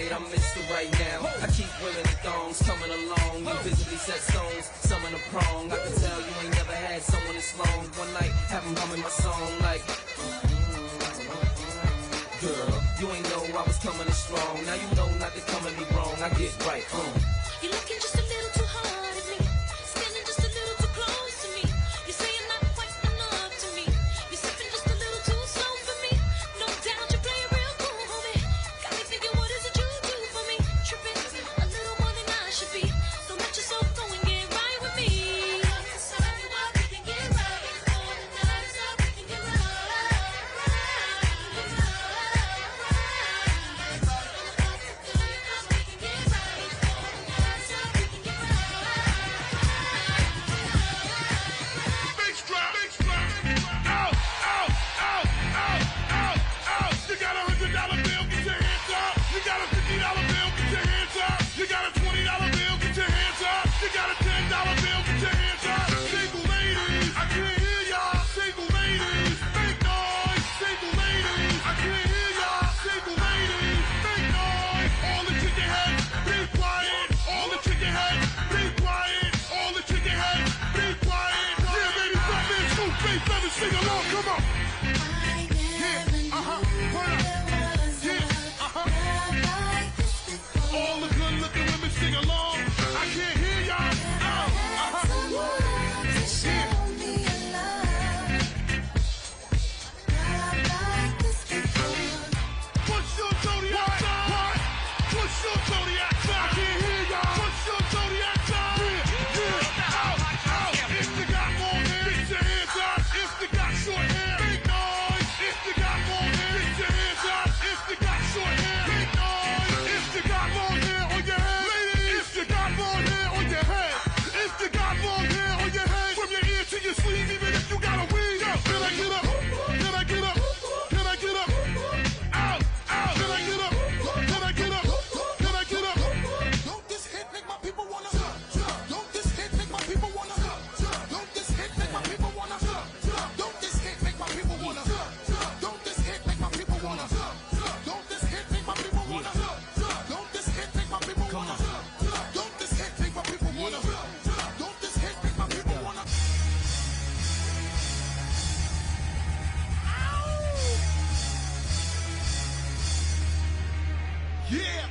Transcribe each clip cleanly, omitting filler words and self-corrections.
night, I'm Mr. Right Now. I keep women and thongs coming along, invisibly set stones, some in a prong. I can tell you ain't never had someone this long. One night, have them humming my song like, girl, you ain't know I was coming in strong. Now you know not to come at me wrong. I get right, You're looking just a little too hard at me, standing just a little too close to me. You say you're not quite enough to me. You're sipping just a little too slow for me. No doubt you play it real cool, homie. Got me thinking, what is it you do for me? Tripping a little more than I should be. Don't let yourself go and get right with me. We can get right. All the nights up, we can get right. You got a $100 bill, get your hands up. You got a $50 bill, get your hands up. You got a $20 bill, get your hands up. You got a $10 bill, get your hands up. Single ladies, I can't hear y'all. Single ladies, make noise. Single ladies, I can't hear y'all. Single ladies, make noise. All the chicken heads, be quiet. All the chicken heads, be quiet. All the chicken heads, be quiet. Yeah, baby, stop in, scoop, face, let me sing along, come on. All the good-looking women sing along. I can't hear y'all. Push your zodiac sign. Push your zodiac sign. I can't hear y'all. Push your zodiac sign. Yeah. If you got long hair, get your hands up. If you got short hair, make noise. If you got long hair, get your hands up. If you got short hair, make noise. If you got long hair on your head, ladies. If you got long hair on your head, if you got long hair on your head, from your ear to your sleeve, even if you got a weave. Can I get up? Can I get up? Can I get up? Out, out. Can I get up? Can I get up? Can I get up? Don't this hit make my people wanna? Don't this hit make my people wanna? Don't this hit make my people wanna? Don't this hit make my people wanna? Don't this hit make my people wanna? Don't this hit make my people wanna? Don't this hit make my people wanna? Don't this hit make my people wanna? Don't this hit make my people wanna? Yeah.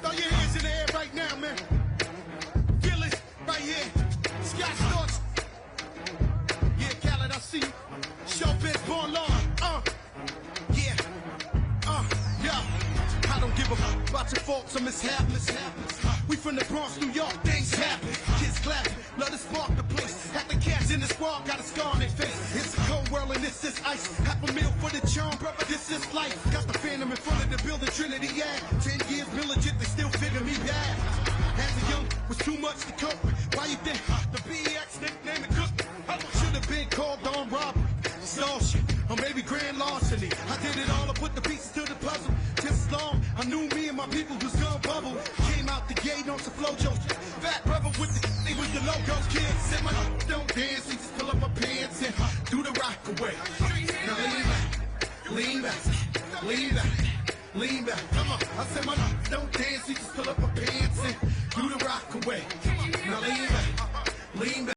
Throw your hands in the air right now, man. Feel it right here. Scott Storch. Yeah, Khaled, I see you. Showbiz born law. Yeah. Yeah. I don't give a fuck about your faults or mishaps. We from the Bronx, New York, things happen. Kids clapping, love to spark the place. Half the cats in the squad got a scar on their face. It's a cold world and this is ice. Half a meal for the charm, brother, this is life. Got the phantom in front of the building, Trinity, yeah. 10 years, been legit, they still figure me bad. As a young, was too much to cope with. Why you think the BX nickname it cook? I should have been called on robbery, stall shit, or maybe grand larceny. I did it all, I put the pieces to the puzzle. Just as long, I knew me and my people was gonna bubble. Came out the gate on some flojo. Fat brother with the they with the logo. Kids said my don't dance, he just pull up my pants and do the rock away. Now lean back, lean back, lean back. Come on, I said my don't dance, he just pull up my pants and do the rock away. Now lean back.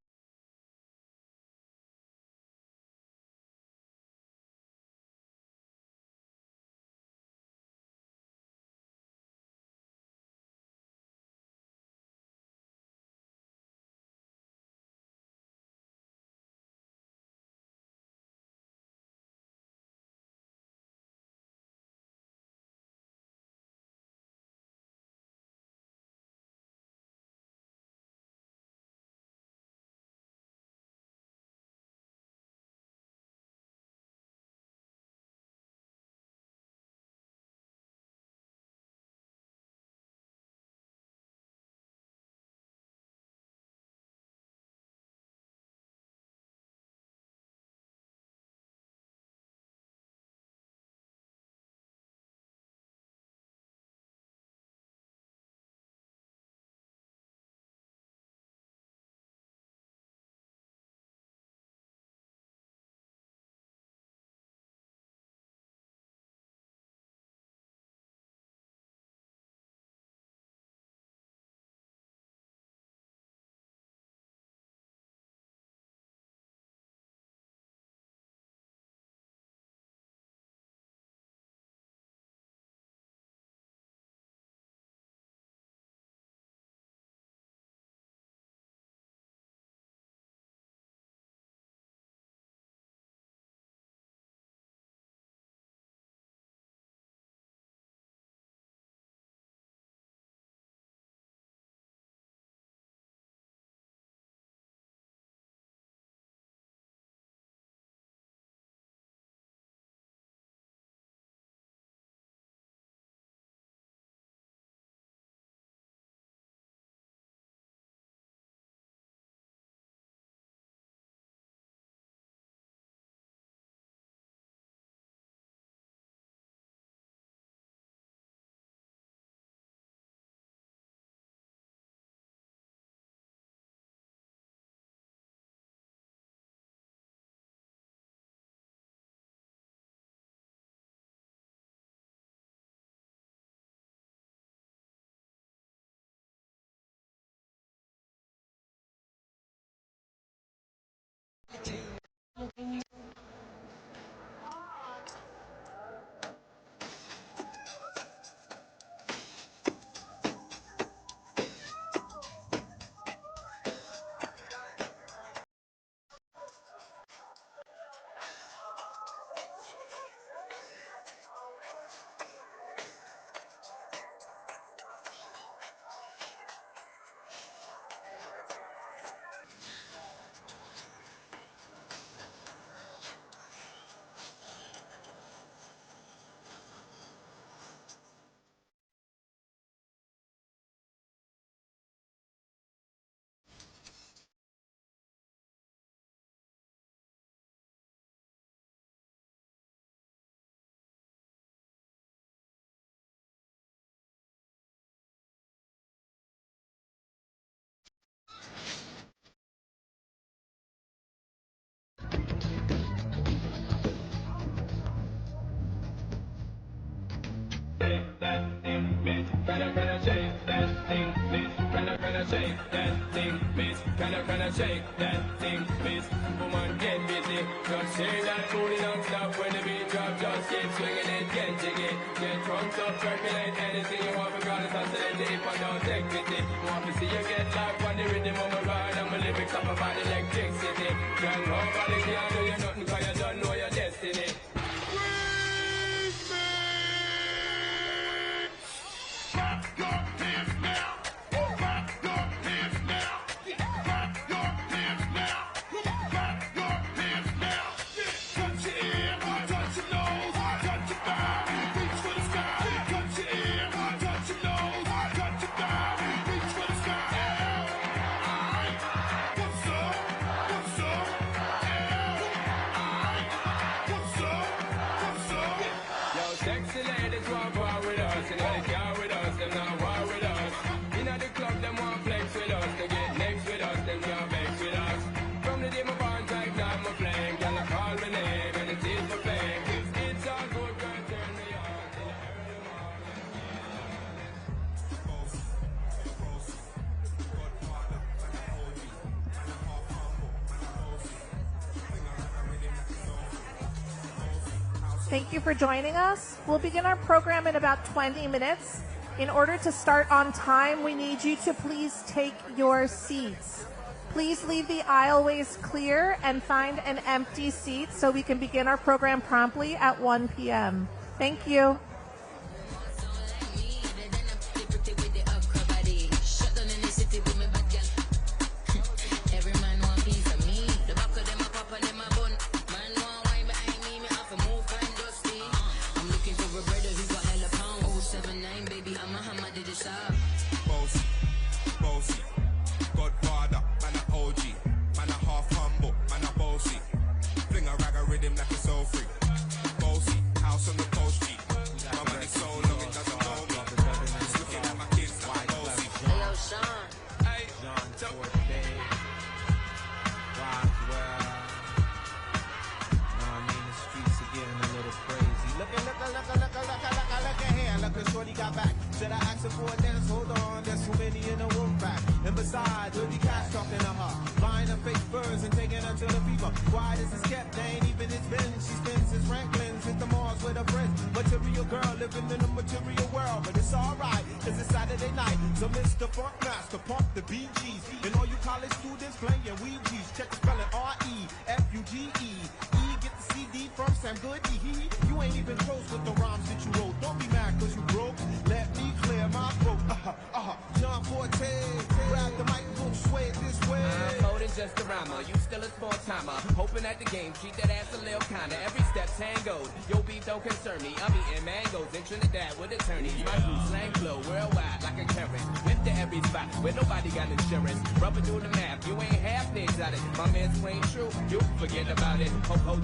Shake that thing, miss. Woman, get busy. Just shake that booty non-stop when the beat drop. Just keep swinging it, get jiggy. Get drunk up, percolate anything you want. Regardless of the if I don't take pity. Want to see you get live on the rhythm of my ride. And my lyrics up about electricity. Girl, nobody can do you nothing cause you don't know your destiny. Thank you for joining us. We'll begin our program in about 20 minutes. In order to start on time, we need you to please take your seats. Please leave the aisleways clear and find an empty seat so we can begin our program promptly at 1 p.m. Thank you.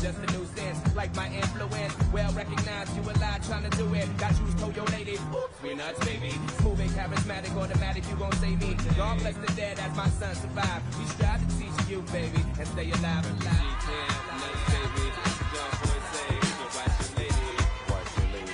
Just a nuisance, like my influence. Well recognized, you a lie trying to do it. Got you told your lady, oops, we're nuts, baby. Smooth and charismatic, automatic, you gon' save me. God bless the dead as my son survived. We strive to teach you, baby, and stay alive and alive. Nuts, baby. Young boy say, watch your lady. Watch your lady.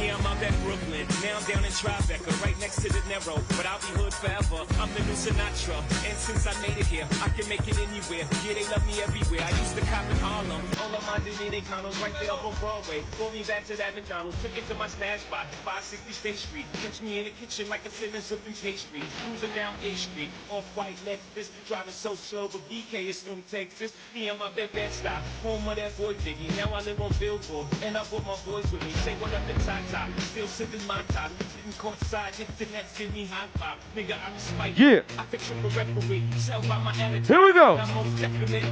Yeah, I'm up that road. Brooklyn. Now I'm down in Tribeca, right next to the Narrow. But I'll be hood forever. I'm the new Sinatra. And since I made it here, I can make it anywhere. Yeah, they love me everywhere. I used to cop in Harlem. All of my Dominicanos right there up on Broadway. Pulled me back to that McDonald's. Took it to my stash spot, 560 State Street. Catch me in the kitchen like a sentence of pastry. Cruising down A Street, off-white Lexus. Driving so slow, but BK is from Texas. Me and my bed stop, home of that boy Diggy. Now I live on Billboard, and I brought my boys with me. Say what up to Tata, still sipping my top. Sitting courtside, internet, give me high five. Nigga, I'm spiked. Yeah. I fix up a referee, sell by my attitude. Here we go. I'm most definite.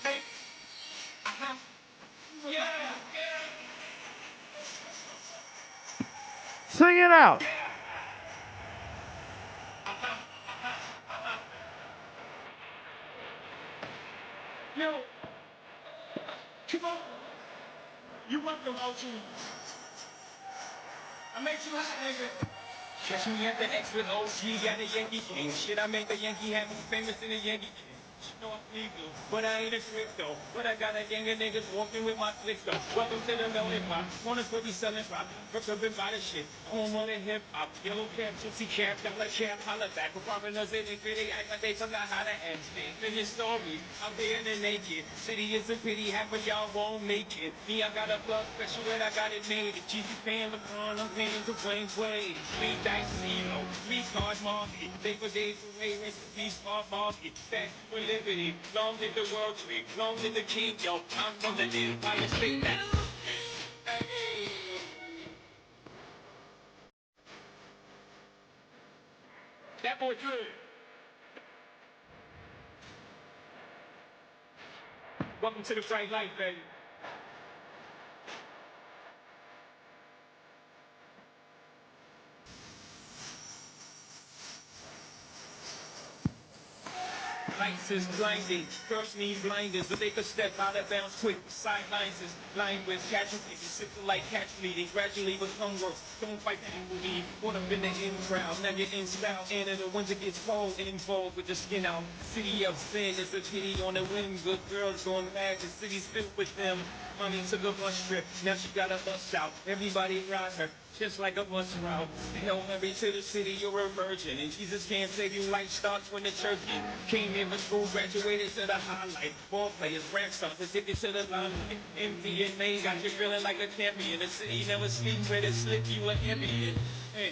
Hey. Yeah. Sing it out. Yo, come on. You want the motion? I make you hot, nigga. Catch me at the X with OG, got a Yankee king. Shit, I make the Yankee hat more famous than the Yankee king. You know I'm legal, but I ain't a crypto. But I got a gang of niggas walking with my flicks though. Welcome to the melting pot. Corners where we selling pop. Rook up and buy the shit. Home on the hip hop. Yellow cap, gypsy cap, dollar cap, holla back. For foreigners in the gritty, act like they forgot how to act. Finish stories out there in the naked. City is a pity, half of y'all won't make it. Me, I got a plug special and I got it made. If Jesus paying LeBron, I'm paying to Wayne Wade. Me, Dice, Zero. Me, Card Market. They for days for Ray, rest in peace, Smart Market. Back for liberty. Long live the world tree. Long live the king, yo. I'm from the Empire State. That boy good. Welcome to the bright light, baby. Lights is blinding, first need blinders, but they could step out of bounds quick. Sidelines is blind with casualties, sipping like catch bleeding, gradually become worse. Don't fight the evil lead, caught up in the in crowd, now you're in style. And in the winter gets cold, involved with the skin out. City of sin is a pity on the wind, good girls going mad, the city's filled with them. Mommy took a bus trip, now she got a bus out. Everybody rides her, just like a bus route. Hail Mary to the city, you're a virgin. And Jesus can't save you, life starts when the church came in for school, graduated to the highlight. Ball players, rap stars, addicted to the limelight. MDMA got you feeling like a champion. The city never sleeps, where they slip you an ambient. Hey.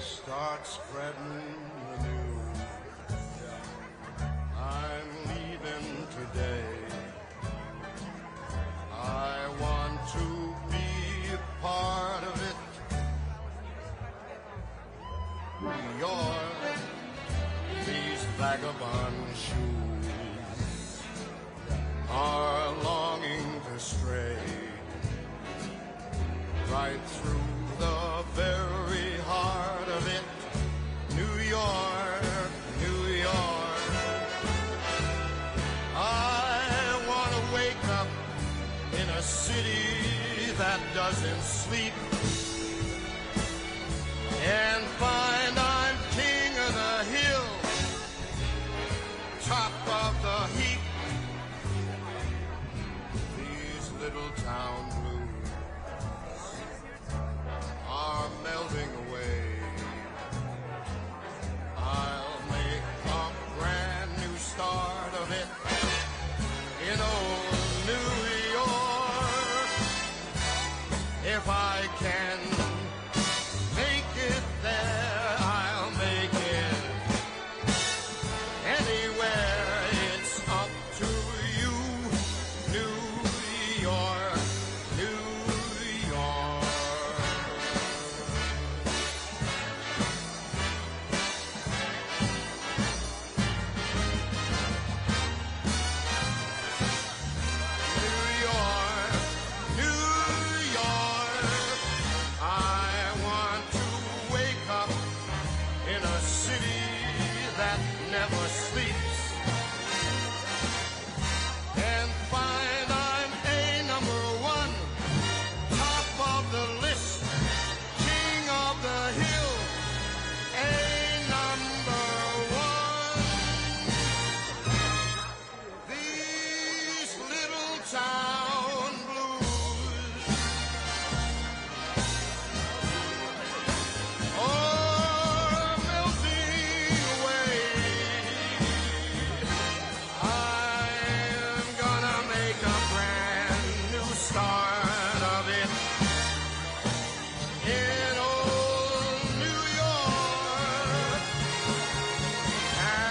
Start spreading the news. I'm leaving today. I want to be a part of it. New York, these vagabond shoes are longing to stray right through the very heart of it. New York, New York. I want to wake up in a city that doesn't sleep and find I'm king of the hill, top of the heap. These little town blues are melting away. I'll make a brand new start of it in old New York. If I can make it there, I'll make it anywhere. It's up to you, New York, New York. New York, New York. I want to wake up in a city that never sleeps and find I'm a number one, top of the list, king of the hill, a number one. These little town blues are melting away. I'm gonna make a brand new start of it in old New York. And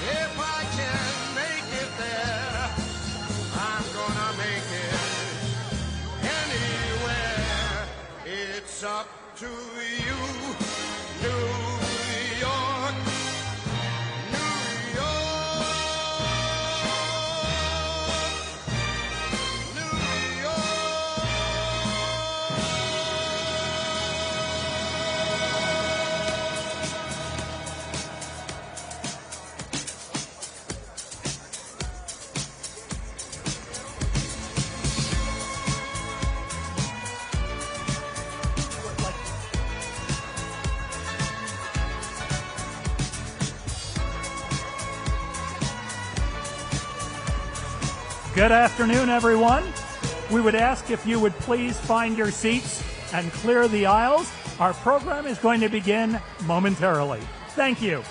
if I can make it there, I'm gonna make it anywhere. It's up to you, New York, New York, New York. Good afternoon, everyone. We would ask if you would please find your seats and clear the aisles. Our program is going to begin momentarily. Thank you.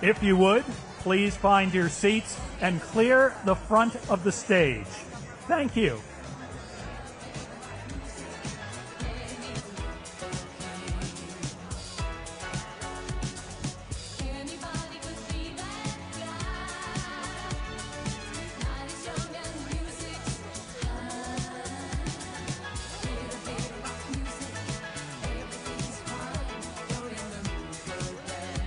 If you would, please find your seats and clear the front of the stage. Thank you. Anybody could be that guy. Night is young and music's high. Little bit of rock music, everything's fine. You're in the mood for that.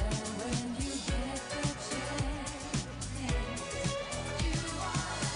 And when you get the chance, you are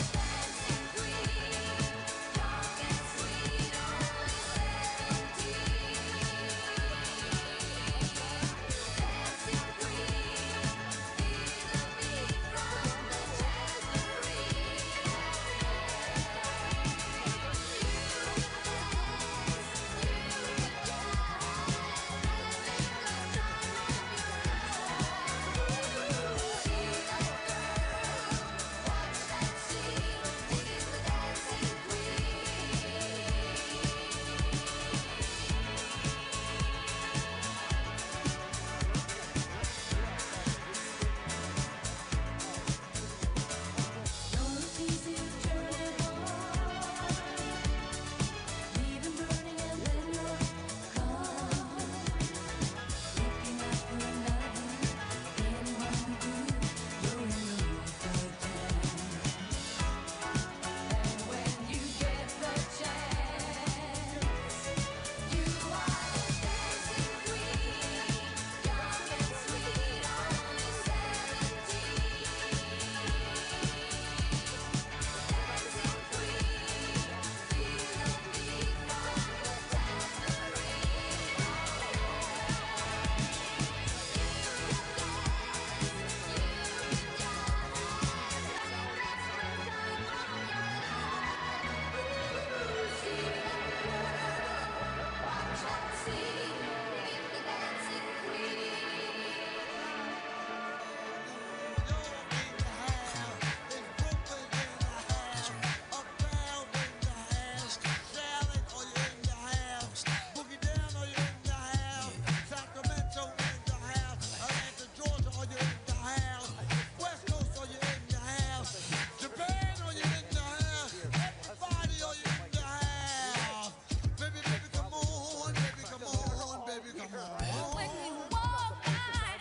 When you walk by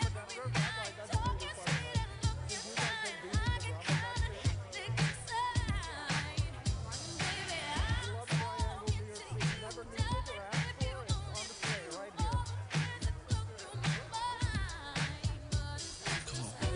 every night, talking sweet and looking fine, I get kinda hectic inside. Baby, I'm so into you, darling. If you only knew all the things that flow through my mind, but it's just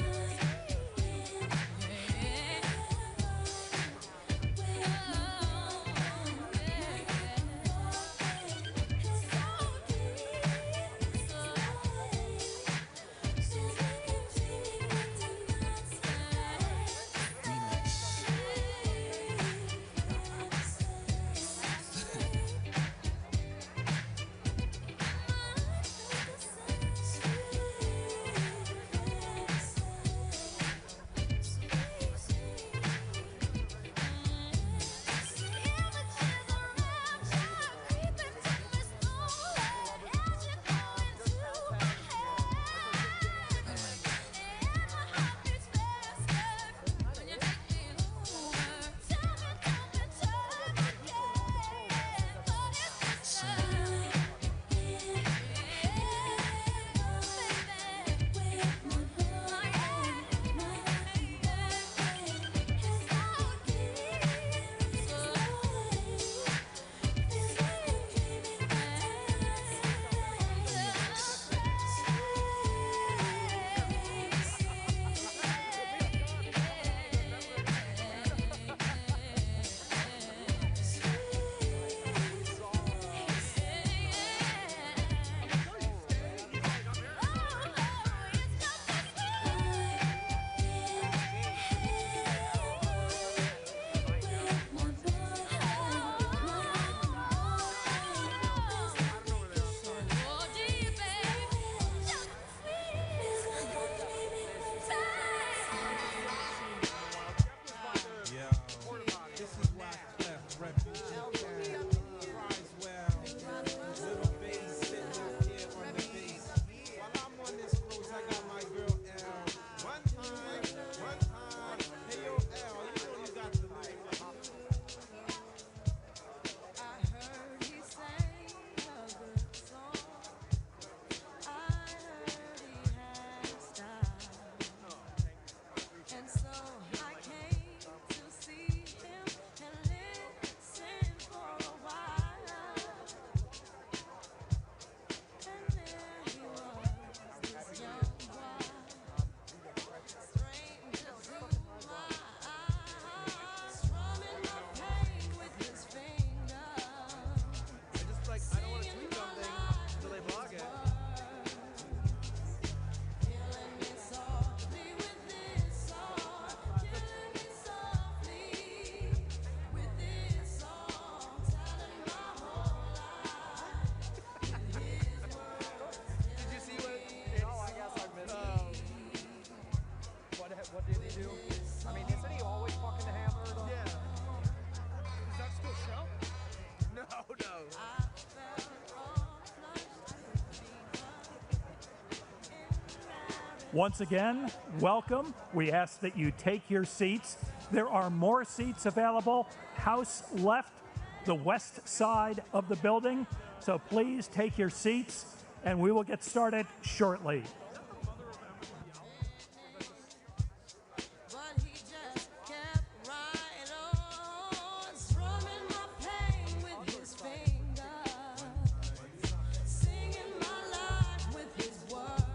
Once again, welcome. We ask that you take your seats. There are more seats available. House left, the west side of the building. So please take your seats, and we will get started shortly. with his words.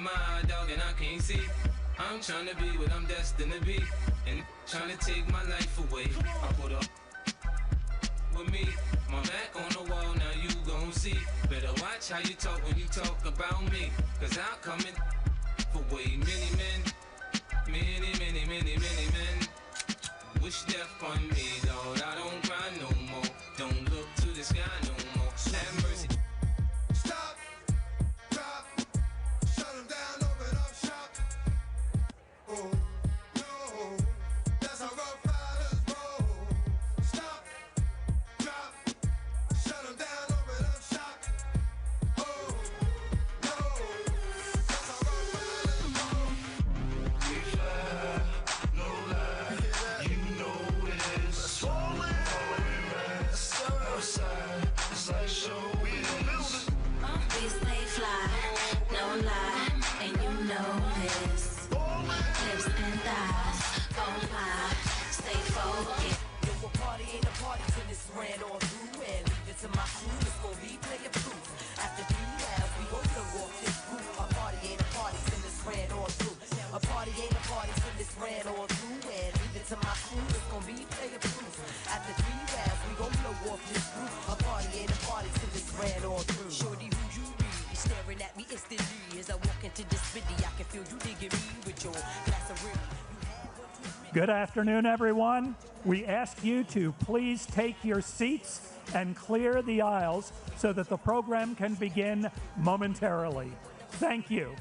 my eye, dog, and I can't see. I'm trying to be what I'm destined to be, and trying to take my life away. I put up with me, my back on the wall, now you gon' see. Better watch how you talk when you talk about me, cause I'll come in for way many men, many men. Wish death on me, dawg. I don't cry no more. Don't look to the sky no more. Have mercy. Stop, drop, shut them down, open up shop. Oh, no, that's how rough riders roll. Stop, drop, shut them down, open up shop. Oh, no, that's how rough riders roll. We fly, no lie, you know this. Outside, it's like show we We stay fly, no lie, and you know this. Hips and thighs, on fire, stay focused. Yo, a party ain't a party till it's ran all through. And leave it to my crew, it's gon' be player proof. After 3 rounds, we gon' blow off this group. A party ain't a party till it's ran all through. A party ain't a party till it's ran all through. And leave it to my crew, it's gon' be player proof. After 3 rounds, we gon' blow off this group. A party ain't a party till it's ran all through. Shorty, who you be? You staring at me instantly. As I walk into this city, I can feel you digging me with your glass of rim. Good afternoon, everyone. We ask you to please take your seats and clear the aisles so that the program can begin momentarily. Thank you.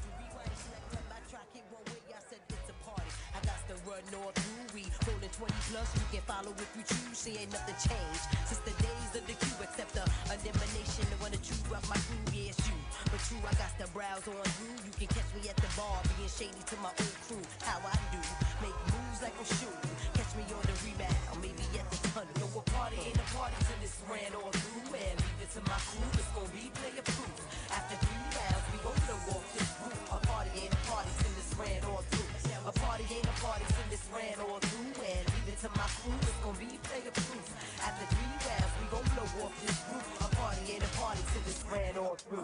I got to run all through. We rolling 20 plus. You can follow if you choose. See, ain't nothing changed since the days of the queue, except the elimination. The one to chew up my crew, yeah, it's you. But true, I got to browse on through. You can catch me at the bar, being shady to my old crew. How I do, make moves like I'm shooting. Catch me on the rebound, maybe at the tunnel. Yo, a party ain't a party till it's ran all through. And leave it to my crew, it's gon' be player proof. After 3 rounds, we gon' blow off this group. A party ain't a party till it's ran all through. A party ain't a party till it's ran all through. And leave it to my crew, it's gon' be player proof. After 3 rounds, we gon' blow off this group. A party ain't a party till it's ran all through.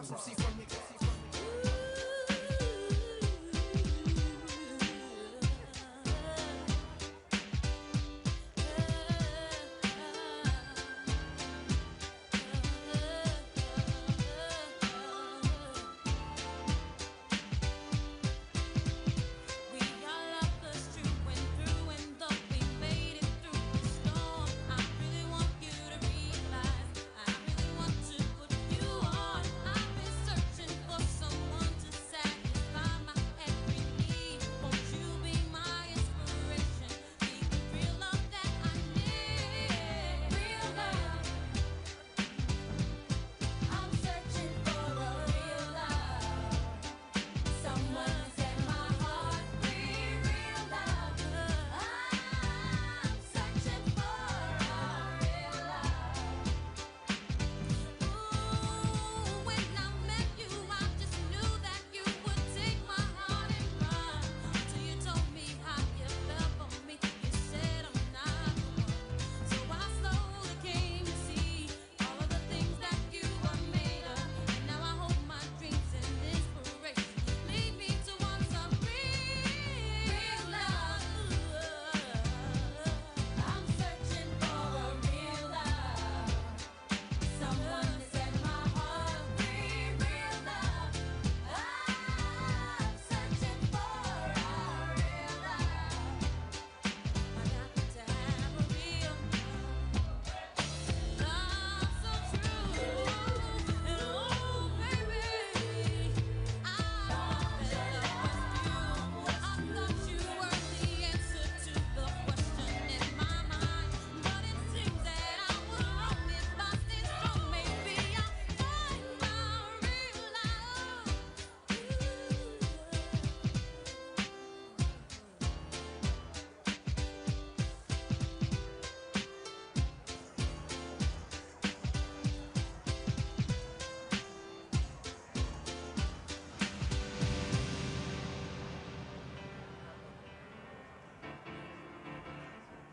We all love the street went through, and though we made it through the storm, I really want you to realize, I really want to put you on. I've been searching for someone to satisfy my every need. Won't you be my inspiration? Be the real love that I need. Real love. I'm searching for a real love. Someone to set my heart free. Real love. I'm searching for a real love. Ooh, when I met you, I just knew that you would take my heart and run. Till you told me how you felt for me. You said I'm not the one. So I slowly came to see all of the things that you were made of. And now I hope my dreams and inspiration lead me towards some real love. I'm searching for a real love. Someone to set my heart free. Real love. I'm searching for a real love. I got to have a real love so true. And oh, baby, I fell in love with you. I thought you were the answer to the question in my mind. But it seems that I was wrong if I stay strong. Maybe I'll find my real love.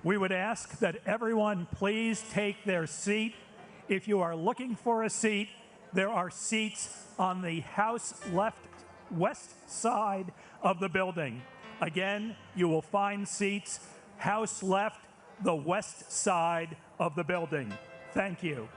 We would ask that everyone please take their seat. If you are looking for a seat, there are seats on the House left west side of the building. Again, you will find seats house left, the west side of the building. Thank you.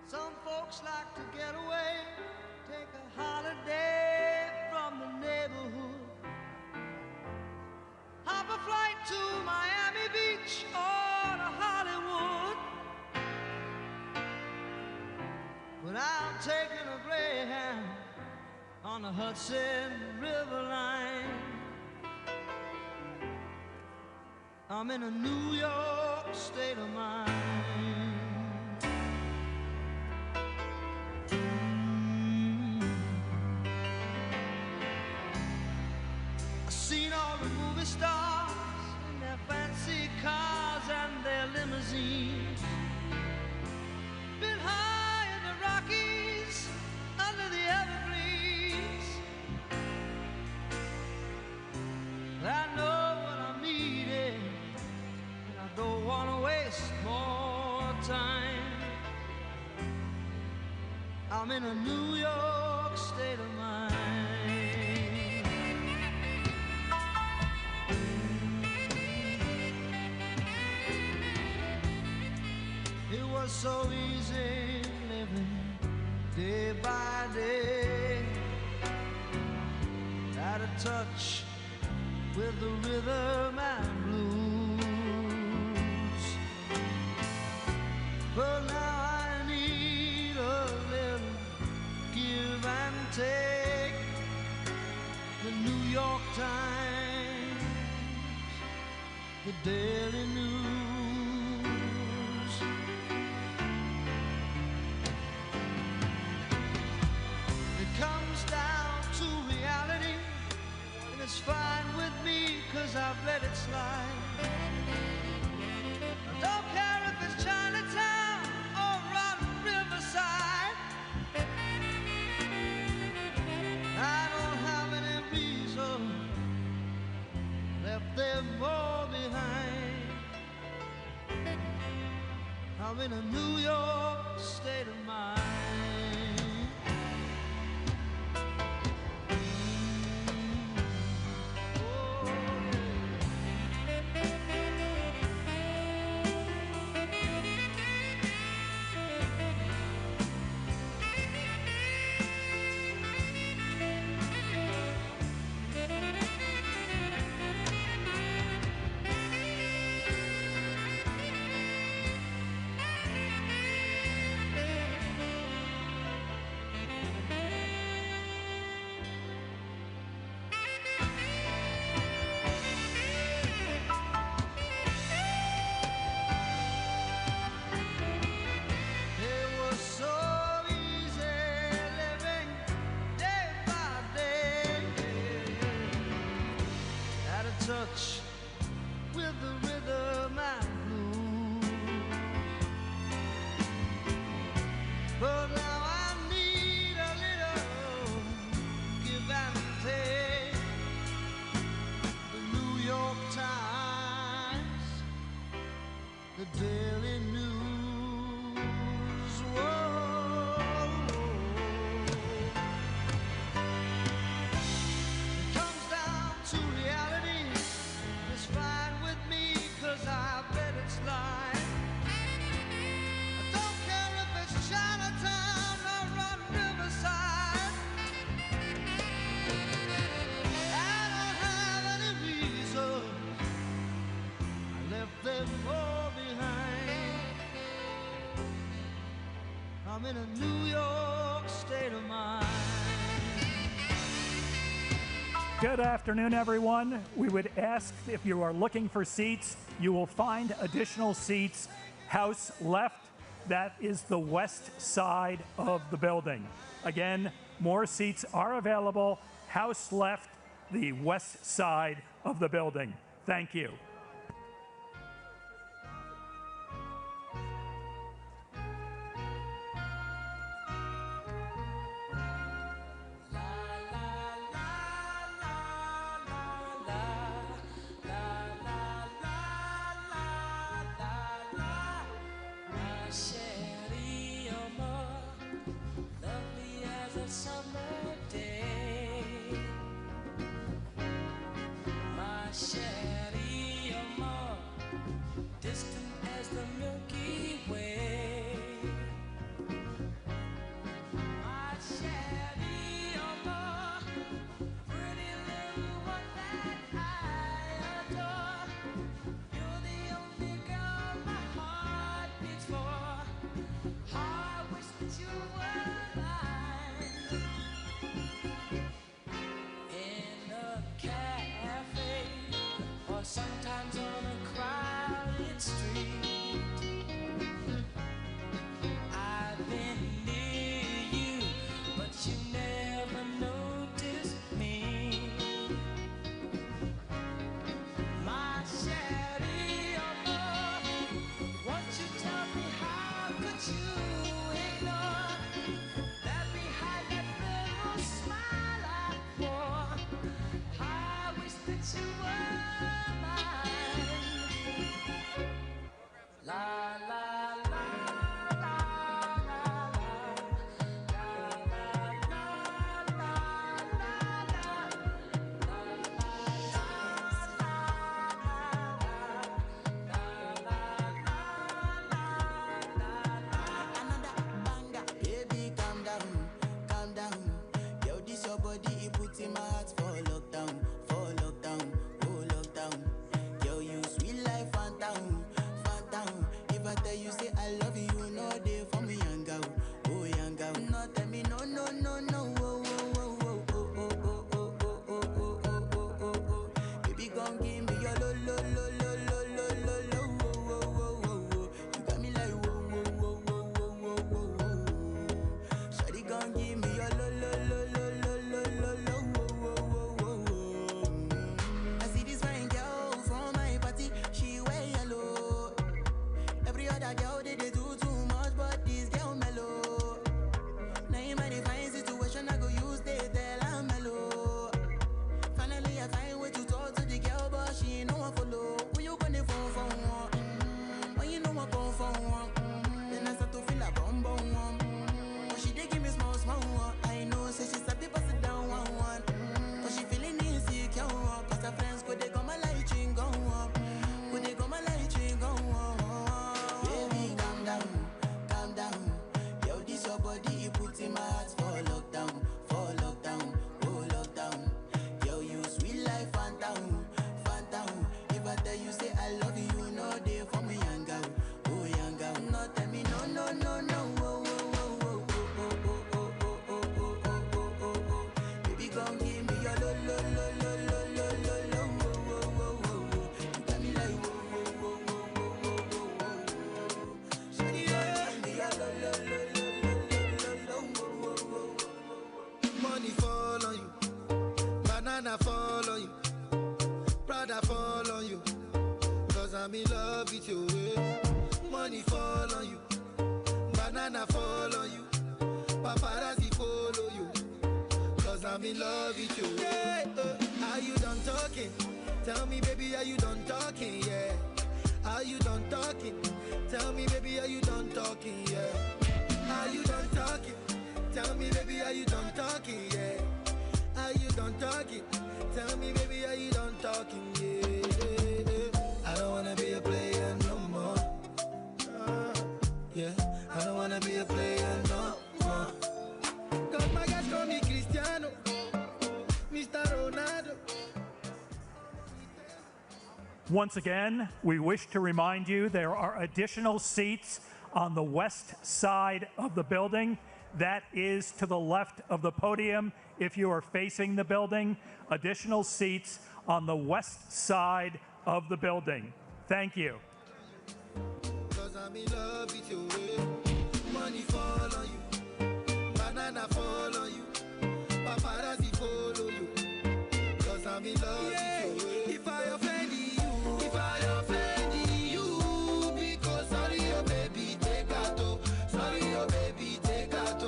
Some folks like to get away, take a holiday from the neighborhood. Hop a flight to Miami Beach or to Hollywood. But I'm taking a Greyhound on the Hudson River line. I'm in a New York state of mind. Seen all the movie stars in their fancy cars and their limousines. Been high in the Rockies, under the evergreens. I know what I'm needing, and I don't want to waste more time. I'm in a New York state of mind. It was so easy living day by day, out of touch with the rhythm and blues. But now I need a little give and take. The New York Times, the Daily News. Comes down to reality, and it's fine with me, 'cause I've let it slide. I don't care if it's Chinatown or around Riverside. I don't have any reason left them all behind. I'm in a New York state of mind. Touch with the rhythm and blues. But now I need a little give and take. The New York Times, the Daily News. Whoa. It comes down to reality. It's fine with me, 'cause I've let it slide. I don't care if it's Chinatown or on Riverside. I don't have any reason I left them all behind. I'm in a New York state of mind. Good afternoon, everyone. We would ask, if you are looking for seats, you will find additional seats house left, That is the west side of the building. Again, more seats are available. House left, the west side of the building. Thank you. Sometimes on a crowded street, I've been near you, but you never noticed me. My Sherry, oh Lord, won't you tell me how could you ignore that behind that little smile I wore? I wish that you were. Once again, we wish to remind you there are additional seats on the west side of the building. That is to the left of the podium if you are facing the building. Additional seats on the west side of the building. Thank you. I'm in love with your way. Money fall on you, banana fall on you, paparazzi follow you. Cause I'm in love with your way. If I offend you, because sorry, oh baby, take out. Sorry, oh baby, take out.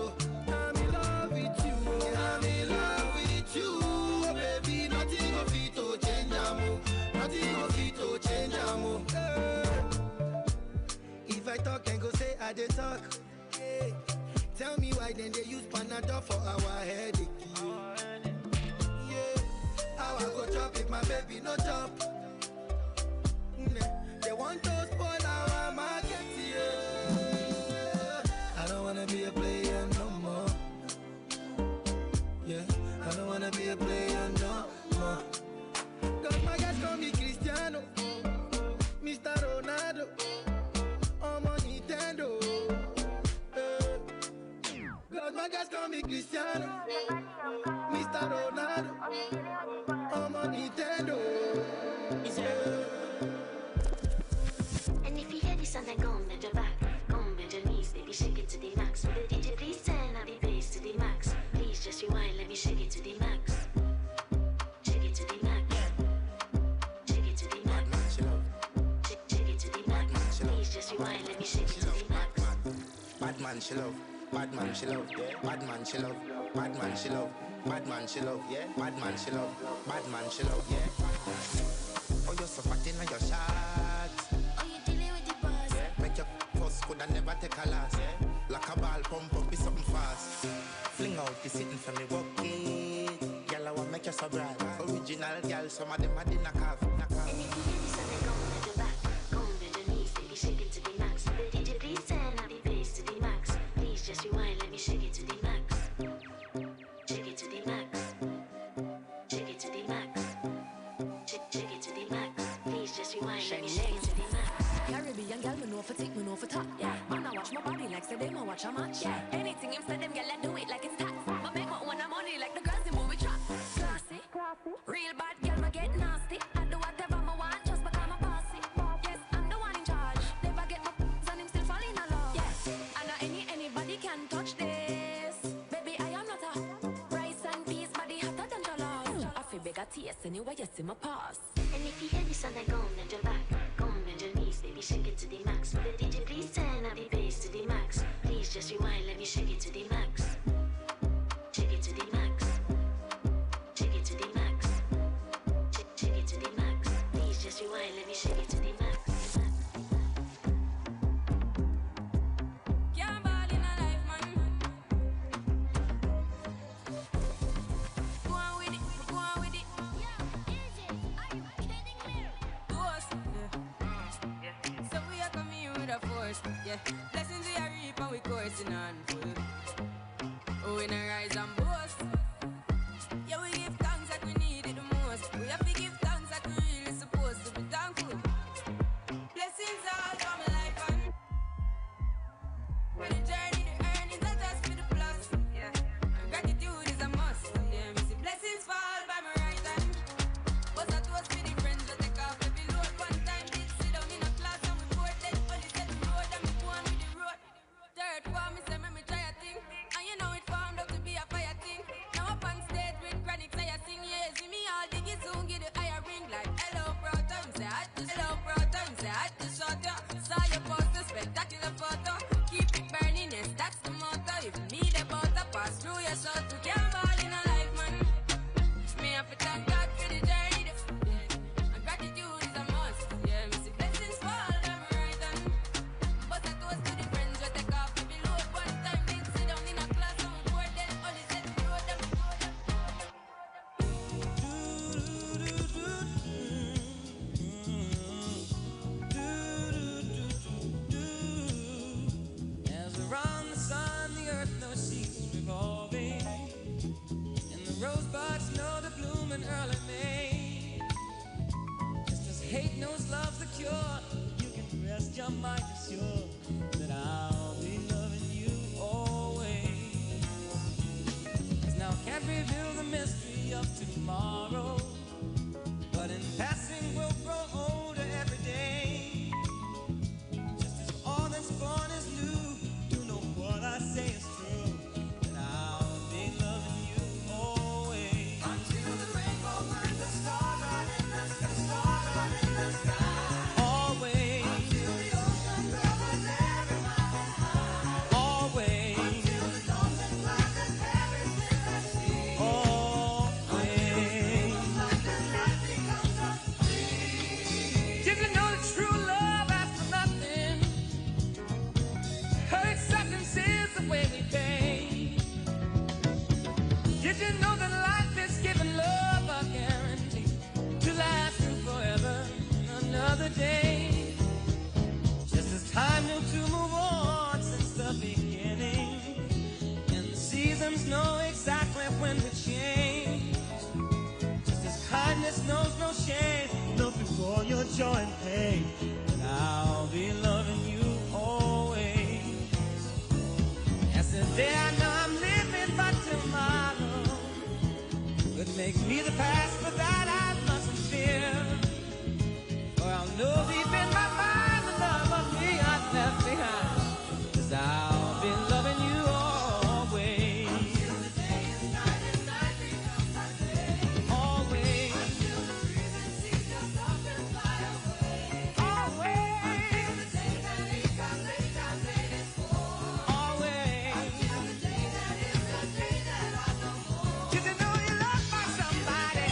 I'm in love with you. I'm in love with you. Oh baby, nothing of it to change amo. Nothing of it to change amo. If I talk and go say I dey talk. Hey. Tell me why then they use Panadol for our headache. Yeah. How I go chop if my baby no chop? They want to spoil our market, yeah. I don't wanna be a player no more. Yeah, I don't wanna be a player no more. Cause my guys call me Cristiano, Mr. Ronaldo, I'm on Nintendo. Cause my guys call me Cristiano, Mr. Ronaldo, I'm on Nintendo. And if you hear this and then go on bend your back, go on bend your knees, baby, shake it to the max. Will the DJ please turn up the bass to the max? Please just rewind, let me shake it to the max. Shake it to the max. Shake it to the max. Shake it to the max. Please just rewind, let me shake it to the max. Bad man she love, bad man she love, yeah. Bad man she love, bad man she love, bad man she love, yeah. Bad man she love, bad man she love, yeah. Oh, you're so fat in your shots. Oh, you dealing with the boss? Yeah. Make your first could and never take a loss. Yeah. Like a ball pump up, be something fast. Fling out the sitting for me, walk it. Girl, I want make you so bright. Original girl, some of them are in a calf. And if you hear this and then go on bend your back, go on bend your knees, baby, shake it to the max. Will the DJ please turn up the bass to the max? Please just rewind, let me shake it to the max. Shake it to the max. Shake it to the max. Shake it to the max. Please just rewind, let me shake it to the max. Caribbean girl, me know for tick, me know for top. Yeah, man, I watch my body like say them, I watch a match. Yeah, anything him say them, girl, I do it like it's tax. But make my own money like the girls in movie trap. Classy, real bad girl, me get nasty. I do whatever I want, just become a bossy. Yes, I'm the one in charge. Never get my and him still falling in love. Yes, and anybody can touch this. Baby, I am not a rice and peas, body hotter than jollof. I feel bigger taste anyway, you see my pass. And if you hear this and then go on bend your back, go on bend your knees, baby, shake it to the max. Will the DJ please turn up the bass to the max? Please just rewind, let me shake it to the max. Shake it to the max. Shake it to the max. Shake it to the max. Please just rewind, let me shake it to the max. Can't ball in a life, man. Go on with it, go on with it. Ghost, yeah. So we are coming here with a force, yeah. Blessings we are reap and we coursing on full. Oh, in a rise and boast. Yeah, we give thanks like we need it the most. We have to give thanks like we really supposed to be thankful. Blessings all for my life and for the journey, the earnings are just for the plus. Yeah, and gratitude is a must. Yeah, me see blessings fall by my right hand. Was a toast for the friends that take off every load. One time did sit down in a class and we bored then only set the road and we go on with the road. Third one, me say me try a thing, and you know it formed up to be a fire thing. Now up on stage with chronic, say I sing, yeah, see me all dig it soon, get the higher ring like hello, bro, time say I just hello, bro, time say I just shot ya. Saw your poster, spectacular photo, keep it burning, yes, that's the motto. If me the butter pass through your soul, to can't ball in a life, man. Me have to thank God for the journey, yeah. And gratitude is a must, yeah. Me see blessings fall down my right hand. But I toast to the friends we take off every load. One time did sit down in a class and we bored then only set the road and we go down. As around the sun, the earth knows she's revolving, and the rosebuds know the bloom in early May. Just as hate knows love's the cure, you can rest your mind assured that I'll be loving you always. 'Cause now can't reveal the mystery of tomorrow, but in passing we'll grow older every day. Just as all the knows no shame, knows before your joy and pain. And I'll be loving you always. Yesterday I know I'm living, but tomorrow could make me the past, but that I mustn't fear. For I'll know deep in my mind the love of me I've left behind. 'Cause I'll be loving you always. Until the day is night and night becomes my day. Always. Until the breeze sees us up and fly away. Always. Until the day that is our late is for. Always. Until the day that is the day that I know more. Did you know you loved by somebody?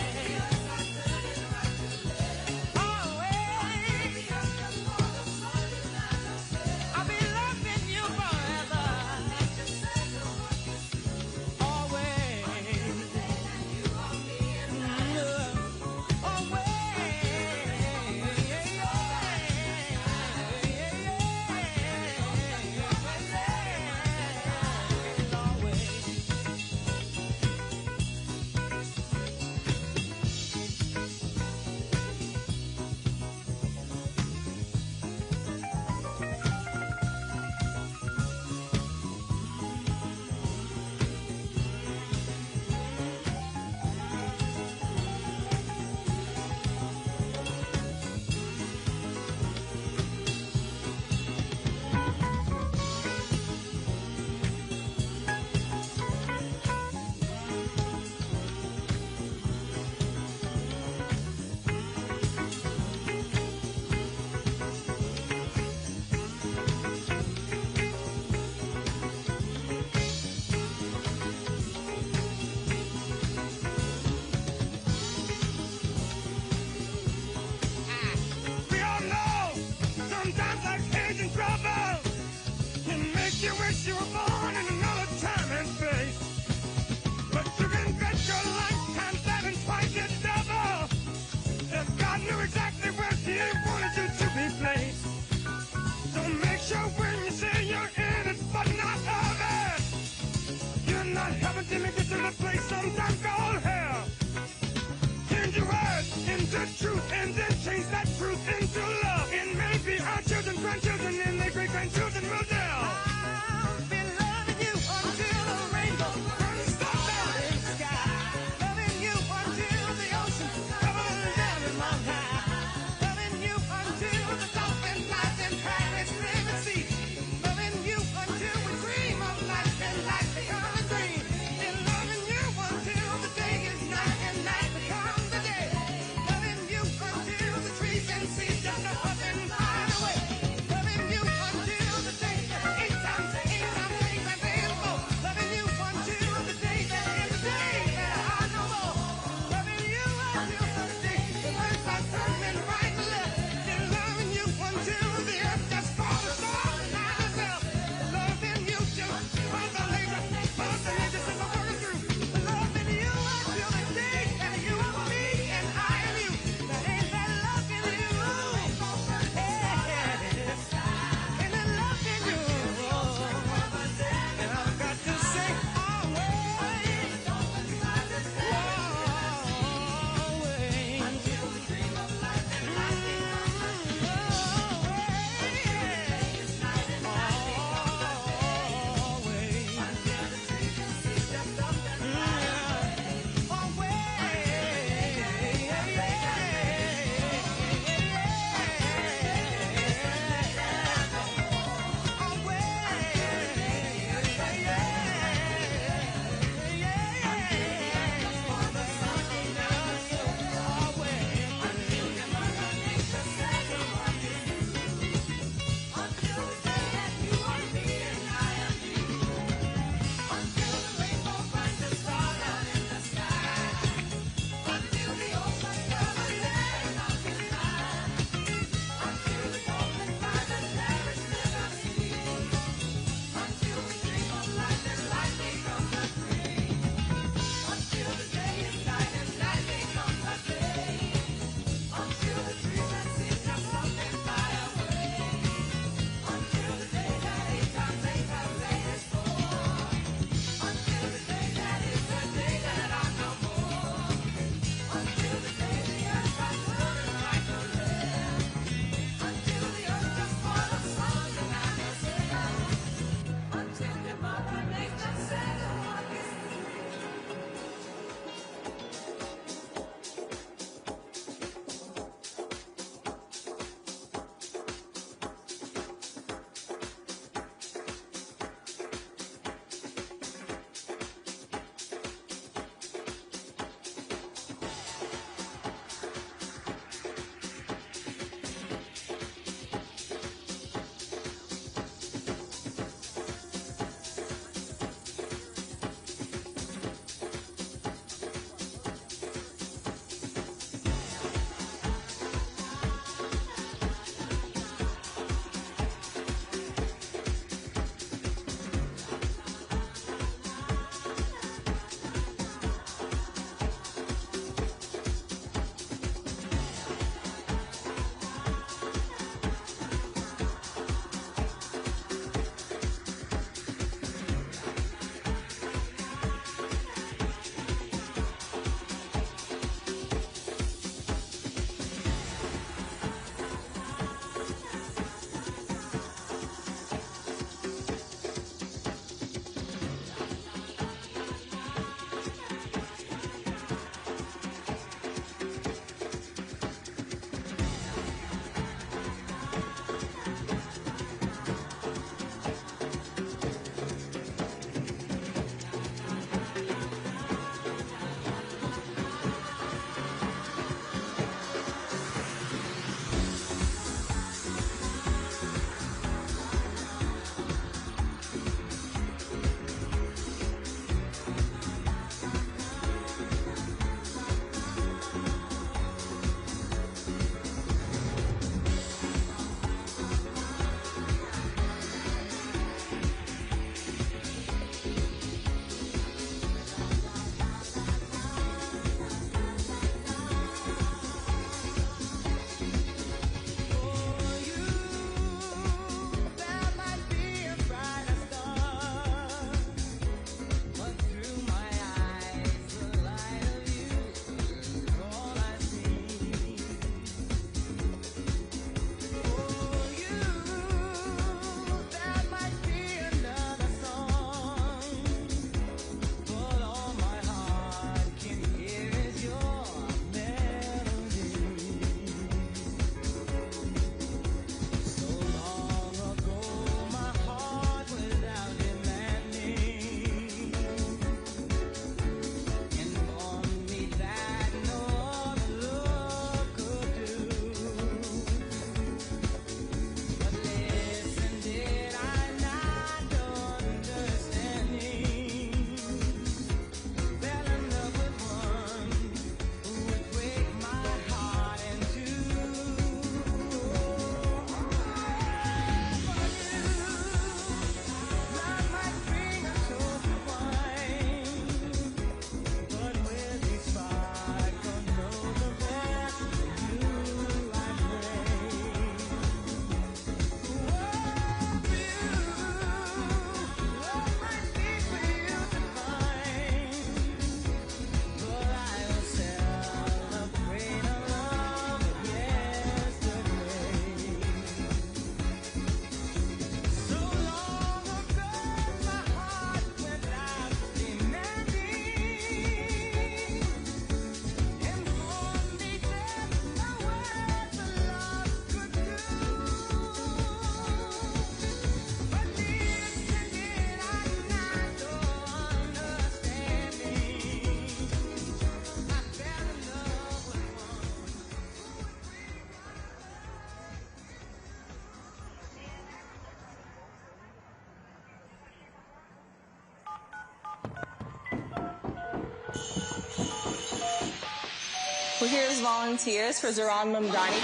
We're here as volunteers for Zoran Mamdani.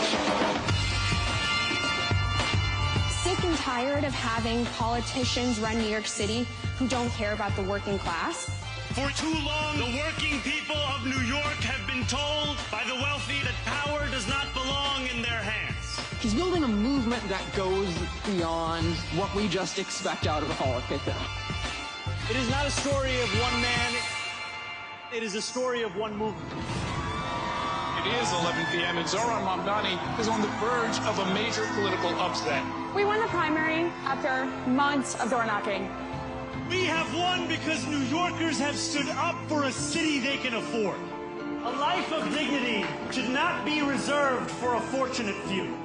Sick and tired of having politicians run New York City who don't care about the working class. For too long, the working people of New York have been told by the wealthy that power does not belong in their hands. He's building a movement that goes beyond what we just expect out of a politician. It is not a story of one man. It is a story of one movement. It is 11 p.m. and Zoran Mamdani is on the verge of a major political upset. We won the primary after months of door knocking. We have won because New Yorkers have stood up for a city they can afford. A life of dignity should not be reserved for a fortunate few.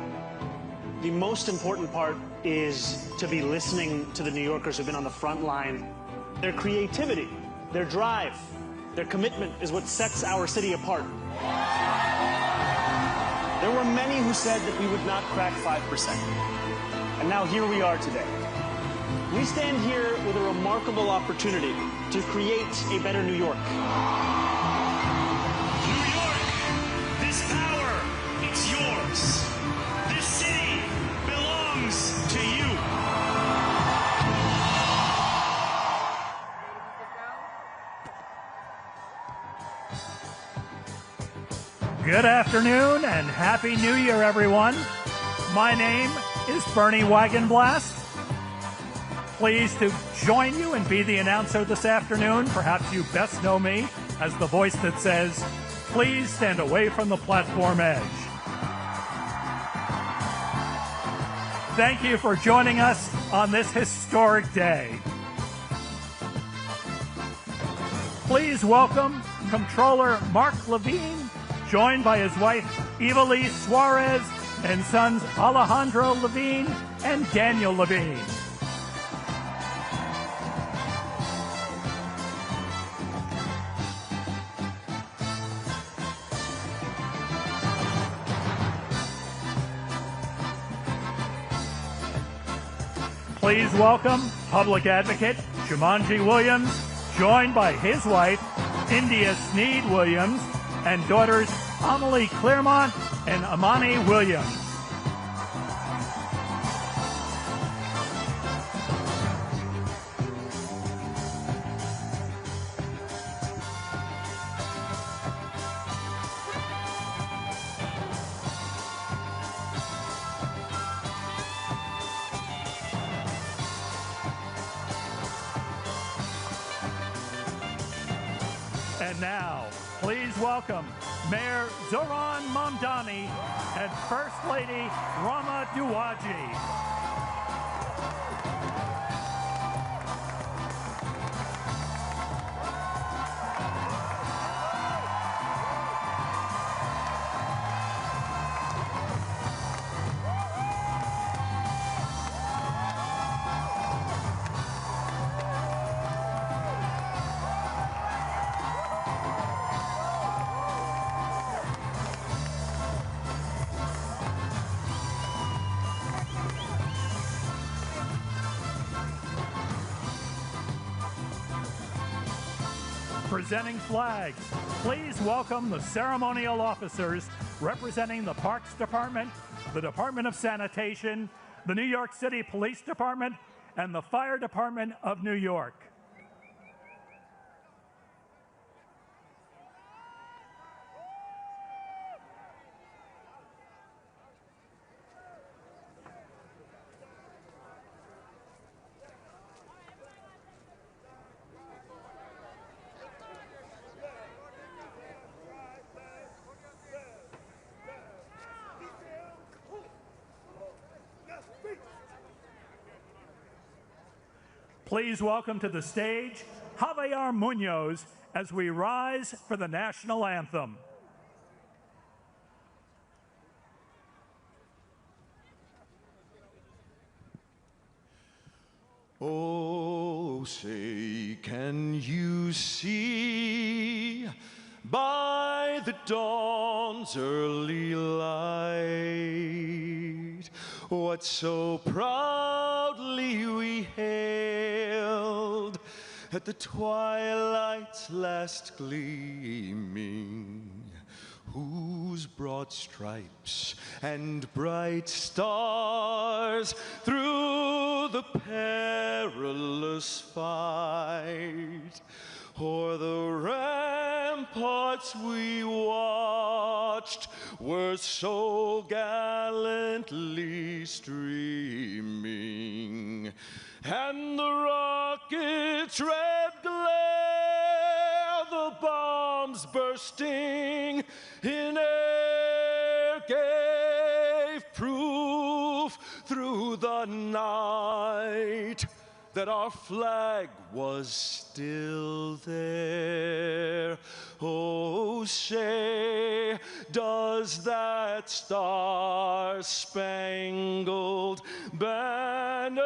The most important part is to be listening to the New Yorkers who've been on the front line. Their creativity, their drive, their commitment is what sets our city apart. There were many who said that we would not crack 5%. And now here we are today. We stand here with a remarkable opportunity to create a better New York. New York, this power, it's yours. This city belongs to you. Good afternoon and Happy New Year, everyone. My name is Bernie Wagenblast. Pleased to join you and be the announcer this afternoon. Perhaps you best know me as the voice that says, please stand away from the platform edge. Thank you for joining us on this historic day. Please welcome Comptroller Mark Levine, joined by his wife Evilise Suarez and sons Alejandro Levine and Daniel Levine. Please welcome Public Advocate Jumanji Williams, joined by his wife, India Sneed Williams, and daughters Amelie Claremont and Amani Williams. And now, please welcome Mayor Zoran Mamdani and First Lady Rama Duwaji. Presenting flags, please welcome the ceremonial officers representing the Parks Department, the Department of Sanitation, the New York City Police Department, and the Fire Department of New York. Please welcome to the stage Javier Munoz as we rise for the national anthem. Oh, say, can you see by the dawn's early light what so proudly we hailed at the twilight's last gleaming? Who broad stripes and bright stars through the perilous fight. O'er the ramparts we watched were so gallantly streaming, and the rocket's red glare, the bombs bursting in air, gave proof through the night that our flag was still there. Oh, say, does that star-spangled banner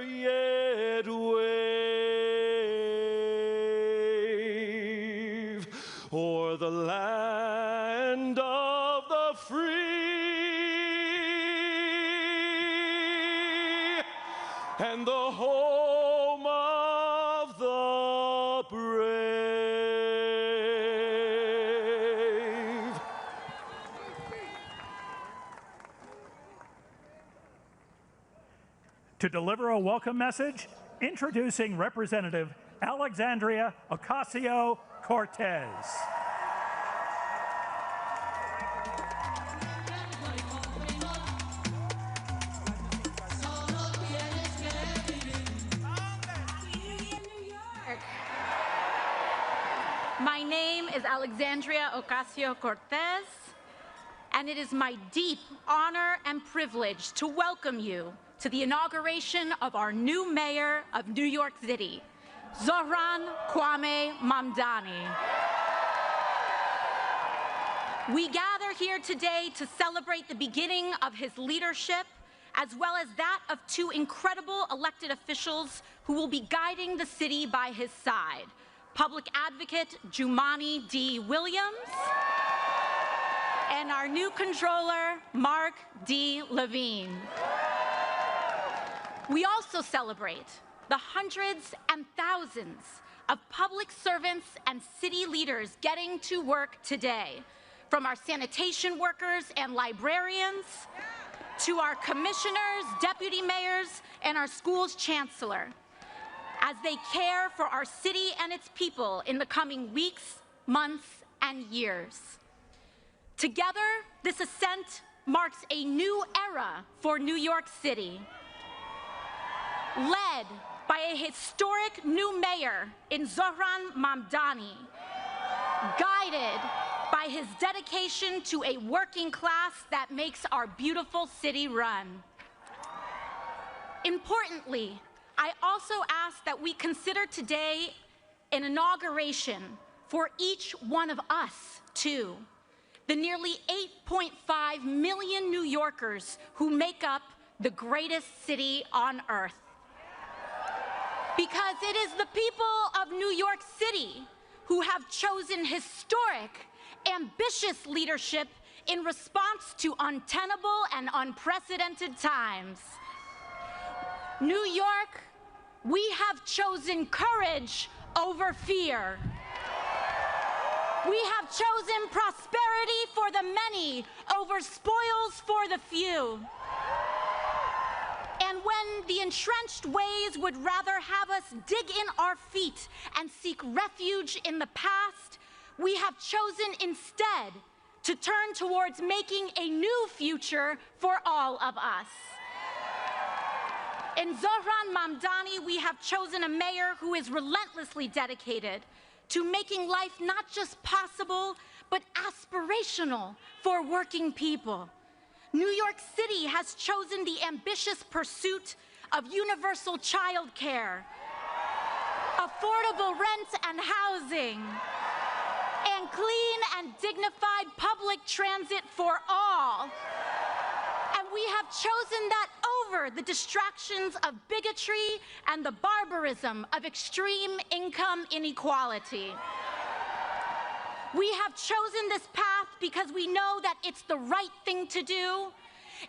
yet wave o'er the land of the free and the home of the brave? To deliver a welcome message, introducing Representative Alexandria Ocasio-Cortez. My name is Alexandria Ocasio-Cortez, and it is my deep honor and privilege to welcome you to the inauguration of our new mayor of New York City, Zohran Kwame Mamdani. We gather here today to celebrate the beginning of his leadership, as well as that of two incredible elected officials who will be guiding the city by his side: Public Advocate Jumaane D. Williams and our new controller, Mark D. Levine. We also celebrate the hundreds and thousands of public servants and city leaders getting to work today, from our sanitation workers and librarians to our commissioners, deputy mayors, and our school's chancellor, as they care for our city and its people in the coming weeks, months, and years. Together, this ascent marks a new era for New York City, led by a historic new mayor in Zohran Mamdani, guided by his dedication to a working class that makes our beautiful city run. Importantly, I also ask that we consider today an inauguration for each one of us, too, the nearly 8.5 million New Yorkers who make up the greatest city on earth. Because it is the people of New York City who have chosen historic, ambitious leadership in response to untenable and unprecedented times. New York, we have chosen courage over fear. We have chosen prosperity for the many over spoils for the few. And when the entrenched ways would rather have us dig in our feet and seek refuge in the past, we have chosen instead to turn towards making a new future for all of us. In Zohran Mamdani, we have chosen a mayor who is relentlessly dedicated to making life not just possible, but aspirational for working people. New York City has chosen the ambitious pursuit of universal child care, affordable rent and housing, and clean and dignified public transit for all. And we have chosen that over the distractions of bigotry and the barbarism of extreme income inequality. We have chosen this path because we know that it's the right thing to do,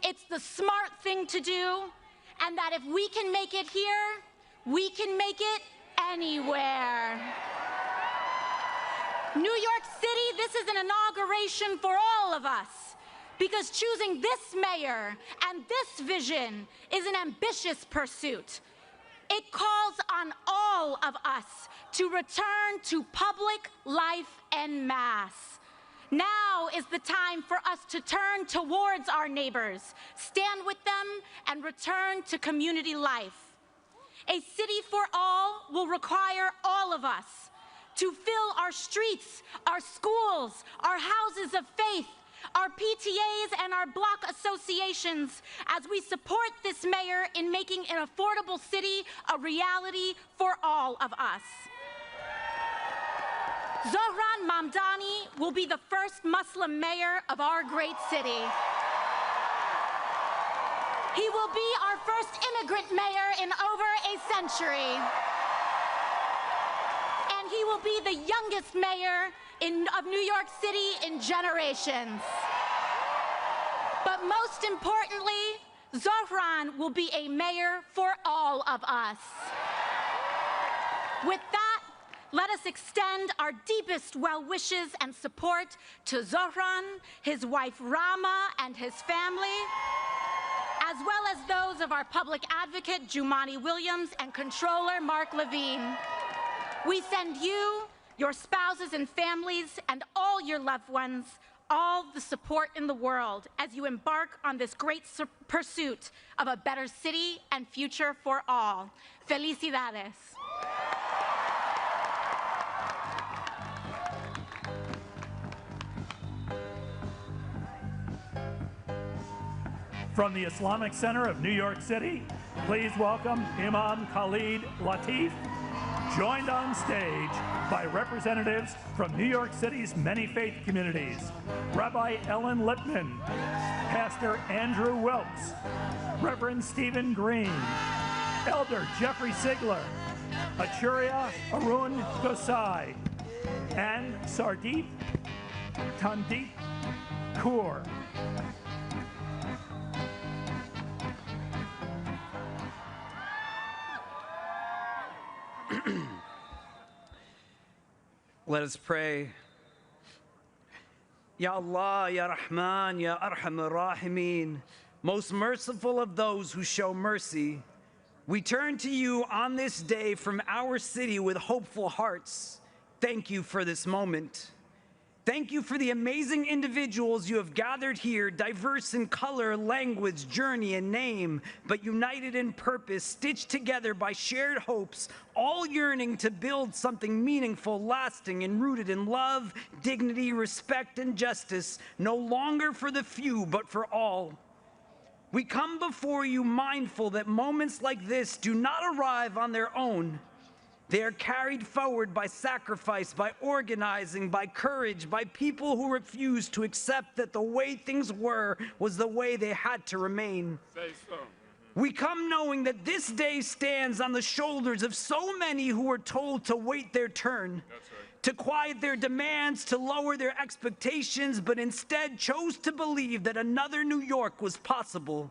it's the smart thing to do, and that if we can make it here, we can make it anywhere. New York City, this is an inauguration for all of us, because choosing this mayor and this vision is an ambitious pursuit. It calls on all of us to return to public life en masse. Now is the time for us to turn towards our neighbors, stand with them, and return to community life. A city for all will require all of us to fill our streets, our schools, our houses of faith, our PTAs and our block associations as we support this mayor in making an affordable city a reality for all of us. Zohran Mamdani will be the first Muslim mayor of our great city. He will be our first immigrant mayor in over a century. And he will be the youngest mayor of New York City in generations. But most importantly, Zohran will be a mayor for all of us. With that, let us extend our deepest well wishes and support to Zohran, his wife Rama, and his family, as well as those of our public advocate, Jumani Williams, and controller, Mark Levine. We send you, your spouses and families, and all your loved ones, all the support in the world as you embark on this great pursuit of a better city and future for all. Felicidades. From the Islamic Center of New York City, please welcome Imam Khalid Latif, joined on stage by representatives from New York City's many faith communities, Rabbi Ellen Lippman, Pastor Andrew Wilkes, Reverend Stephen Green, Elder Jeffrey Sigler, Achuria Arun Gosai, and Sardeep Tandeep Kaur. Let us pray. Ya Allah, Ya Rahman, Ya Arhamar Rahimin, most merciful of those who show mercy, we turn to you on this day from our city with hopeful hearts. Thank you for this moment. Thank you for the amazing individuals you have gathered here, diverse in color, language, journey, and name, but united in purpose, stitched together by shared hopes, all yearning to build something meaningful, lasting, and rooted in love, dignity, respect, and justice, no longer for the few, but for all. We come before you mindful that moments like this do not arrive on their own. They are carried forward by sacrifice, by organizing, by courage, by people who refuse to accept that the way things were was the way they had to remain. Say so. We come knowing that this day stands on the shoulders of so many who were told to wait their turn, to quiet their demands, to lower their expectations, but instead chose to believe that another New York was possible.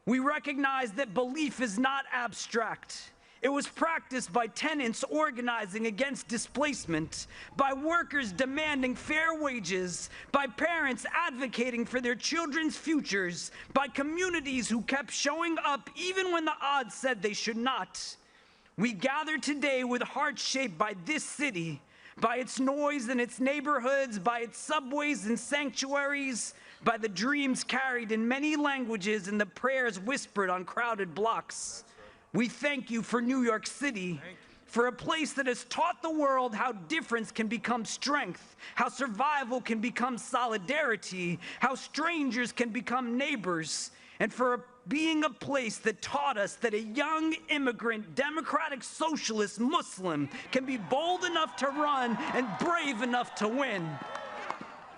We recognize that belief is not abstract. It was practiced by tenants organizing against displacement, by workers demanding fair wages, by parents advocating for their children's futures, by communities who kept showing up even when the odds said they should not. We gather today with hearts shaped by this city, by its noise and its neighborhoods, by its subways and sanctuaries, by the dreams carried in many languages and the prayers whispered on crowded blocks. We thank you for New York City, for a place that has taught the world how difference can become strength, how survival can become solidarity, how strangers can become neighbors, and for being a place that taught us that a young immigrant, democratic socialist Muslim can be bold enough to run and brave enough to win.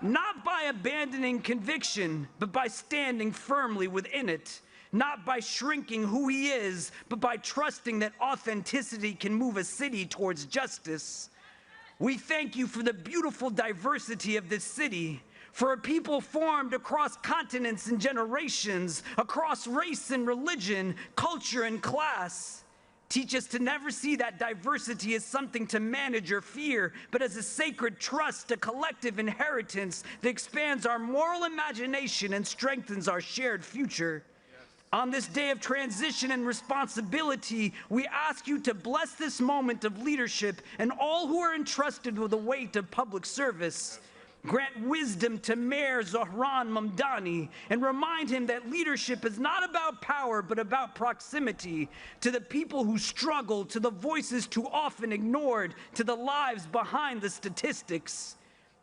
Not by abandoning conviction, but by standing firmly within it. Not by shrinking who he is, but by trusting that authenticity can move a city towards justice. We thank you for the beautiful diversity of this city, for a people formed across continents and generations, across race and religion, culture and class. Teach us to never see that diversity as something to manage or fear, but as a sacred trust, a collective inheritance that expands our moral imagination and strengthens our shared future. On this day of transition and responsibility, we ask you to bless this moment of leadership and all who are entrusted with the weight of public service. Grant wisdom to Mayor Zohran Mamdani and remind him that leadership is not about power but about proximity to the people who struggle, to the voices too often ignored, to the lives behind the statistics.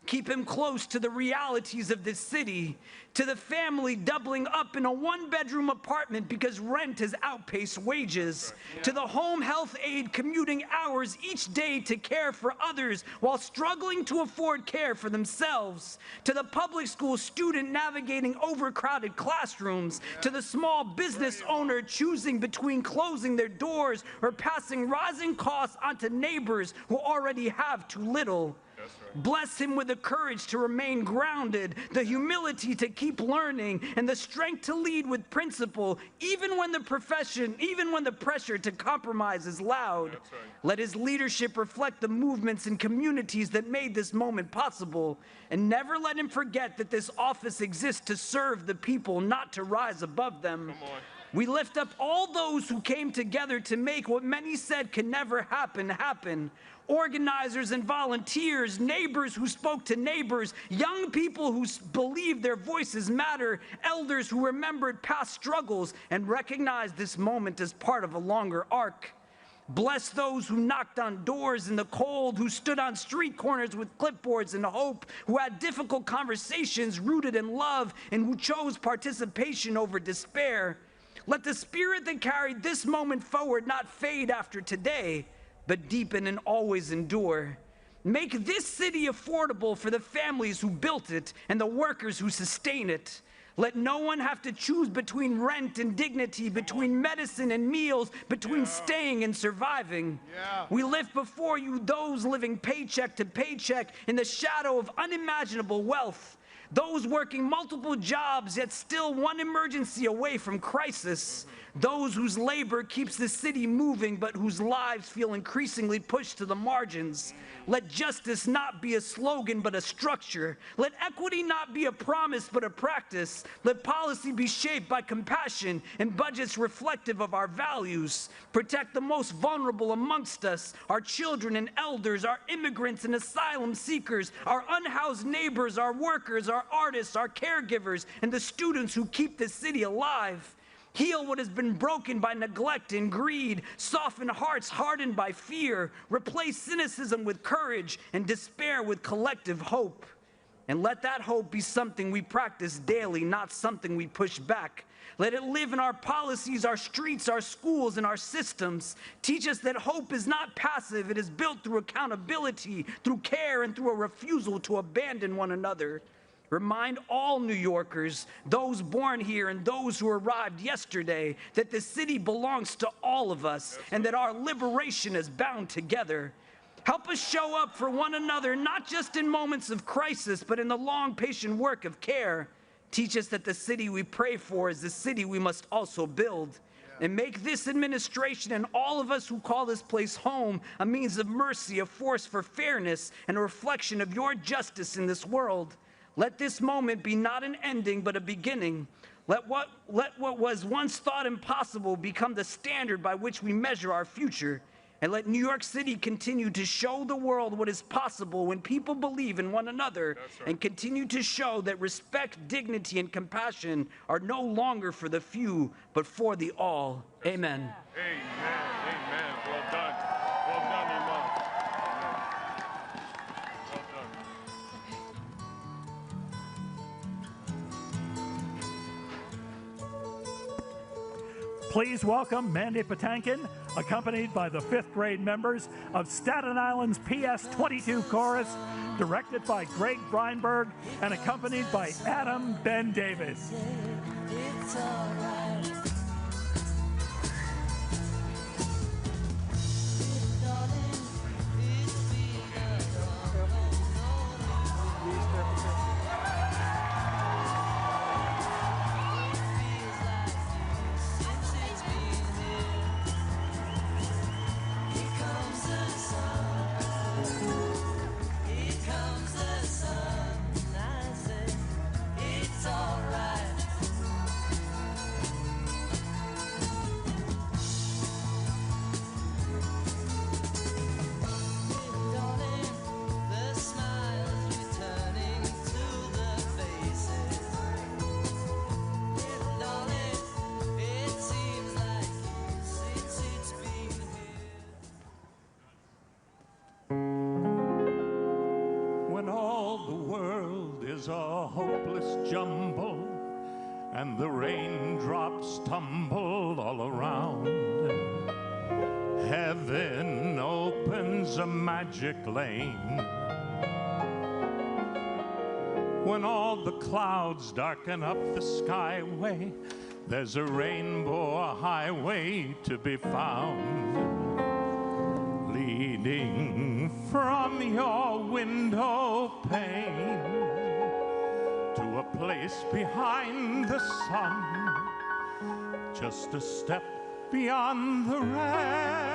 Keep him close to the realities of this city, to the family doubling up in a one-bedroom apartment because rent has outpaced wages, to the home health aide commuting hours each day to care for others while struggling to afford care for themselves, to the public school student navigating overcrowded classrooms, to the small business owner choosing between closing their doors or passing rising costs onto neighbors who already have too little. Bless him with the courage to remain grounded, the humility to keep learning, and the strength to lead with principle, even when the pressure to compromise is loud. Let his leadership reflect the movements and communities that made this moment possible, and never let him forget that this office exists to serve the people, not to rise above them. We lift up all those who came together to make what many said could never happen, happen. Organizers and volunteers, neighbors who spoke to neighbors, young people who believed their voices matter, elders who remembered past struggles and recognized this moment as part of a longer arc. Bless those who knocked on doors in the cold, who stood on street corners with clipboards and hope, who had difficult conversations rooted in love, and who chose participation over despair. Let the spirit that carried this moment forward not fade after today, but deepen and always endure. Make this city affordable for the families who built it and the workers who sustain it. Let no one have to choose between rent and dignity, between medicine and meals, between staying and surviving. We lift before you those living paycheck to paycheck in the shadow of unimaginable wealth. Those working multiple jobs, yet still one emergency away from crisis. Those whose labor keeps the city moving, but whose lives feel increasingly pushed to the margins. Let justice not be a slogan, but a structure. Let equity not be a promise, but a practice. Let policy be shaped by compassion and budgets reflective of our values. Protect the most vulnerable amongst us, our children and elders, our immigrants and asylum seekers, our unhoused neighbors, our workers, our artists, our caregivers, and the students who keep this city alive. Heal what has been broken by neglect and greed. Soften hearts hardened by fear. Replace cynicism with courage and despair with collective hope. And let that hope be something we practice daily, not something we push back. Let it live in our policies, our streets, our schools, and our systems. Teach us that hope is not passive. It is built through accountability, through care, and through a refusal to abandon one another. Remind all New Yorkers, those born here and those who arrived yesterday, that the city belongs to all of us and that our liberation is bound together. Help us show up for one another, not just in moments of crisis, but in the long, patient work of care. Teach us that the city we pray for is the city we must also build. And make this administration and all of us who call this place home a means of mercy, a force for fairness, and a reflection of your justice in this world. Let this moment be not an ending, but a beginning. Let what was once thought impossible become the standard by which we measure our future. And let New York City continue to show the world what is possible when people believe in one another, and continue to show that respect, dignity, and compassion are no longer for the few, but for the all. Amen. Amen. Amen. Well done. Well done, Imam. Well done. Please welcome Mandy Patinkin, accompanied by the 5th grade members of Staten Island's PS 22 Chorus, directed by Greg Breinberg and accompanied by Adam Ben David. It's alright. jumble and the raindrops tumble all around. Heaven opens a magic lane. When all the clouds darken up the skyway, there's a rainbow, a highway to be found, leading from your window pane to a place behind the sun, just a step beyond the rain.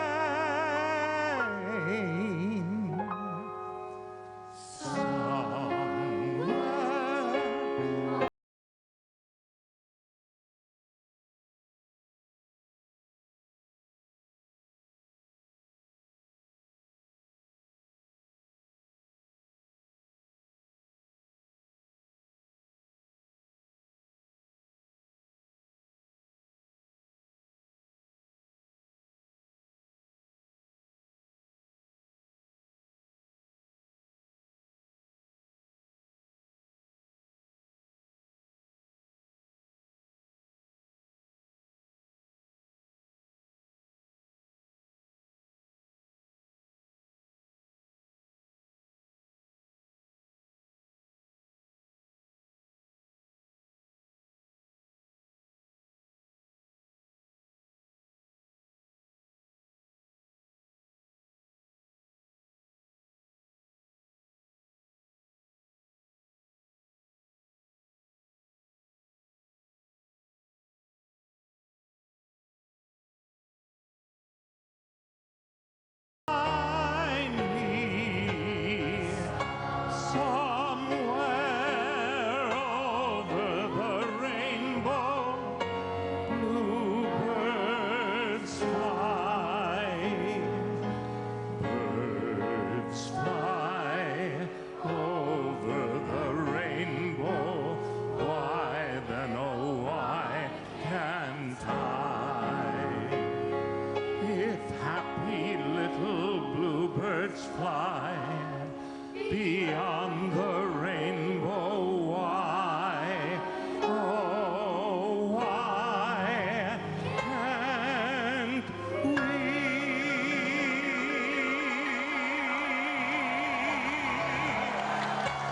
Fly beyond the rainbow, why, oh, why can't we?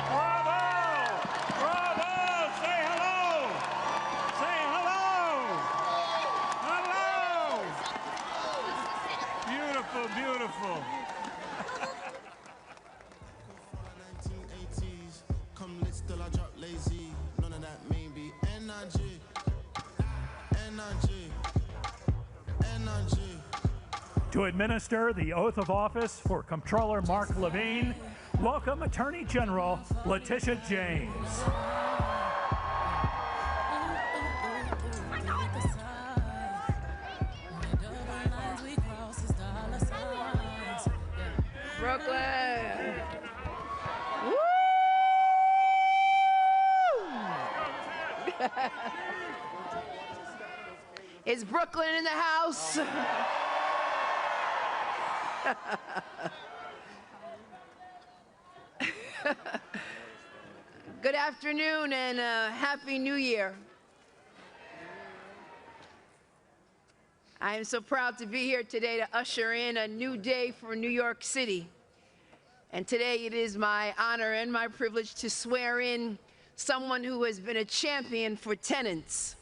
Bravo! Bravo! Say hello! Say hello! Hello! Beautiful, beautiful. To administer the oath of office for Comptroller Mark Levine, welcome Attorney General Letitia James. Brooklyn. Woo! Is Brooklyn in the house? Good afternoon and Happy New Year. I am so proud to be here today to usher in a new day for New York City. And today it is my honor and my privilege to swear in someone who has been a champion for tenants,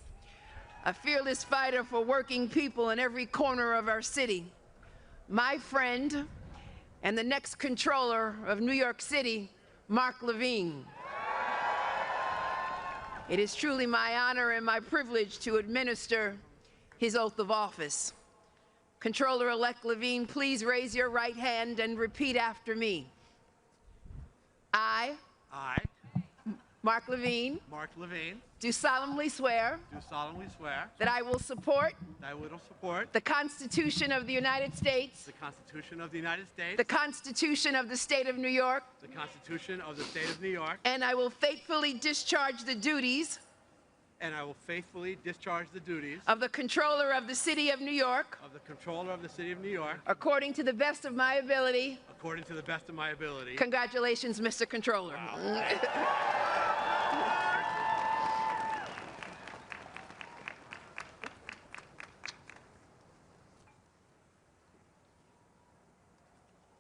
a fearless fighter for working people in every corner of our city, my friend and the next controller of New York City, Mark Levine. It is truly my honor and my privilege to administer his oath of office. Controller-elect Levine, please raise your right hand and repeat after me. I, Mark Levine, do solemnly swear that I will support the Constitution of the United States, the Constitution of the State of New York, and I will faithfully discharge the duties of the Controller of the City of New York, according to the best of my ability. Congratulations, Mr. Controller.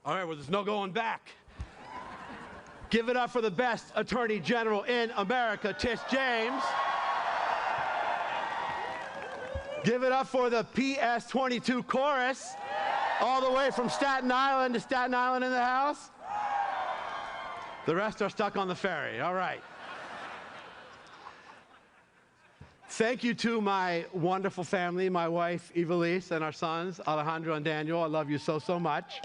All right, well, there's no going back. Give it up for the best Attorney General in America, Tish James. Give it up for the PS22 chorus, all the way from Staten Island to Staten Island in the house. The rest are stuck on the ferry. All right. Thank you to my wonderful family, my wife, Evelise, and our sons, Alejandro and Daniel. I love you so, so much.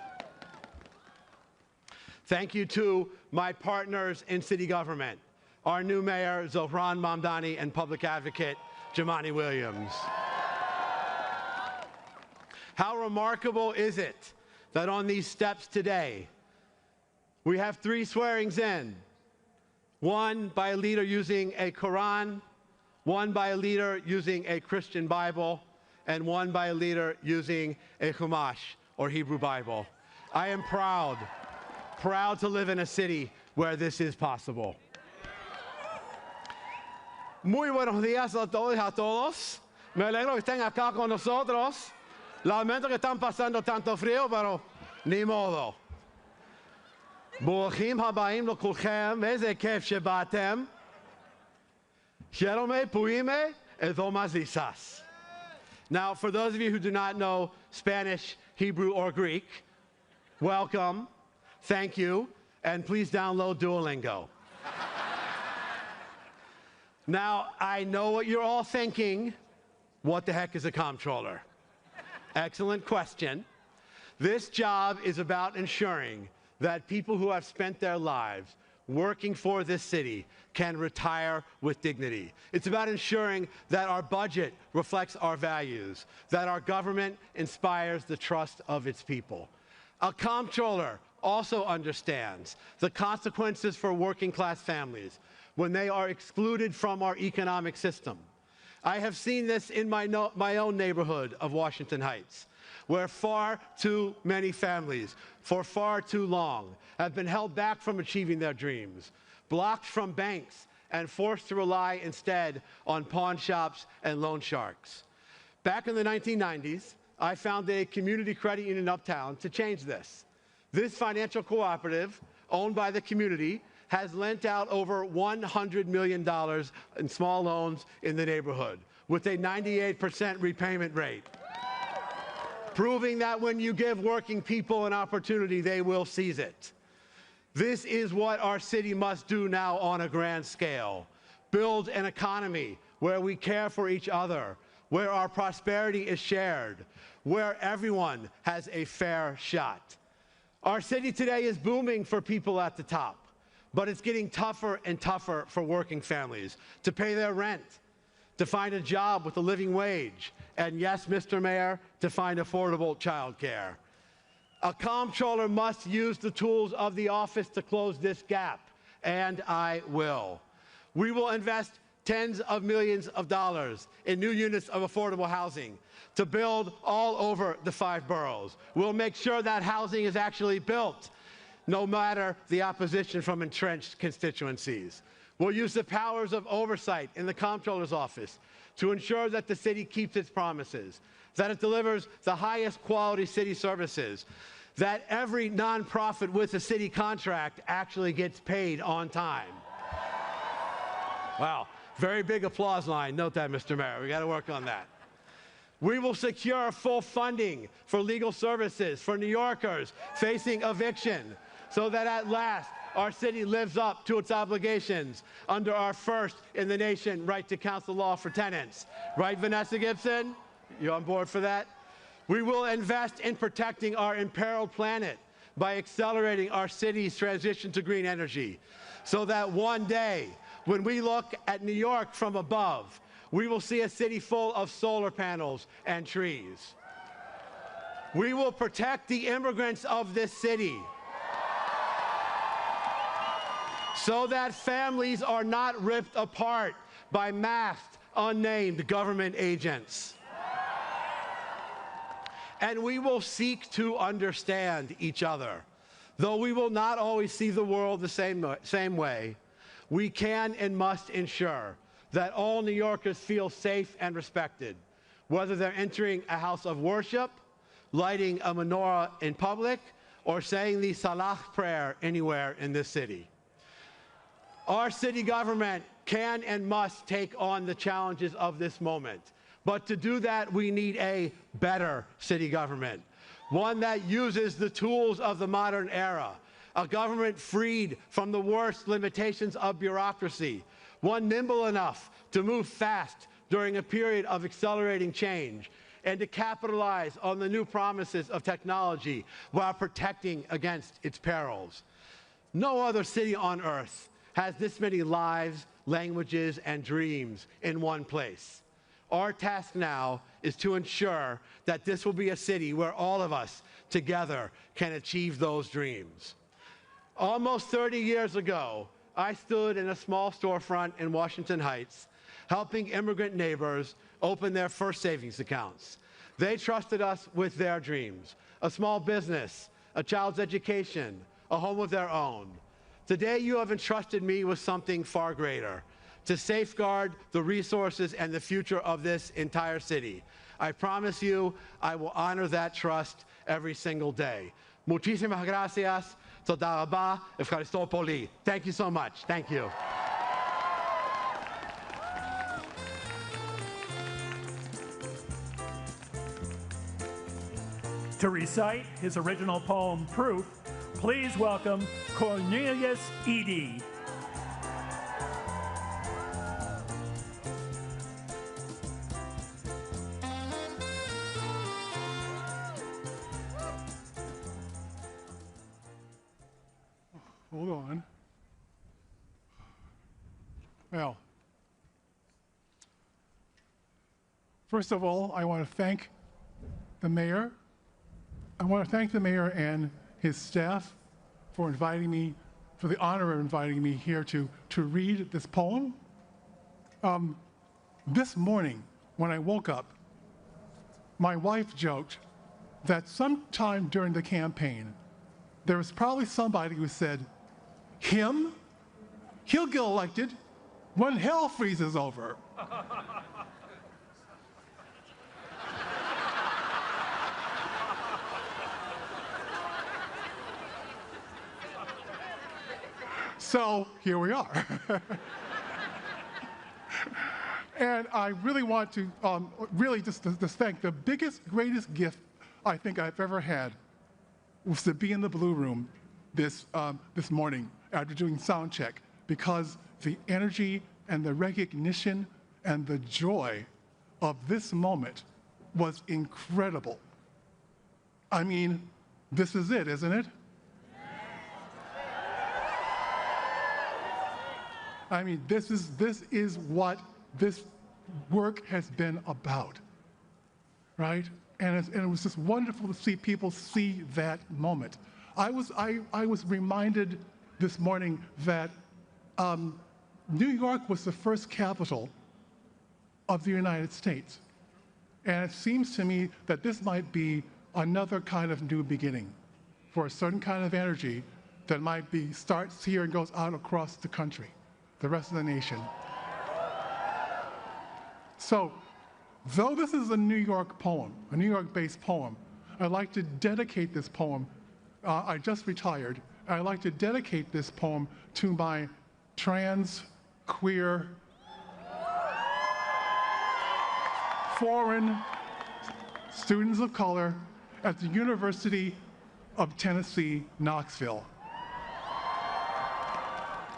Thank you to my partners in city government, our new mayor, Zohran Mamdani, and public advocate, Jamani Williams. How remarkable is it that on these steps today, we have 3 swearings in, one by a leader using a Quran, one by a leader using a Christian Bible, and one by a leader using a Chumash, or Hebrew Bible. I am proud to live in a city where this is possible. Muy buenos días a todos y a todos. Me alegro que estén acá con nosotros. Lamento que están pasando tanto frío, pero ni modo. ברוכים הבאים לכולכם, איזה כיף שבאתם. שלום פוימה ethomazisas. Now, for those of you who do not know Spanish, Hebrew, or Greek, welcome, thank you, and please download Duolingo. Now, I know what you're all thinking. What the heck is a comptroller? Excellent question. This job is about ensuring that people who have spent their lives working for this city can retire with dignity. It's about ensuring that our budget reflects our values, that our government inspires the trust of its people. A comptroller also understands the consequences for working class families when they are excluded from our economic system. I have seen this in my own neighborhood of Washington Heights, where far too many families, for far too long, have been held back from achieving their dreams, blocked from banks, and forced to rely instead on pawn shops and loan sharks. Back in the 1990s, I founded a community credit union uptown to change this. This financial cooperative, owned by the community, has lent out over $100 million in small loans in the neighborhood, with a 98% repayment rate, proving that when you give working people an opportunity, they will seize it. This is what our city must do now on a grand scale. Build an economy where we care for each other, where our prosperity is shared, where everyone has a fair shot. Our city today is booming for people at the top, but it's getting tougher and tougher for working families to pay their rent, to find a job with a living wage, and yes, Mr. Mayor, to find affordable childcare. A comptroller must use the tools of the office to close this gap, and I will. We will invest tens of millions of dollars in new units of affordable housing to build all over the 5 boroughs. We'll make sure that housing is actually built, no matter the opposition from entrenched constituencies. We'll use the powers of oversight in the comptroller's office to ensure that the city keeps its promises, that it delivers the highest quality city services, that every nonprofit with a city contract actually gets paid on time. Wow, very big applause line. Note that, Mr. Mayor. We got to work on that. We will secure full funding for legal services for New Yorkers facing eviction, so that at last our city lives up to its obligations under our first in the nation right to counsel law for tenants. Right, Vanessa Gibson? You on board for that? We will invest in protecting our imperiled planet by accelerating our city's transition to green energy, so that one day, when we look at New York from above, we will see a city full of solar panels and trees. We will protect the immigrants of this city, so that families are not ripped apart by masked, unnamed government agents. And we will seek to understand each other. Though we will not always see the world the same way, we can and must ensure that all New Yorkers feel safe and respected, whether they're entering a house of worship, lighting a menorah in public, or saying the Salah prayer anywhere in this city. Our city government can and must take on the challenges of this moment. But to do that, we need a better city government, one that uses the tools of the modern era, a government freed from the worst limitations of bureaucracy, one nimble enough to move fast during a period of accelerating change, and to capitalize on the new promises of technology while protecting against its perils. No other city on earth has this many lives, languages, and dreams in one place. Our task now is to ensure that this will be a city where all of us together can achieve those dreams. Almost 30 years ago, I stood in a small storefront in Washington Heights, helping immigrant neighbors open their first savings accounts. They trusted us with their dreams, a small business, a child's education, a home of their own. Today, you have entrusted me with something far greater, to safeguard the resources and the future of this entire city. I promise you, I will honor that trust every single day. Muchísimas gracias. Toda rabá. Efcharisto poli. Thank you so much. Thank you. To recite his original poem, Proof, please welcome Cornelius Eady. Hold on. Well, first of all, I want to thank the mayor. I want to thank the mayor and his staff for inviting me, for the honor of inviting me here to read this poem. This morning, when I woke up, my wife joked that sometime during the campaign, there was probably somebody who said, him? He'll get elected when hell freezes over. So here we are. And I really want to really just thank the biggest, greatest gift I think I've ever had was to be in the Blue Room this morning after doing sound check, because the energy and the recognition and the joy of this moment was incredible. I mean, this is it, isn't it? I mean, this is what this work has been about, right? And it was just wonderful to see people see that moment. I was reminded this morning that New York was the first capital of the United States. And it seems to me that this might be another kind of new beginning for a certain kind of energy that might starts here and goes out across the country, the rest of the nation. So, though this is a New York poem, a New York-based poem, I'd like to dedicate this poem. I just retired. I'd like to dedicate this poem to my trans, queer, foreign students of color at the University of Tennessee, Knoxville.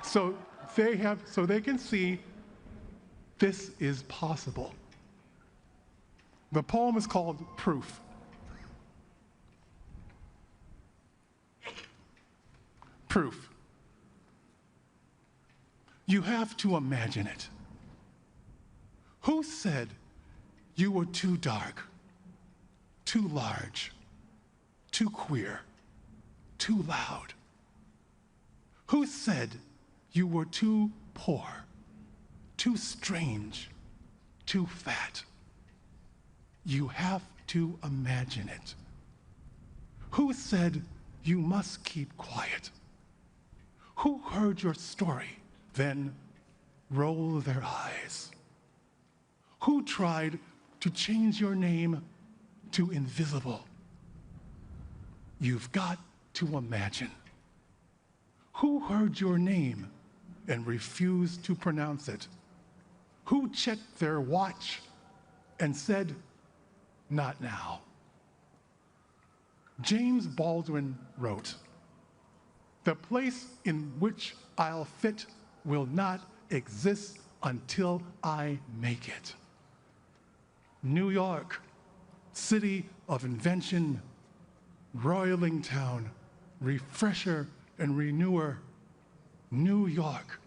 So they can see this is possible. The poem is called Proof. Proof. You have to imagine it. Who said you were too dark, too large, too queer, too loud? Who said you were too poor, too strange, too fat? You have to imagine it. Who said you must keep quiet? Who heard your story, then rolled their eyes? Who tried to change your name to invisible? You've got to imagine? Who heard your name and refused to pronounce it? Who checked their watch and said, not now? James Baldwin wrote, "The place in which I'll fit will not exist until I make it." New York, city of invention, roiling town, refresher and renewer. New York,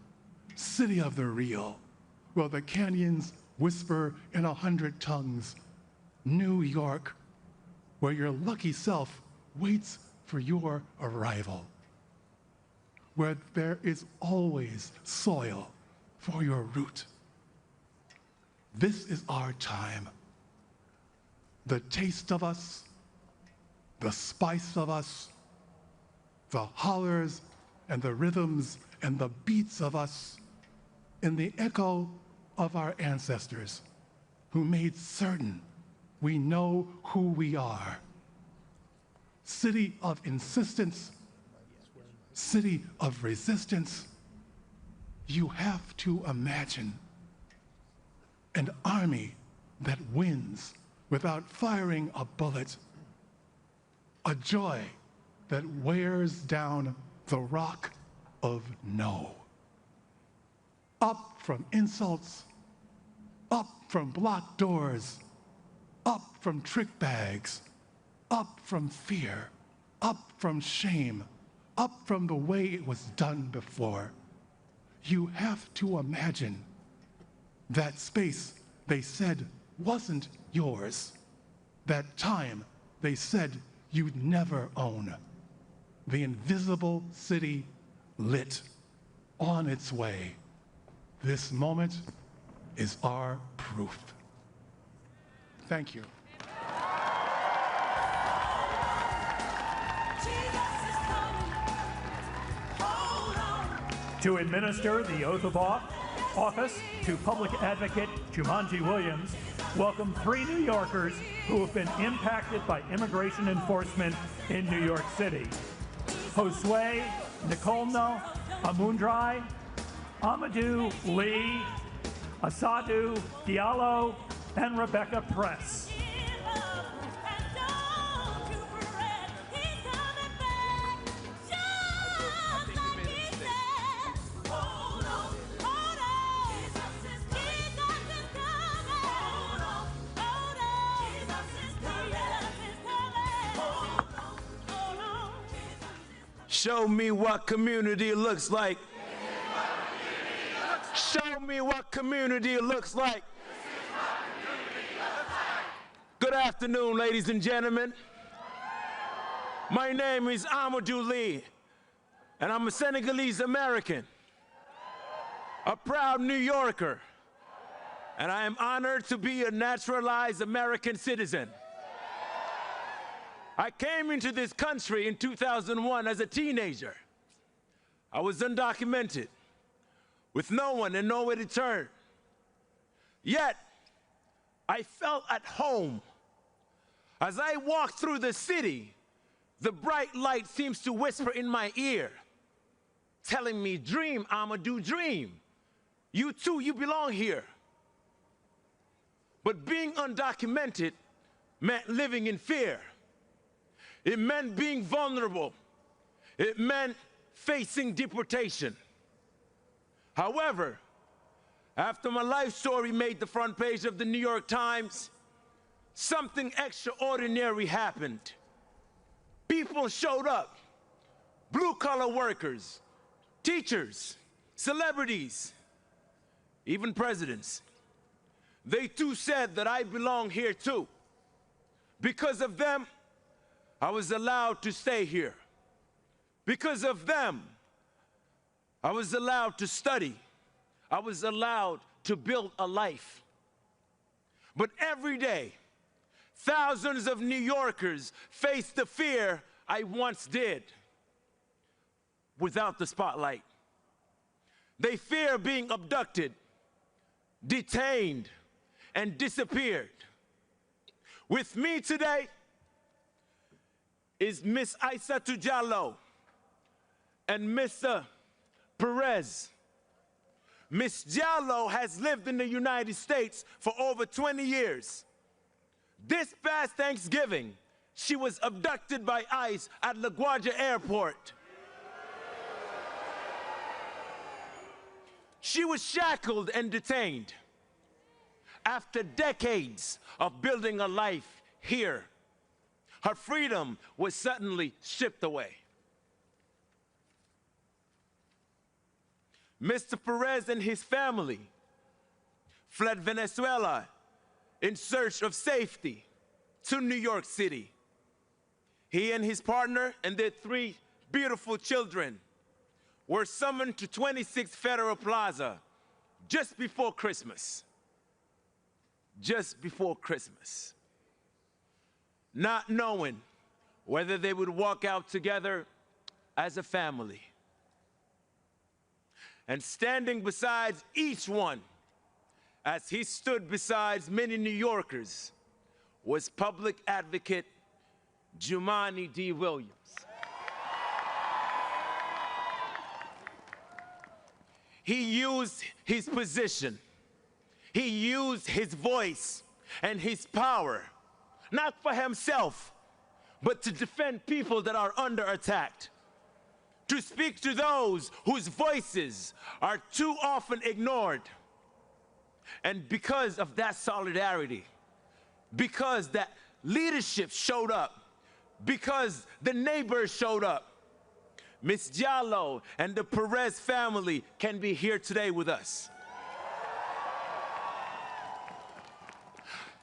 city of the real, where the canyons whisper in 100 tongues. New York, where your lucky self waits for your arrival, where there is always soil for your root. This is our time. The taste of us, the spice of us, the hollers and the rhythms and the beats of us, in the echo of our ancestors who made certain we know who we are. City of insistence, city of resistance, you have to imagine an army that wins without firing a bullet, a joy that wears down the rock of no. Up from insults, up from blocked doors, up from trick bags, up from fear, up from shame, up from the way it was done before. You have to imagine that space they said wasn't yours, that time they said you'd never own. The invisible city lit, on its way. This moment is our proof. Thank you. To administer the oath of office to Public Advocate Jumanji Williams, welcome 3 New Yorkers who have been impacted by immigration enforcement in New York City. Josue Nicolno Amundrai, Amadou Lee, Asadu Diallo, and Rebecca Press. Show me what community looks like. Show me what community looks like. Good afternoon, ladies and gentlemen. My name is Amadou Lee, and I'm a Senegalese American, a proud New Yorker, and I am honored to be a naturalized American citizen. I came into this country in 2001 as a teenager. I was undocumented, with no one and nowhere to turn. Yet, I felt at home. As I walked through the city, the bright light seems to whisper in my ear, telling me, dream, Amadou, dream. You too, you belong here. But being undocumented meant living in fear. It meant being vulnerable. It meant facing deportation. However, after my life story made the front page of the New York Times, something extraordinary happened. People showed up, blue-collar workers, teachers, celebrities, even presidents. They too said that I belong here too. Because of them, I was allowed to stay here. Because of them, I was allowed to study. I was allowed to build a life. But every day, thousands of New Yorkers face the fear I once did without the spotlight. They fear being abducted, detained, and disappeared. With me today is Miss Aissatou Diallo and Mr. Perez. Miss Diallo has lived in the United States for over 20 years. This past Thanksgiving, she was abducted by ICE at LaGuardia Airport. She was shackled and detained. After decades of building a life here, her freedom was suddenly stripped away. Mr. Perez and his family fled Venezuela in search of safety to New York City. He and his partner and their 3 beautiful children were summoned to 26 Federal Plaza just before Christmas. Just before Christmas. Not knowing whether they would walk out together as a family. And standing beside each one, as he stood beside many New Yorkers, was public advocate Jumaane D. Williams. He used his position, he used his voice and his power, not for himself, but to defend people that are under attack, to speak to those whose voices are too often ignored. And because of that solidarity, because that leadership showed up, because the neighbors showed up, Ms. Diallo and the Perez family can be here today with us.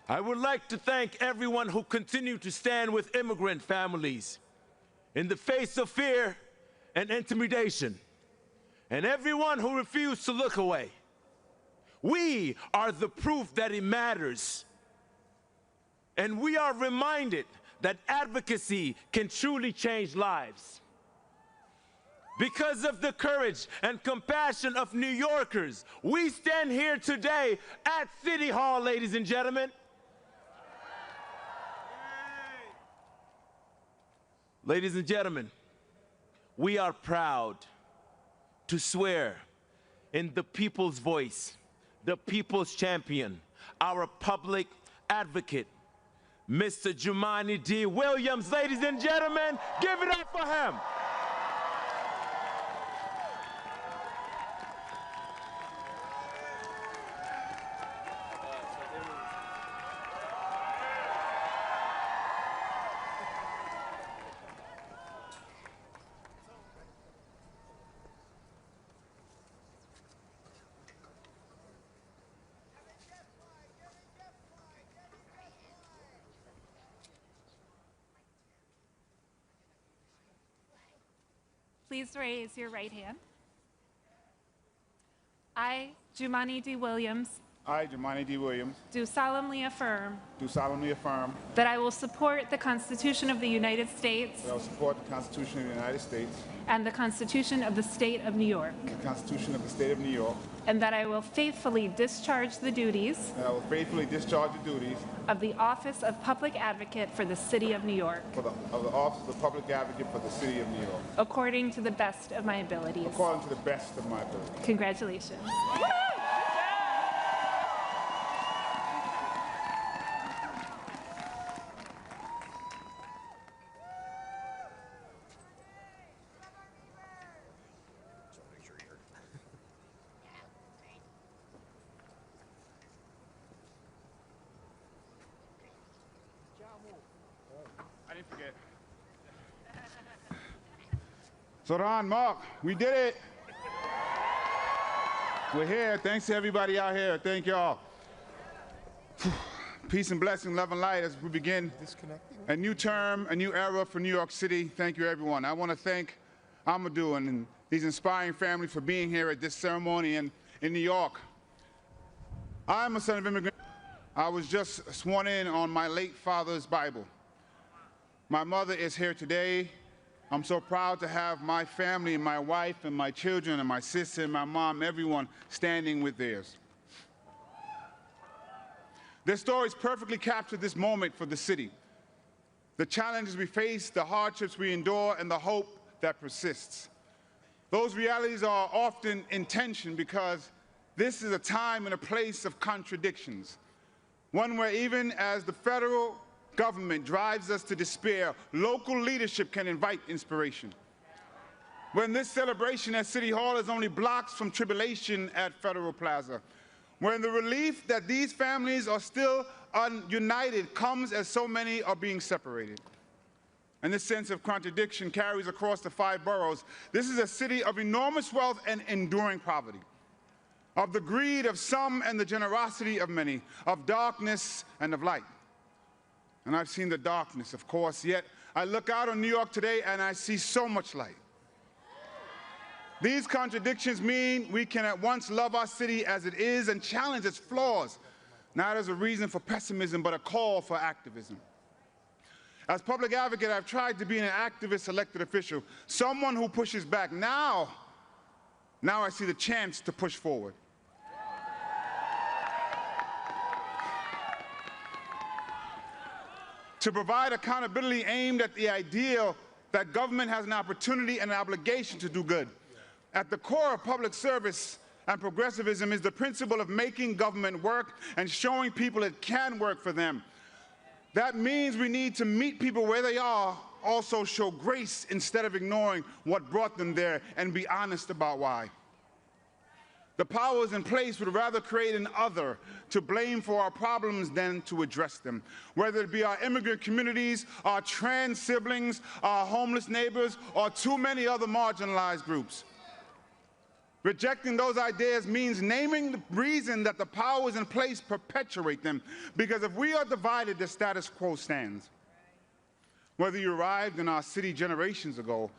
I would like to thank everyone who continued to stand with immigrant families in the face of fear and intimidation, and everyone who refused to look away. We are the proof that it matters, and we are reminded that advocacy can truly change lives. Because of the courage and compassion of New Yorkers, we stand here today at City Hall, ladies and gentlemen. Ladies and gentlemen, we are proud to swear in the people's voice, the people's champion, our public advocate, Mr. Jumaane D. Williams. Ladies and gentlemen, give it up for him. Please raise your right hand. I, Jumaane D. Williams, I, Jumaane D. Williams, do solemnly affirm that I will support the Constitution of the United States I will support the Constitution of the United States and the Constitution of the State of New York, and the Constitution of the State of New York, and that I will faithfully discharge the duties and I will faithfully discharge the duties of the Office of Public Advocate for the City of New York, of the Office of Public Advocate for the City of New York, according to the best of my abilities. according to the best of my ability. Congratulations. I didn't forget. So Ron, Mark, we did it. We're here. Thanks to everybody out here. Thank y'all. Peace and blessing, love and light as we begin a new term, a new era for New York City. Thank you, everyone. I want to thank Amadou and these inspiring families for being here at this ceremony in New York. I'm a son of immigrant. I was just sworn in on my late father's Bible. My mother is here today. I'm so proud to have my family, my wife, and my children, and my sister, and my mom, everyone standing with theirs. Their stories perfectly capture this moment for the city. the challenges we face, the hardships we endure, and the hope that persists. Those realities are often in tension because this is a time and a place of contradictions. One where even as the federal government drives us to despair, local leadership can invite inspiration. When this celebration at City Hall is only blocks from tribulation at Federal Plaza. When the relief that these families are still united comes as so many are being separated. And this sense of contradiction carries across the 5 boroughs. This is a city of enormous wealth and enduring poverty, of the greed of some and the generosity of many, of darkness and of light. And I've seen the darkness, of course, yet I look out on New York today and I see so much light. These contradictions mean we can at once love our city as it is and challenge its flaws, not as a reason for pessimism, but a call for activism. As public advocate, I've tried to be an activist elected official, someone who pushes back. Now I see the chance to push forward. To provide accountability aimed at the ideal that government has an opportunity and an obligation to do good. At the core of public service and progressivism is the principle of making government work and showing people it can work for them. That means we need to meet people where they are, also show grace instead of ignoring what brought them there, and be honest about why. The powers in place would rather create an other to blame for our problems than to address them, whether it be our immigrant communities, our trans siblings, our homeless neighbors, or too many other marginalized groups. Rejecting those ideas means naming the reason that the powers in place perpetuate them, because if we are divided, the status quo stands. Whether you arrived in our city generations ago,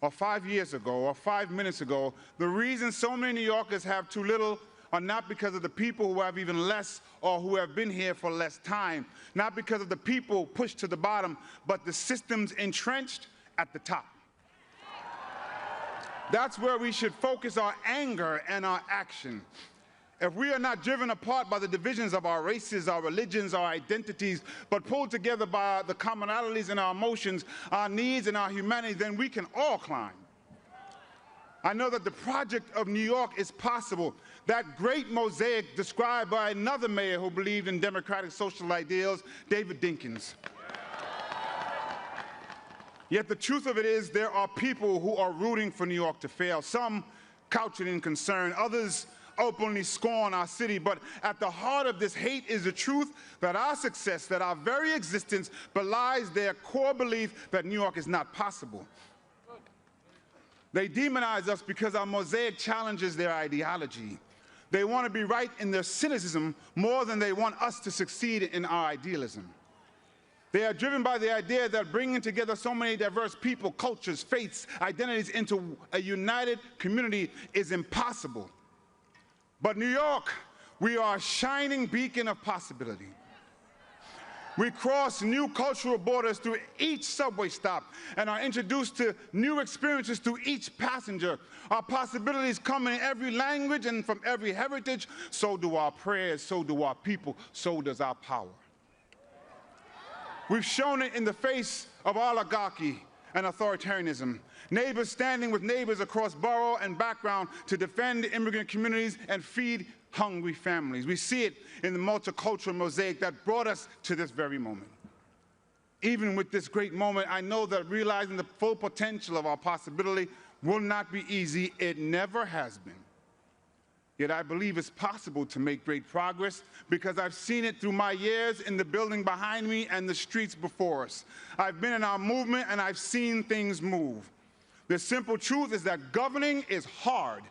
or 5 years ago, or 5 minutes ago, the reason so many New Yorkers have too little are not because of the people who have even less or who have been here for less time, not because of the people pushed to the bottom, but the systems entrenched at the top. That's where we should focus our anger and our action. If we are not driven apart by the divisions of our races, our religions, our identities, but pulled together by the commonalities in our emotions, our needs, and our humanity, then we can all climb. I know that the project of New York is possible. That great mosaic described by another mayor who believed in democratic social ideals, David Dinkins. Yet the truth of it is there are people who are rooting for New York to fail. Some couch it in concern, others openly scorn our city. But at the heart of this hate is the truth that our success, that our very existence belies their core belief that New York is not possible. They demonize us because our mosaic challenges their ideology. They want to be right in their cynicism more than they want us to succeed in our idealism. They are driven by the idea that bringing together so many diverse people, cultures, faiths, identities into a united community is impossible. But New York, we are a shining beacon of possibility. We cross new cultural borders through each subway stop and are introduced to new experiences through each passenger. Our possibilities come in every language and from every heritage. So do our prayers, so do our people, so does our power. We've shown it in the face of oligarchy and authoritarianism. Neighbors standing with neighbors across borough and background to defend immigrant communities and feed hungry families. We see it in the multicultural mosaic that brought us to this very moment. Even with this great moment, I know that realizing the full potential of our possibility will not be easy. It never has been. Yet I believe it's possible to make great progress because I've seen it through my years in the building behind me and the streets before us. I've been in our movement and I've seen things move. The simple truth is that governing is hard,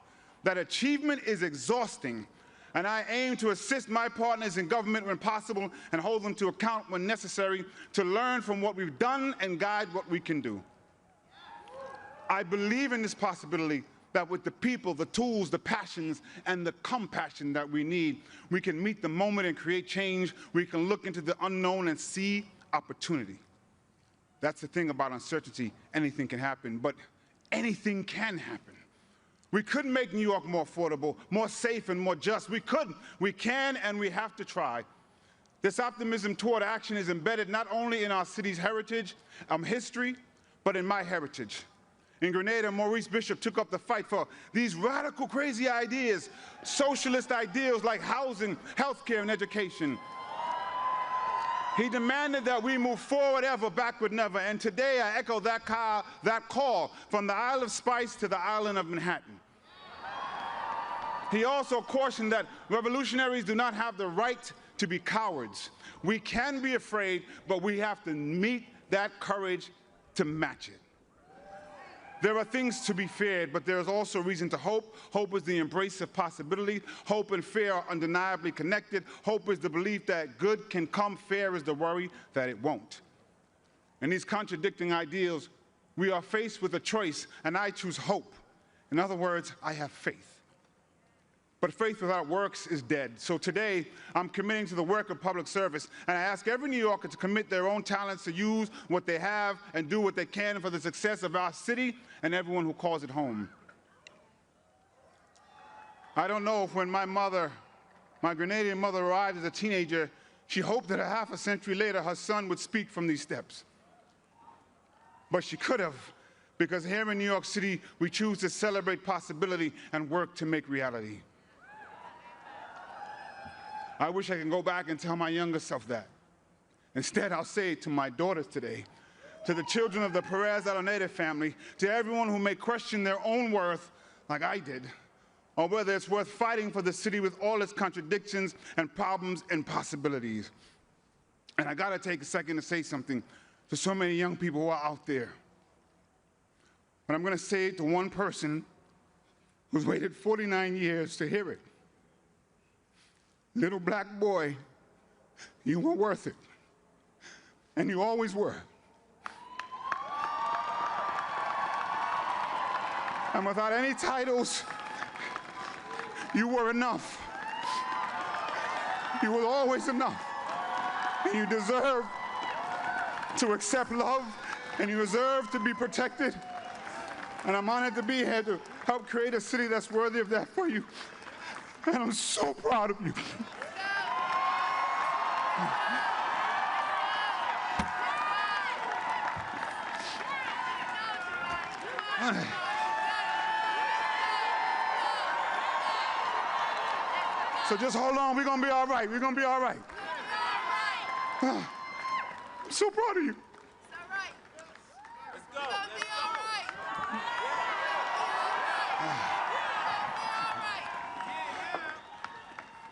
that achievement is exhausting, and I aim to assist my partners in government when possible and hold them to account when necessary to learn from what we've done and guide what we can do. I believe in this possibility that with the people, the tools, the passions, and the compassion that we need, we can meet the moment and create change. We can look into the unknown and see opportunity. That's the thing about uncertainty. Anything can happen, but anything can happen. We could make New York more affordable, more safe, and more just. We could, we can, and we have to try. This optimism toward action is embedded not only in our city's heritage, history, but in my heritage. In Grenada, Maurice Bishop took up the fight for these radical, crazy ideas, socialist ideals like housing, healthcare, and education. He demanded that we move forward ever, backward never. And today I echo that call from the Isle of Spice to the island of Manhattan. He also cautioned that revolutionaries do not have the right to be cowards. We can be afraid, but we have to meet that courage to match it. There are things to be feared, but there is also reason to hope. Hope is the embrace of possibility. Hope and fear are undeniably connected. Hope is the belief that good can come. Fear is the worry that it won't. In these contradicting ideals, we are faced with a choice, and I choose hope. In other words, I have faith. But faith without works is dead. So today, I'm committing to the work of public service, and I ask every New Yorker to commit their own talents to use what they have and do what they can for the success of our city and everyone who calls it home. I don't know if when my Grenadian mother arrived as a teenager, she hoped that a half a century later her son would speak from these steps. But she could have, because here in New York City, we choose to celebrate possibility and work to make reality. I wish I could go back and tell my younger self that. Instead, I'll say it to my daughters today, to the children of the Perez Aloneda family, to everyone who may question their own worth like I did, or whether it's worth fighting for the city with all its contradictions and problems and possibilities. And I gotta take a second to say something to so many young people who are out there. But I'm gonna say it to one person who's waited 49 years to hear it. Little black boy, you were worth it. And you always were. And without any titles, you were enough. You were always enough. And you deserve to accept love, and you deserve to be protected. And I'm honored to be here to help create a city that's worthy of that for you. And I'm so proud of you. So just hold on, we're gonna be all right. We're gonna be all right. I'm so proud of you.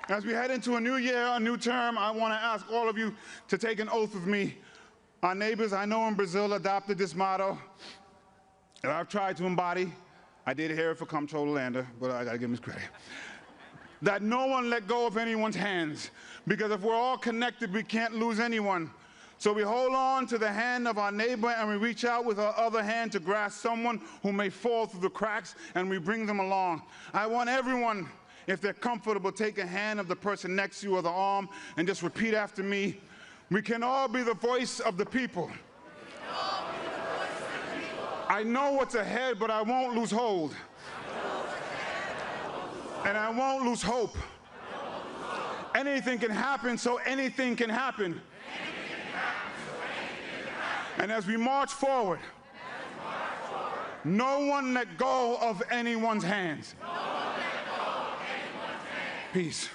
As we head into a new year, a new term, I want to ask all of you to take an oath with me. Our neighbors, I know in Brazil, adopted this motto that I've tried to embody. I did hear it for Comptroller Lander, but I got to give him his credit. That no one let go of anyone's hands, because if we're all connected, we can't lose anyone. So we hold on to the hand of our neighbor and we reach out with our other hand to grasp someone who may fall through the cracks, and we bring them along. I want everyone, if they're comfortable, take a hand of the person next to you or the arm and just repeat after me. We can all be the voice of the people. I know what's ahead, but I won't lose hold. And I won't lose hope. Anything can happen, so anything can happen. And as we march forward, no one let go of anyone's hands. Peace.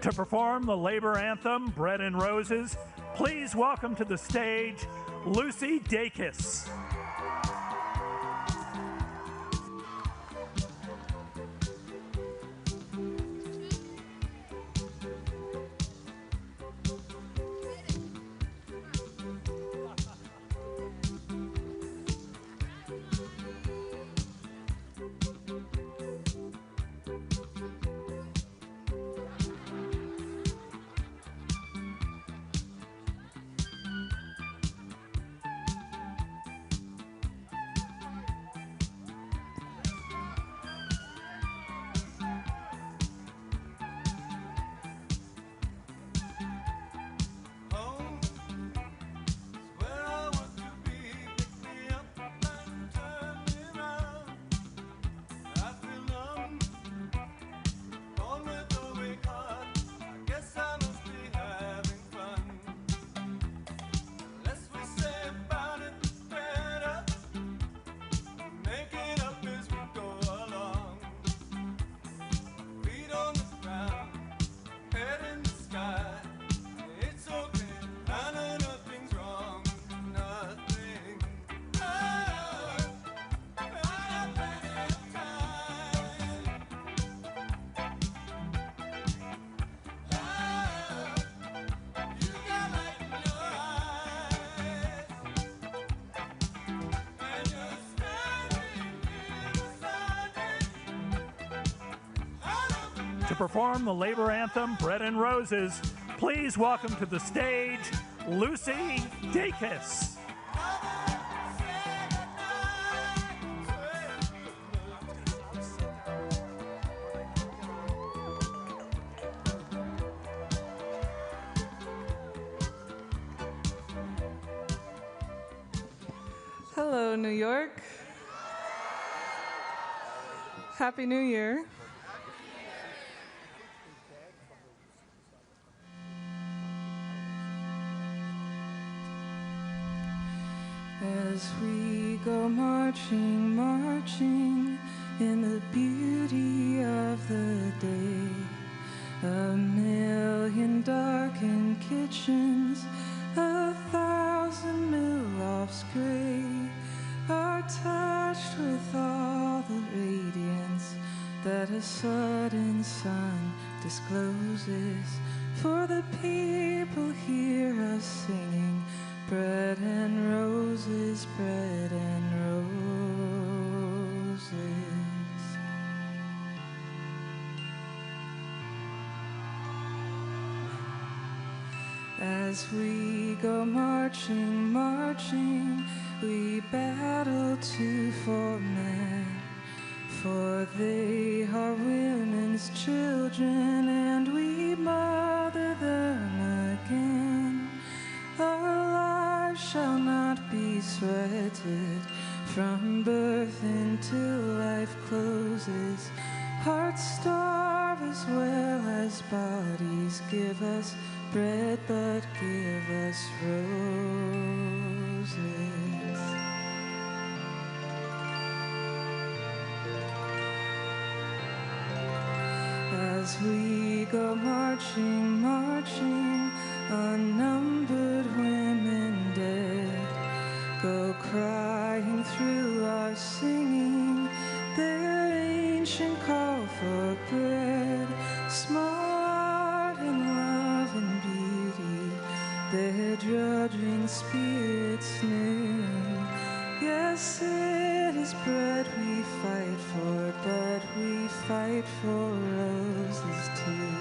To perform the labor anthem, Bread and Roses, please welcome to the stage Lucy Dacus. To perform the labor anthem, Bread and Roses, please welcome to the stage, Lucy Dacus. Hello, New York. Happy New Year. As we go marching, marching in the beauty of the day, a million darkened kitchens, 1,000 mill-lofts gray, are touched with all the radiance that a sudden sun discloses. For the people hear us singing, bread and roses, bread and roses. As we go marching, marching, we battle to for men, for they are women's children, and we mother them again. Our lives shall not be sweated from birth until life closes. Hearts starve as well as bodies. Give us bread, but give us roses. As we go marching, marching, unnumbered women dead go crying through our singing their ancient call for bread. Small art and love and beauty, their drudging spirits new. Yes, it is bread we fight for, but we fight for roses too.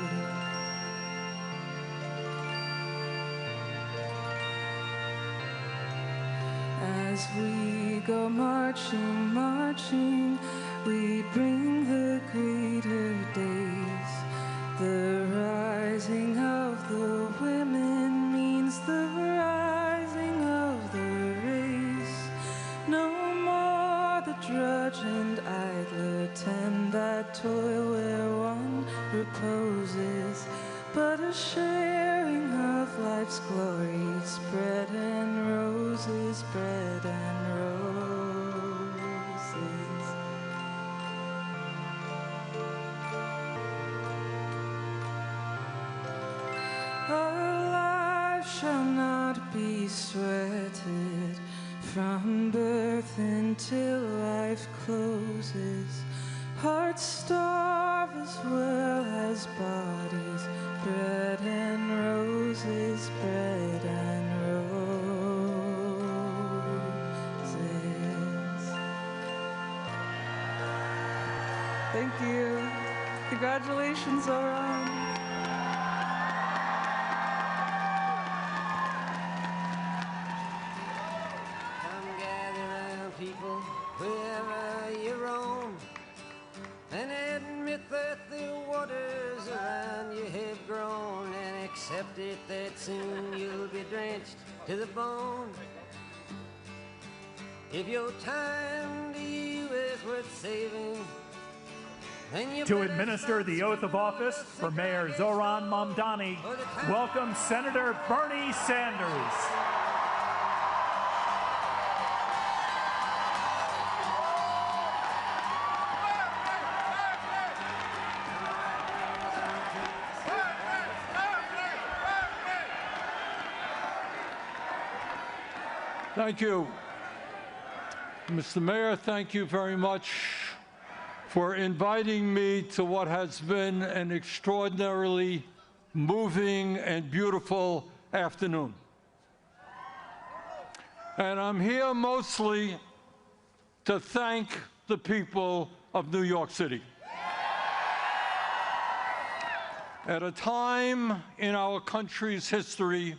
As we go marching, marching, we bring the greater days. The rising of the women means the rising of the race. No more the drudge and idler tend that toil where one reposes, but a sharing of life's glories, bread and roses, bread and roses. Our lives shall not be sweated from birth until life closes. Hearts starve as well as bodies. Bread and roses, bread and roses. Thank you. Congratulations, Zoran. Come gather round, people, wherever you roam, and admit that the waters around you have grown, and accept it that soon you'll be drenched to the bone. If your time to you is worth saving, then you To administer the oath of office for Mayor Zoran Mamdani, welcome Senator Bernie Sanders. Thank you. Mr. Mayor, thank you very much for inviting me to what has been an extraordinarily moving and beautiful afternoon. And I'm here mostly to thank the people of New York City. At a time in our country's history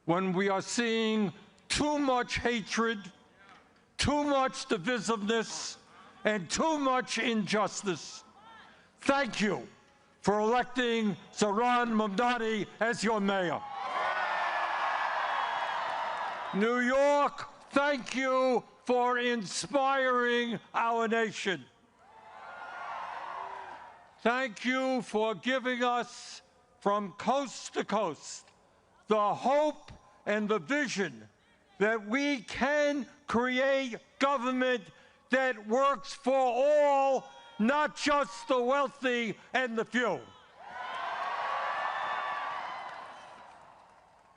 when we are seeing too much hatred, too much divisiveness, and too much injustice, thank you for electing Zohran Mamdani as your mayor. New York, thank you for inspiring our nation. Thank you for giving us, from coast to coast, the hope and the vision that we can create government that works for all, not just the wealthy and the few.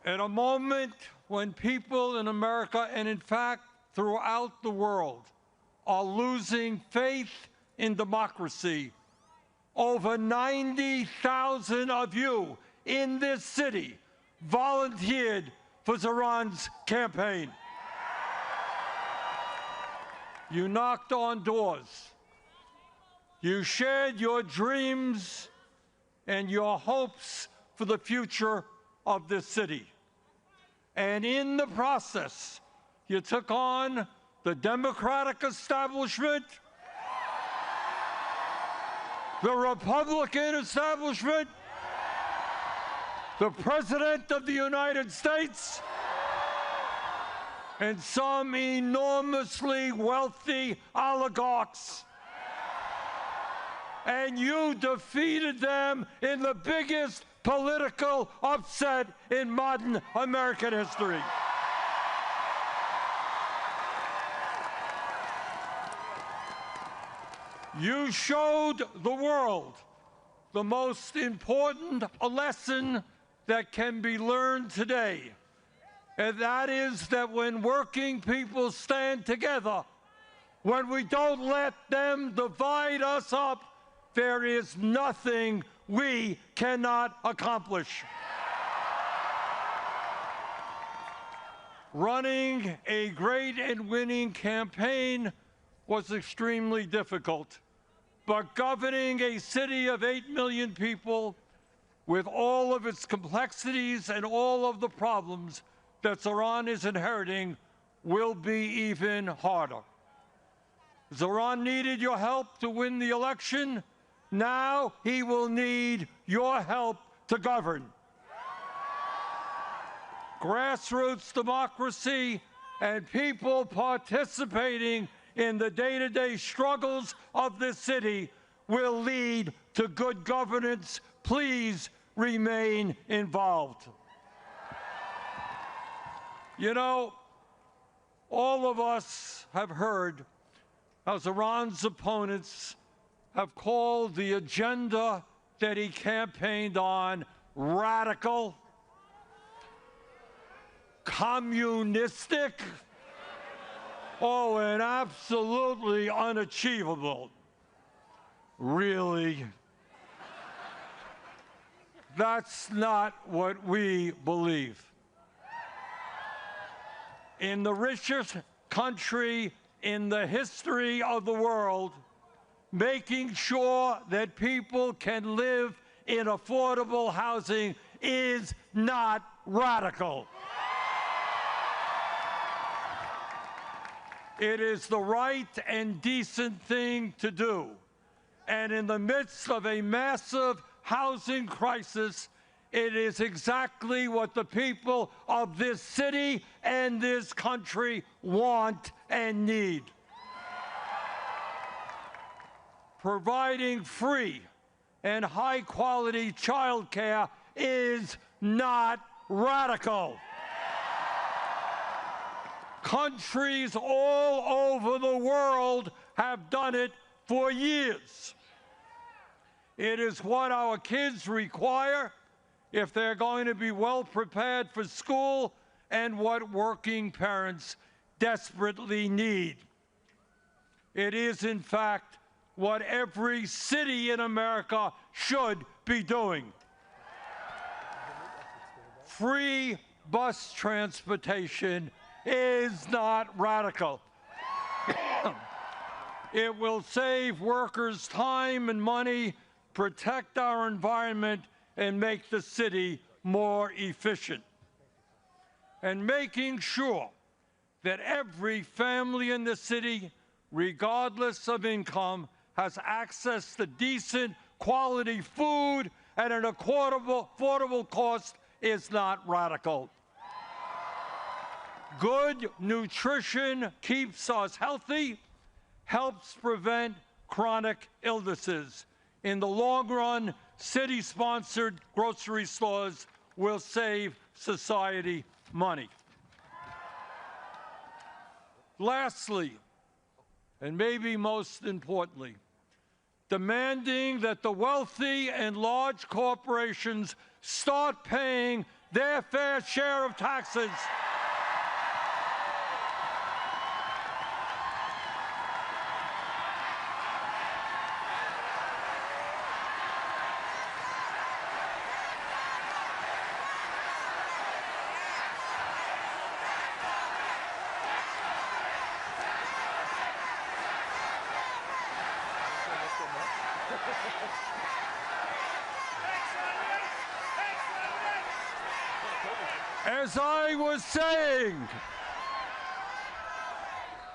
At a moment when people in America, and in fact throughout the world, are losing faith in democracy, over 90,000 of you in this city volunteered for Zohran's campaign. You knocked on doors. You shared your dreams and your hopes for the future of this city. And in the process, you took on the Democratic establishment, the Republican establishment, the President of the United States, and some enormously wealthy oligarchs. And you defeated them in the biggest political upset in modern American history. You showed the world the most important lesson that can be learned today, and that is that when working people stand together, when we don't let them divide us up, there is nothing we cannot accomplish. Running a great and winning campaign was extremely difficult. But governing a city of 8 million people with all of its complexities and all of the problems that Zohran is inheriting will be even harder. Zohran needed your help to win the election. Now he will need your help to govern. Grassroots democracy and people participating in the day-to-day struggles of this city will lead to good governance. Please remain involved. You know, all of us have heard how Zohran's opponents have called the agenda that he campaigned on radical, communistic, and absolutely unachievable. Really? That's not what we believe. In the richest country in the history of the world, making sure that people can live in affordable housing is not radical. It is the right and decent thing to do. And in the midst of a massive housing crisis, it is exactly what the people of this city and this country want and need. Providing free and high-quality child care is not radical. Countries all over the world have done it for years. It is what our kids require if they're going to be well prepared for school, and what working parents desperately need. It is, in fact, what every city in America should be doing. Free bus transportation is not radical. It will save workers time and money, protect our environment, and make the city more efficient. And making sure that every family in the city, regardless of income, has access to decent, quality food at an affordable cost is not radical. Good nutrition keeps us healthy, helps prevent chronic illnesses. In the long run, city-sponsored grocery stores will save society money. Lastly, and maybe most importantly, demanding that the wealthy and large corporations start paying their fair share of taxes. As I was saying,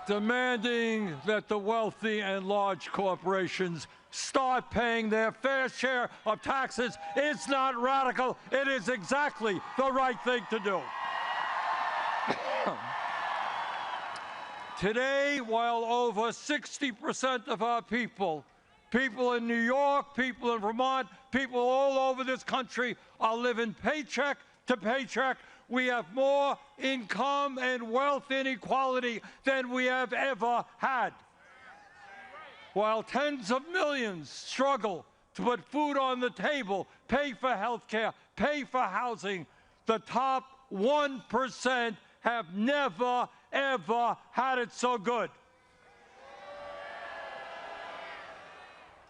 demanding that the wealthy and large corporations start paying their fair share of taxes is not radical. It is exactly the right thing to do. Today, while over 60% of our people in New York, people in Vermont, people all over this country are living paycheck to paycheck, we have more income and wealth inequality than we have ever had. While tens of millions struggle to put food on the table, pay for health care, pay for housing, the top 1% have never, ever had it so good.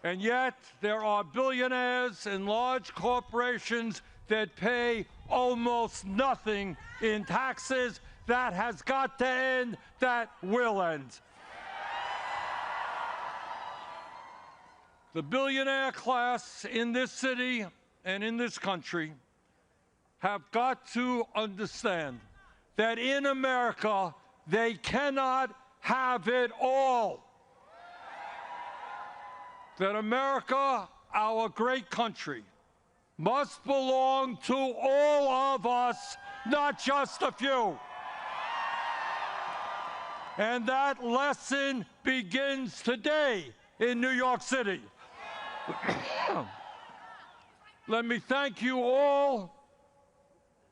And yet, there are billionaires and large corporations that pay almost nothing in taxes. That has got to end. That will end. The billionaire class in this city and in this country have got to understand that in America, they cannot have it all. That America, our great country, must belong to all of us, not just a few. And that lesson begins today in New York City. Let me thank you all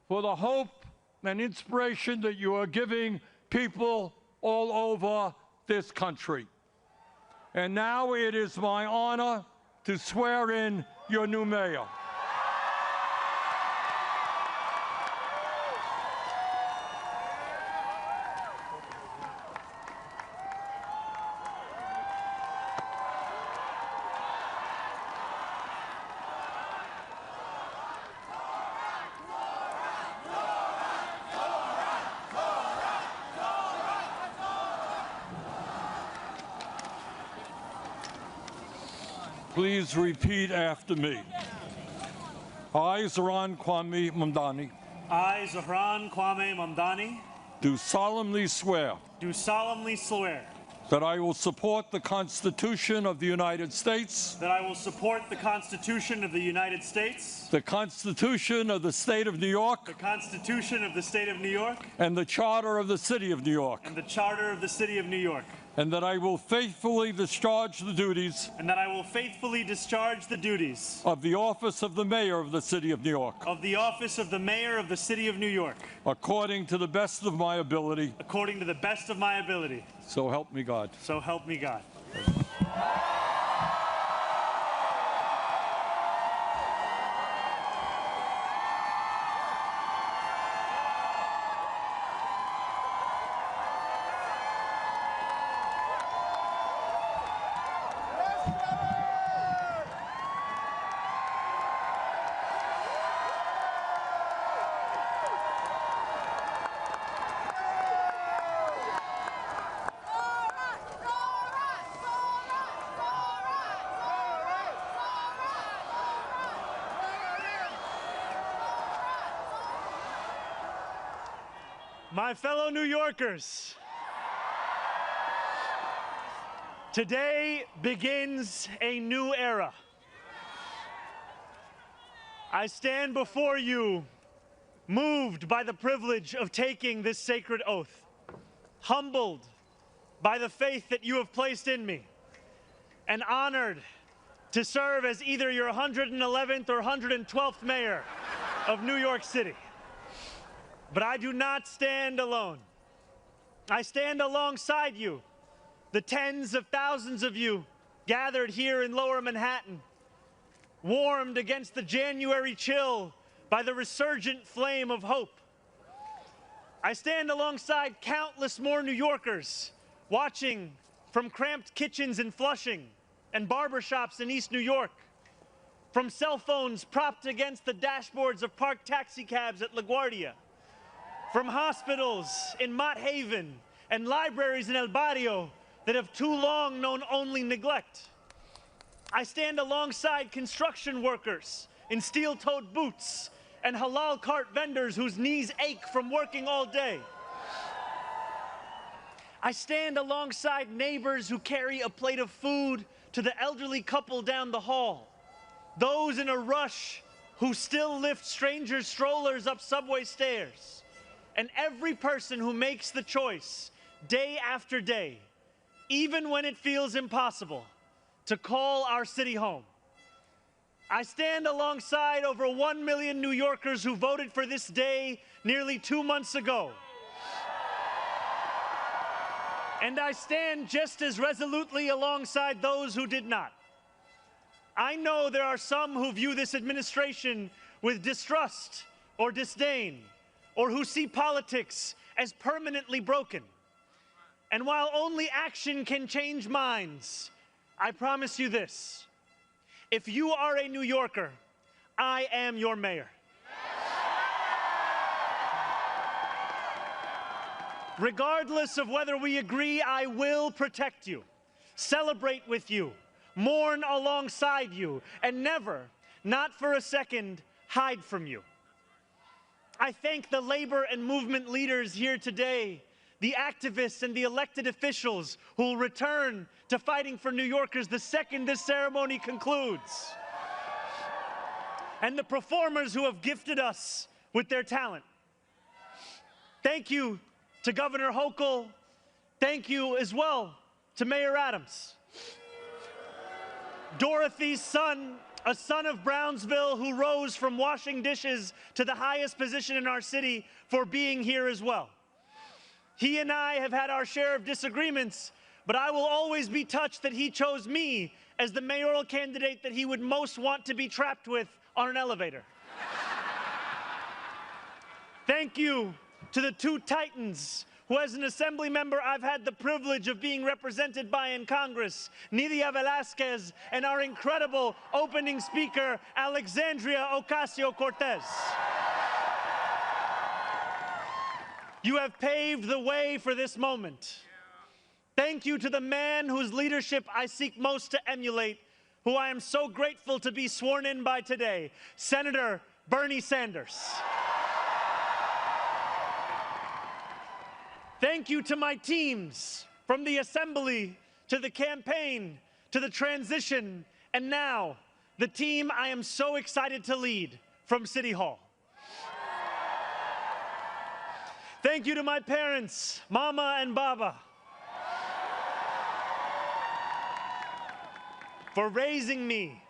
for the hope and inspiration that you are giving people all over this country. And now it is my honor to swear in your new mayor. Please repeat after me. I, Zohran Kwame Mamdani. I, Zohran Kwame Mamdani. Do solemnly swear. Do solemnly swear. That I will support the Constitution of the United States. That I will support the Constitution of the United States. The Constitution of the State of New York. The Constitution of the State of New York. And the Charter of the City of New York. And the Charter of the City of New York. And that I will faithfully discharge the duties. And that I will faithfully discharge the duties. Of the office of the Mayor of the City of New York. Of the office of the Mayor of the City of New York. According to the best of my ability. According to the best of my ability. So help me God. So help me God. My fellow New Yorkers, today begins a new era. I stand before you, moved by the privilege of taking this sacred oath, humbled by the faith that you have placed in me, and honored to serve as either your 111th or 112th mayor of New York City. But I do not stand alone. I stand alongside you, the tens of thousands of you gathered here in Lower Manhattan, warmed against the January chill by the resurgent flame of hope. I stand alongside countless more New Yorkers watching from cramped kitchens in Flushing and barbershops in East New York, from cell phones propped against the dashboards of parked taxicabs at LaGuardia, from hospitals in Mott Haven and libraries in El Barrio that have too long known only neglect. I stand alongside construction workers in steel-toed boots and halal cart vendors whose knees ache from working all day. I stand alongside neighbors who carry a plate of food to the elderly couple down the hall, those in a rush who still lift strangers' strollers up subway stairs, and every person who makes the choice day after day, even when it feels impossible, to call our city home. I stand alongside over 1 million New Yorkers who voted for this day nearly 2 months ago. And I stand just as resolutely alongside those who did not. I know there are some who view this administration with distrust or disdain, or who see politics as permanently broken. And while only action can change minds, I promise you this: if you are a New Yorker, I am your mayor. Regardless of whether we agree, I will protect you, celebrate with you, mourn alongside you, and never, not for a second, hide from you. I thank the labor and movement leaders here today, the activists and the elected officials who will return to fighting for New Yorkers the second this ceremony concludes, and the performers who have gifted us with their talent. Thank you to Governor Hochul. Thank you as well to Mayor Adams. Dorothy's son, a son of Brownsville who rose from washing dishes to the highest position in our city, for being here as well. He and I have had our share of disagreements, but I will always be touched that he chose me as the mayoral candidate that he would most want to be trapped with on an elevator. Thank you to the two titans who, as an assembly member, I've had the privilege of being represented by in Congress, Nydia Velázquez and our incredible opening speaker, Alexandria Ocasio-Cortez. You have paved the way for this moment. Thank you to the man whose leadership I seek most to emulate, who I am so grateful to be sworn in by today, Senator Bernie Sanders. Thank you to my teams, from the assembly to the campaign to the transition, and now the team I am so excited to lead from City Hall. Thank you to my parents, Mama and Baba, for raising me,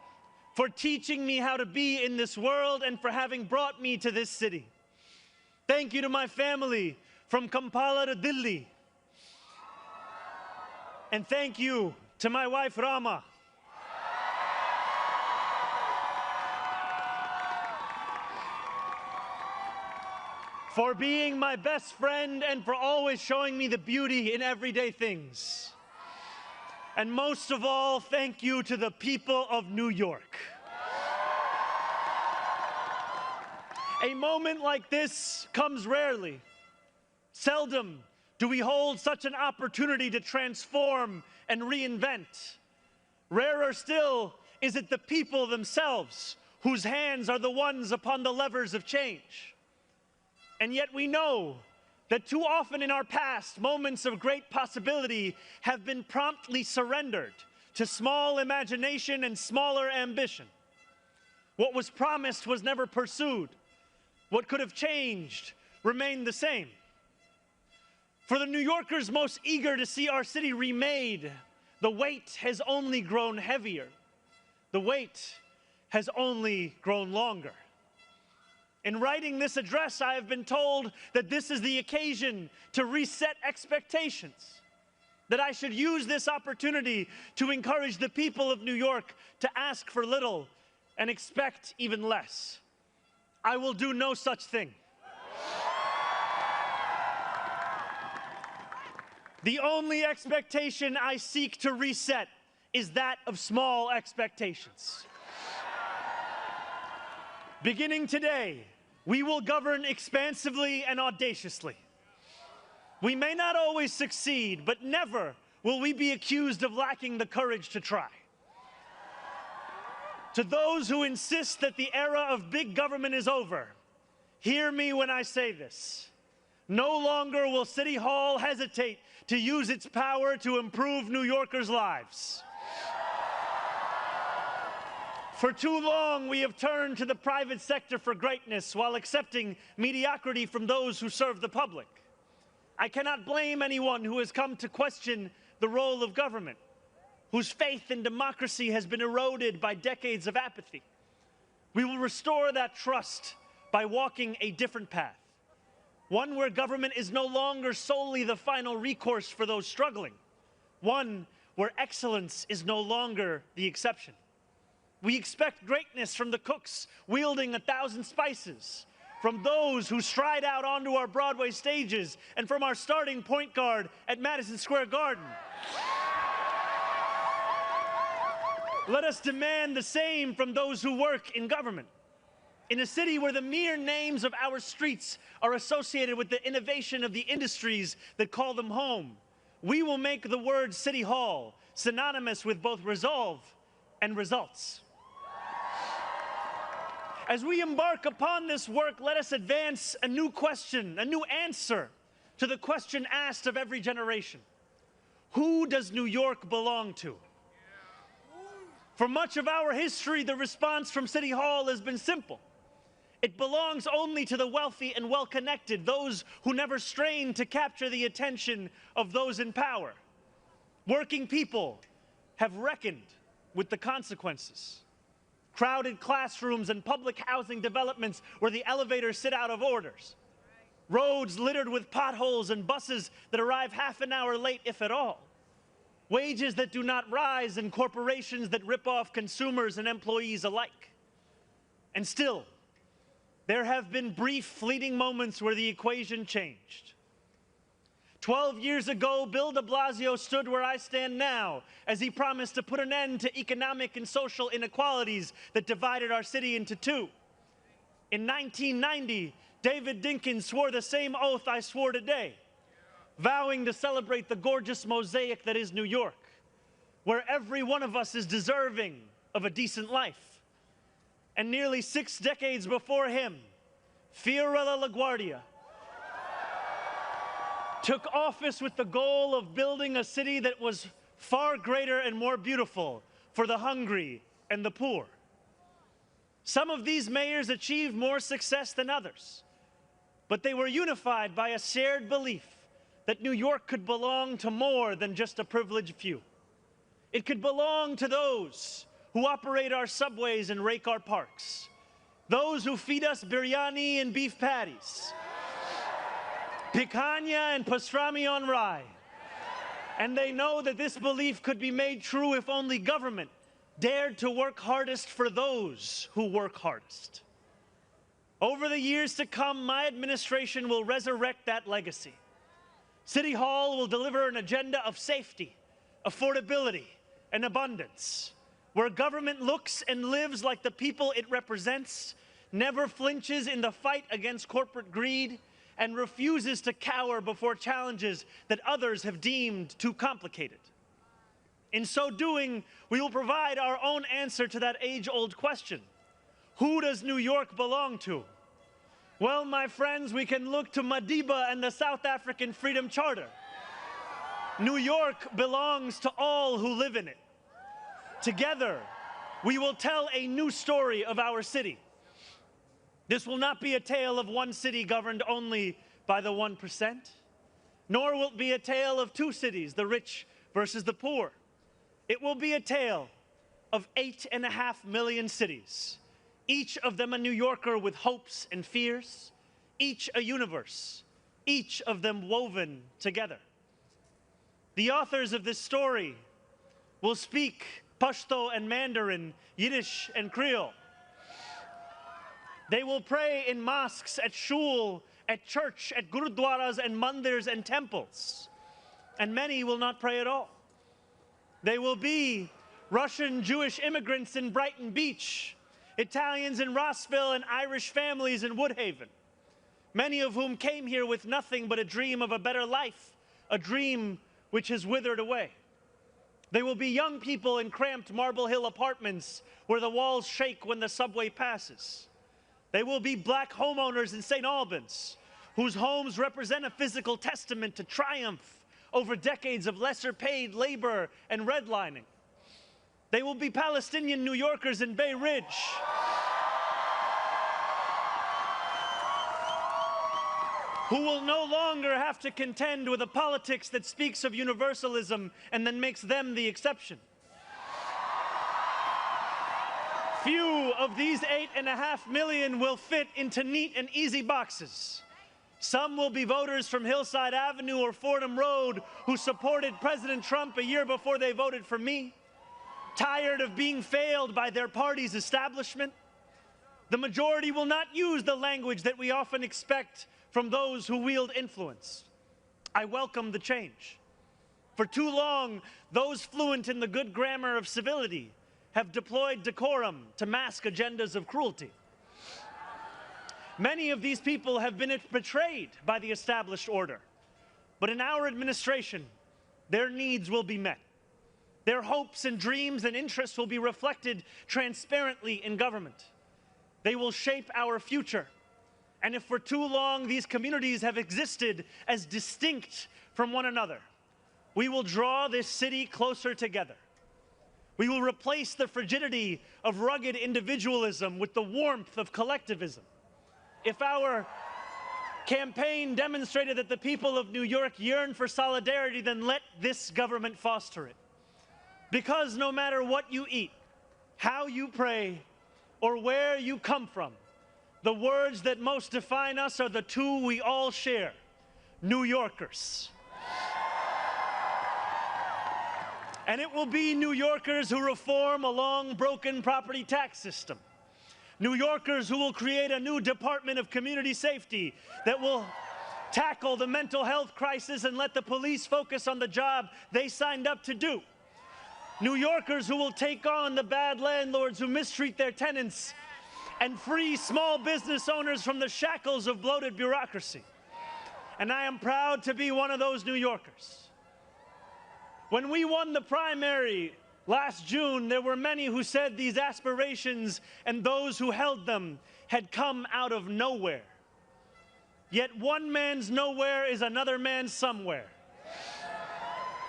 for teaching me how to be in this world, and for having brought me to this city. Thank you to my family, from Kampala to Delhi. And thank you to my wife, Rama. For being my best friend and for always showing me the beauty in everyday things. And most of all, thank you to the people of New York. A moment like this comes rarely. Seldom do we hold such an opportunity to transform and reinvent. Rarer still is it the people themselves whose hands are the ones upon the levers of change. And yet we know that too often in our past, moments of great possibility have been promptly surrendered to small imagination and smaller ambition. What was promised was never pursued. What could have changed remained the same. For the New Yorkers most eager to see our city remade, the weight has only grown heavier. The wait has only grown longer. In writing this address, I have been told that this is the occasion to reset expectations, that I should use this opportunity to encourage the people of New York to ask for little and expect even less. I will do no such thing. The only expectation I seek to reset is that of small expectations. Beginning today, we will govern expansively and audaciously. We may not always succeed, but never will we be accused of lacking the courage to try. To those who insist that the era of big government is over, hear me when I say this. No longer will City Hall hesitate to use its power to improve New Yorkers' lives. For too long, we have turned to the private sector for greatness while accepting mediocrity from those who serve the public. I cannot blame anyone who has come to question the role of government, whose faith in democracy has been eroded by decades of apathy. We will restore that trust by walking a different path. One where government is no longer solely the final recourse for those struggling. One where excellence is no longer the exception. We expect greatness from the cooks wielding 1,000 spices, from those who stride out onto our Broadway stages, and from our starting point guard at Madison Square Garden. Let us demand the same from those who work in government. In a city where the mere names of our streets are associated with the innovation of the industries that call them home, we will make the word City Hall synonymous with both resolve and results. As we embark upon this work, let us advance a new question, a new answer to the question asked of every generation. Who does New York belong to? For much of our history, the response from City Hall has been simple. It belongs only to the wealthy and well-connected, those who never strain to capture the attention of those in power. Working people have reckoned with the consequences. Crowded classrooms and public housing developments where the elevators sit out of orders. Roads littered with potholes and buses that arrive half an hour late, if at all. Wages that do not rise and corporations that rip off consumers and employees alike. And still, there have been brief, fleeting moments where the equation changed. 12 years ago, Bill de Blasio stood where I stand now as he promised to put an end to economic and social inequalities that divided our city into two. In 1990, David Dinkins swore the same oath I swore today, vowing to celebrate the gorgeous mosaic that is New York, where every one of us is deserving of a decent life. And nearly 6 decades before him, Fiorella LaGuardia took office with the goal of building a city that was far greater and more beautiful for the hungry and the poor. Some of these mayors achieved more success than others, but they were unified by a shared belief that New York could belong to more than just a privileged few. It could belong to those who operate our subways and rake our parks, those who feed us biryani and beef patties, picanha and pastrami on rye. And they know that this belief could be made true if only government dared to work hardest for those who work hardest. Over the years to come, my administration will resurrect that legacy. City Hall will deliver an agenda of safety, affordability, and abundance, where government looks and lives like the people it represents, never flinches in the fight against corporate greed, and refuses to cower before challenges that others have deemed too complicated. In so doing, we will provide our own answer to that age-old question. Who does New York belong to? Well, my friends, we can look to Madiba and the South African Freedom Charter. New York belongs to all who live in it. Together, we will tell a new story of our city. This will not be a tale of one city governed only by the 1%, nor will it be a tale of two cities, the rich versus the poor. It will be a tale of 8.5 million cities, each of them a New Yorker with hopes and fears, each a universe, each of them woven together. The authors of this story will speak Pashto and Mandarin, Yiddish and Creole. They will pray in mosques, at shul, at church, at gurudwaras and mandirs and temples. And many will not pray at all. They will be Russian Jewish immigrants in Brighton Beach, Italians in Rossville, and Irish families in Woodhaven, many of whom came here with nothing but a dream of a better life, a dream which has withered away. They will be young people in cramped Marble Hill apartments where the walls shake when the subway passes. They will be black homeowners in St. Albans, whose homes represent a physical testament to triumph over decades of lesser paid labor and redlining. They will be Palestinian New Yorkers in Bay Ridge, who will no longer have to contend with a politics that speaks of universalism and then makes them the exception. Few of these 8.5 million will fit into neat and easy boxes. Some will be voters from Hillside Avenue or Fordham Road who supported President Trump a year before they voted for me, tired of being failed by their party's establishment. The majority will not use the language that we often expect from those who wield influence. I welcome the change. For too long, those fluent in the good grammar of civility have deployed decorum to mask agendas of cruelty. Many of these people have been betrayed by the established order. But in our administration, their needs will be met. Their hopes and dreams and interests will be reflected transparently in government. They will shape our future. And if for too long these communities have existed as distinct from one another, we will draw this city closer together. We will replace the frigidity of rugged individualism with the warmth of collectivism. If our campaign demonstrated that the people of New York yearn for solidarity, then let this government foster it. Because no matter what you eat, how you pray, or where you come from, the words that most define us are the two we all share: New Yorkers. And it will be New Yorkers who reform a long broken property tax system. New Yorkers who will create a new Department of Community Safety that will tackle the mental health crisis and let the police focus on the job they signed up to do. New Yorkers who will take on the bad landlords who mistreat their tenants and free small business owners from the shackles of bloated bureaucracy. And I am proud to be one of those New Yorkers. When we won the primary last June, there were many who said these aspirations and those who held them had come out of nowhere. Yet one man's nowhere is another man's somewhere.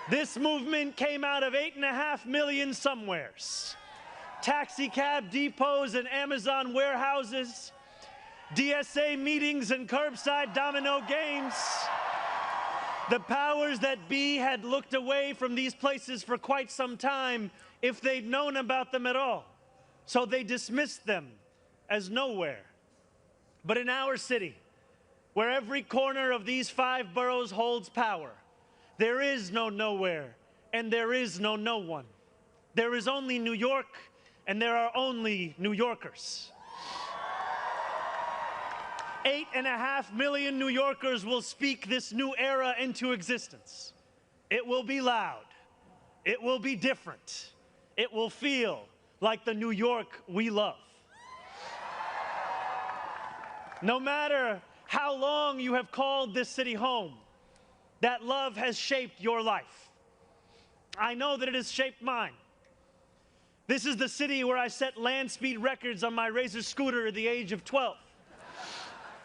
This movement came out of 8.5 million somewheres. Taxi cab depots and Amazon warehouses, DSA meetings and curbside domino games. The powers that be had looked away from these places for quite some time if they'd known about them at all. So they dismissed them as nowhere. But in our city, where every corner of these 5 boroughs holds power, there is no nowhere and there is no no one. There is only New York and there are only New Yorkers. 8.5 million New Yorkers will speak this new era into existence. It will be loud. It will be different. It will feel like the New York we love. No matter how long you have called this city home, that love has shaped your life. I know that it has shaped mine. This is the city where I set land speed records on my Razor scooter at the age of 12.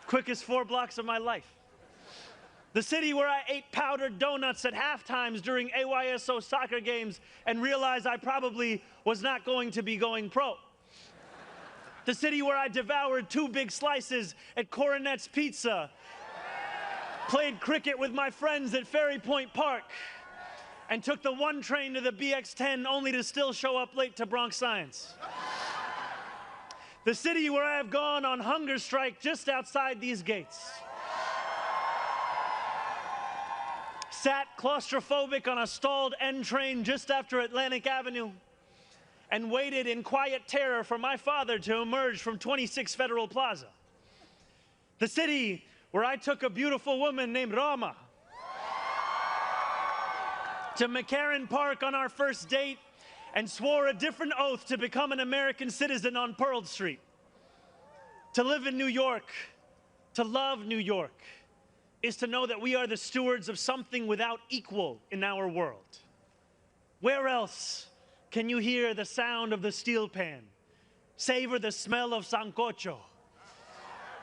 quickest 4 blocks of my life. The city where I ate powdered donuts at halftimes during AYSO soccer games and realized I probably was not going to be going pro. The city where I devoured 2 big slices at Coronet's Pizza, played cricket with my friends at Ferry Point Park, and took the 1 train to the BX10 only to still show up late to Bronx Science. The city where I have gone on hunger strike just outside these gates. Sat claustrophobic on a stalled N train just after Atlantic Avenue and waited in quiet terror for my father to emerge from 26 Federal Plaza. The city where I took a beautiful woman named Rama to McCarran Park on our first date and swore a different oath to become an American citizen on Pearl Street. To live in New York, to love New York, is to know that we are the stewards of something without equal in our world. Where else can you hear the sound of the steel pan, savor the smell of sancocho,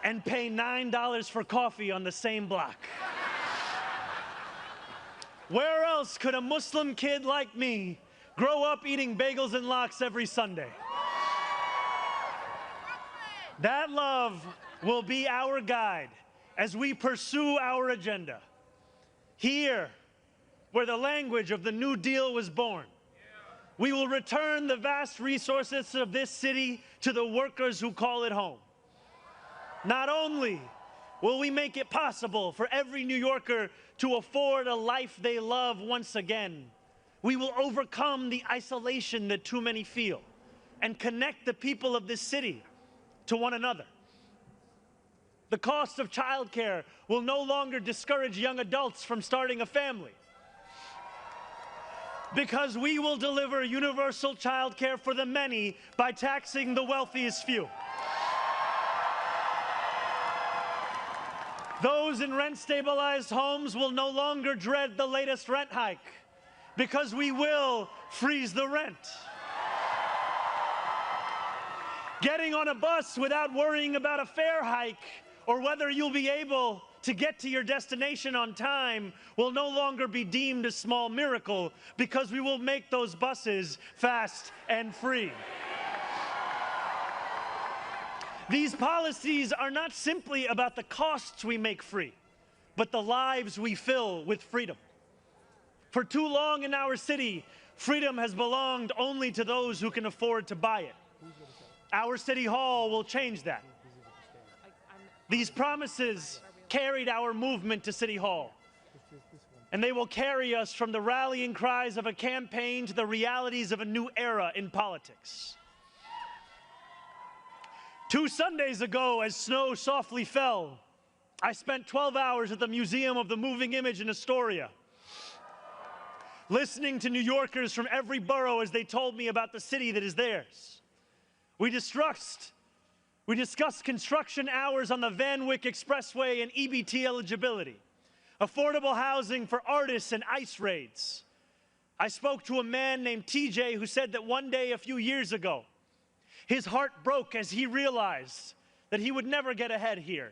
and pay $9 for coffee on the same block? Where else could a Muslim kid like me grow up eating bagels and lox every Sunday? That love will be our guide as we pursue our agenda. Here, where the language of the New Deal was born, we will return the vast resources of this city to the workers who call it home. Not only will we make it possible for every New Yorker to afford a life they love once again, we will overcome the isolation that too many feel and connect the people of this city to one another. The cost of childcare will no longer discourage young adults from starting a family, because we will deliver universal childcare for the many by taxing the wealthiest few. Those in rent-stabilized homes will no longer dread the latest rent hike, because we will freeze the rent. Getting on a bus without worrying about a fare hike or whether you'll be able to get to your destination on time will no longer be deemed a small miracle, because we will make those buses fast and free. These policies are not simply about the costs we make free, but the lives we fill with freedom. For too long in our city, freedom has belonged only to those who can afford to buy it. Our city hall will change that. These promises carried our movement to City Hall, and they will carry us from the rallying cries of a campaign to the realities of a new era in politics. 2 Sundays ago, as snow softly fell, I spent 12 hours at the Museum of the Moving Image in Astoria, listening to New Yorkers from every borough as they told me about the city that is theirs. We discussed construction hours on the Van Wyck Expressway and EBT eligibility, affordable housing for artists and ICE raids. I spoke to a man named TJ who said that one day a few years ago, his heart broke as he realized that he would never get ahead here,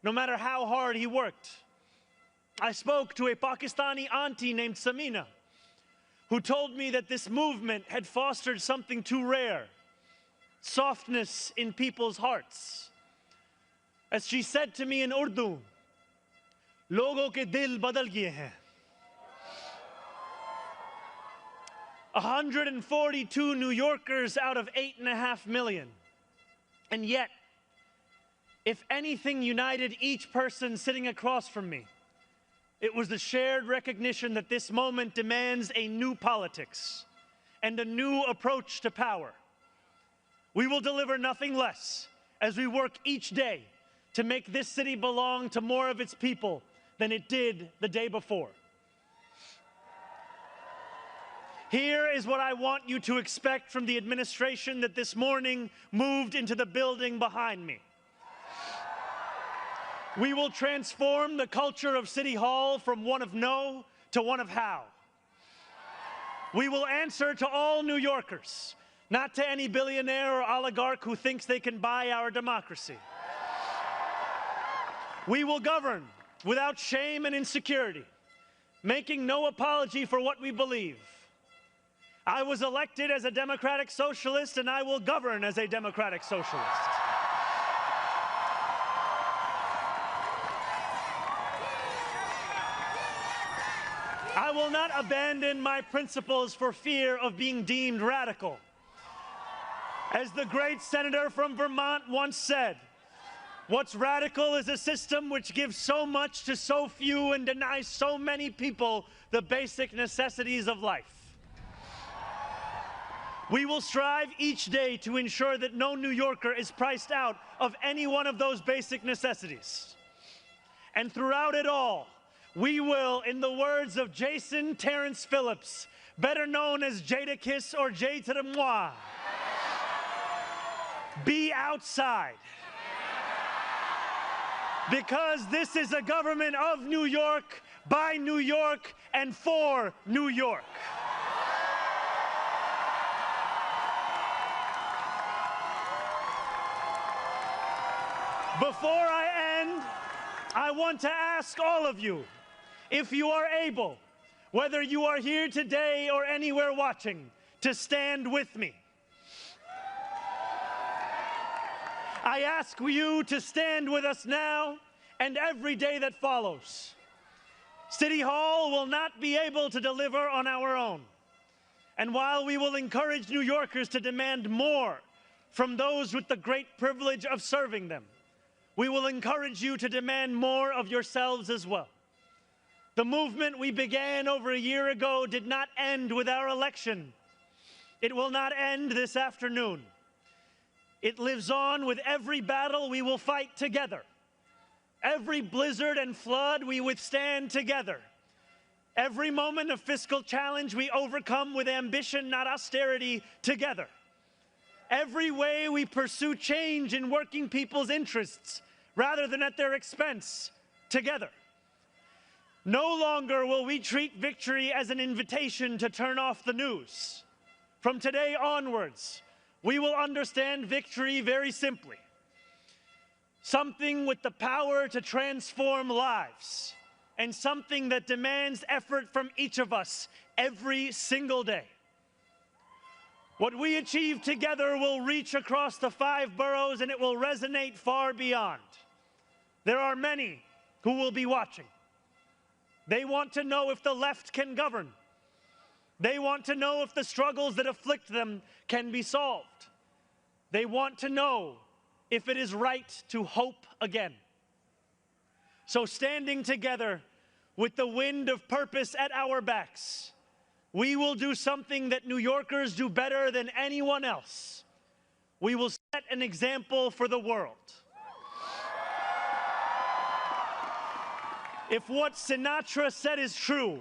no matter how hard he worked. I spoke to a Pakistani auntie named Samina, who told me that this movement had fostered something too rare: softness in people's hearts. As she said to me in Urdu, "Logo ke dil badal gaye hain." 142 New Yorkers out of 8.5 million. And yet, if anything united each person sitting across from me, it was the shared recognition that this moment demands a new politics and a new approach to power. We will deliver nothing less as we work each day to make this city belong to more of its people than it did the day before. Here is what I want you to expect from the administration that this morning moved into the building behind me. We will transform the culture of City Hall from one of no to one of how. We will answer to all New Yorkers, not to any billionaire or oligarch who thinks they can buy our democracy. We will govern without shame and insecurity, making no apology for what we believe. I was elected as a democratic socialist, and I will govern as a democratic socialist. I will not abandon my principles for fear of being deemed radical. As the great senator from Vermont once said, what's radical is a system which gives so much to so few and denies so many people the basic necessities of life. We will strive each day to ensure that no New Yorker is priced out of any one of those basic necessities. And throughout it all, we will, in the words of Jason Terrence Phillips, better known as Jadakiss or Jay to the moi, be outside. Because this is a government of New York, by New York, and for New York. Before I end, I want to ask all of you, if you are able, whether you are here today or anywhere watching, to stand with me. I ask you to stand with us now and every day that follows. City Hall will not be able to deliver on our own. And while we will encourage New Yorkers to demand more from those with the great privilege of serving them, we will encourage you to demand more of yourselves as well. The movement we began over a year ago did not end with our election. It will not end this afternoon. It lives on with every battle we will fight together. Every blizzard and flood we withstand together. Every moment of fiscal challenge we overcome with ambition, not austerity, together. Every way we pursue change in working people's interests rather than at their expense, together. No longer will we treat victory as an invitation to turn off the news. From today onwards, we will understand victory very simply. Something with the power to transform lives, and something that demands effort from each of us every single day. What we achieve together will reach across the 5 boroughs, and it will resonate far beyond. There are many who will be watching. They want to know if the left can govern. They want to know if the struggles that afflict them can be solved. They want to know if it is right to hope again. So standing together with the wind of purpose at our backs, we will do something that New Yorkers do better than anyone else. We will set an example for the world. If what Sinatra said is true,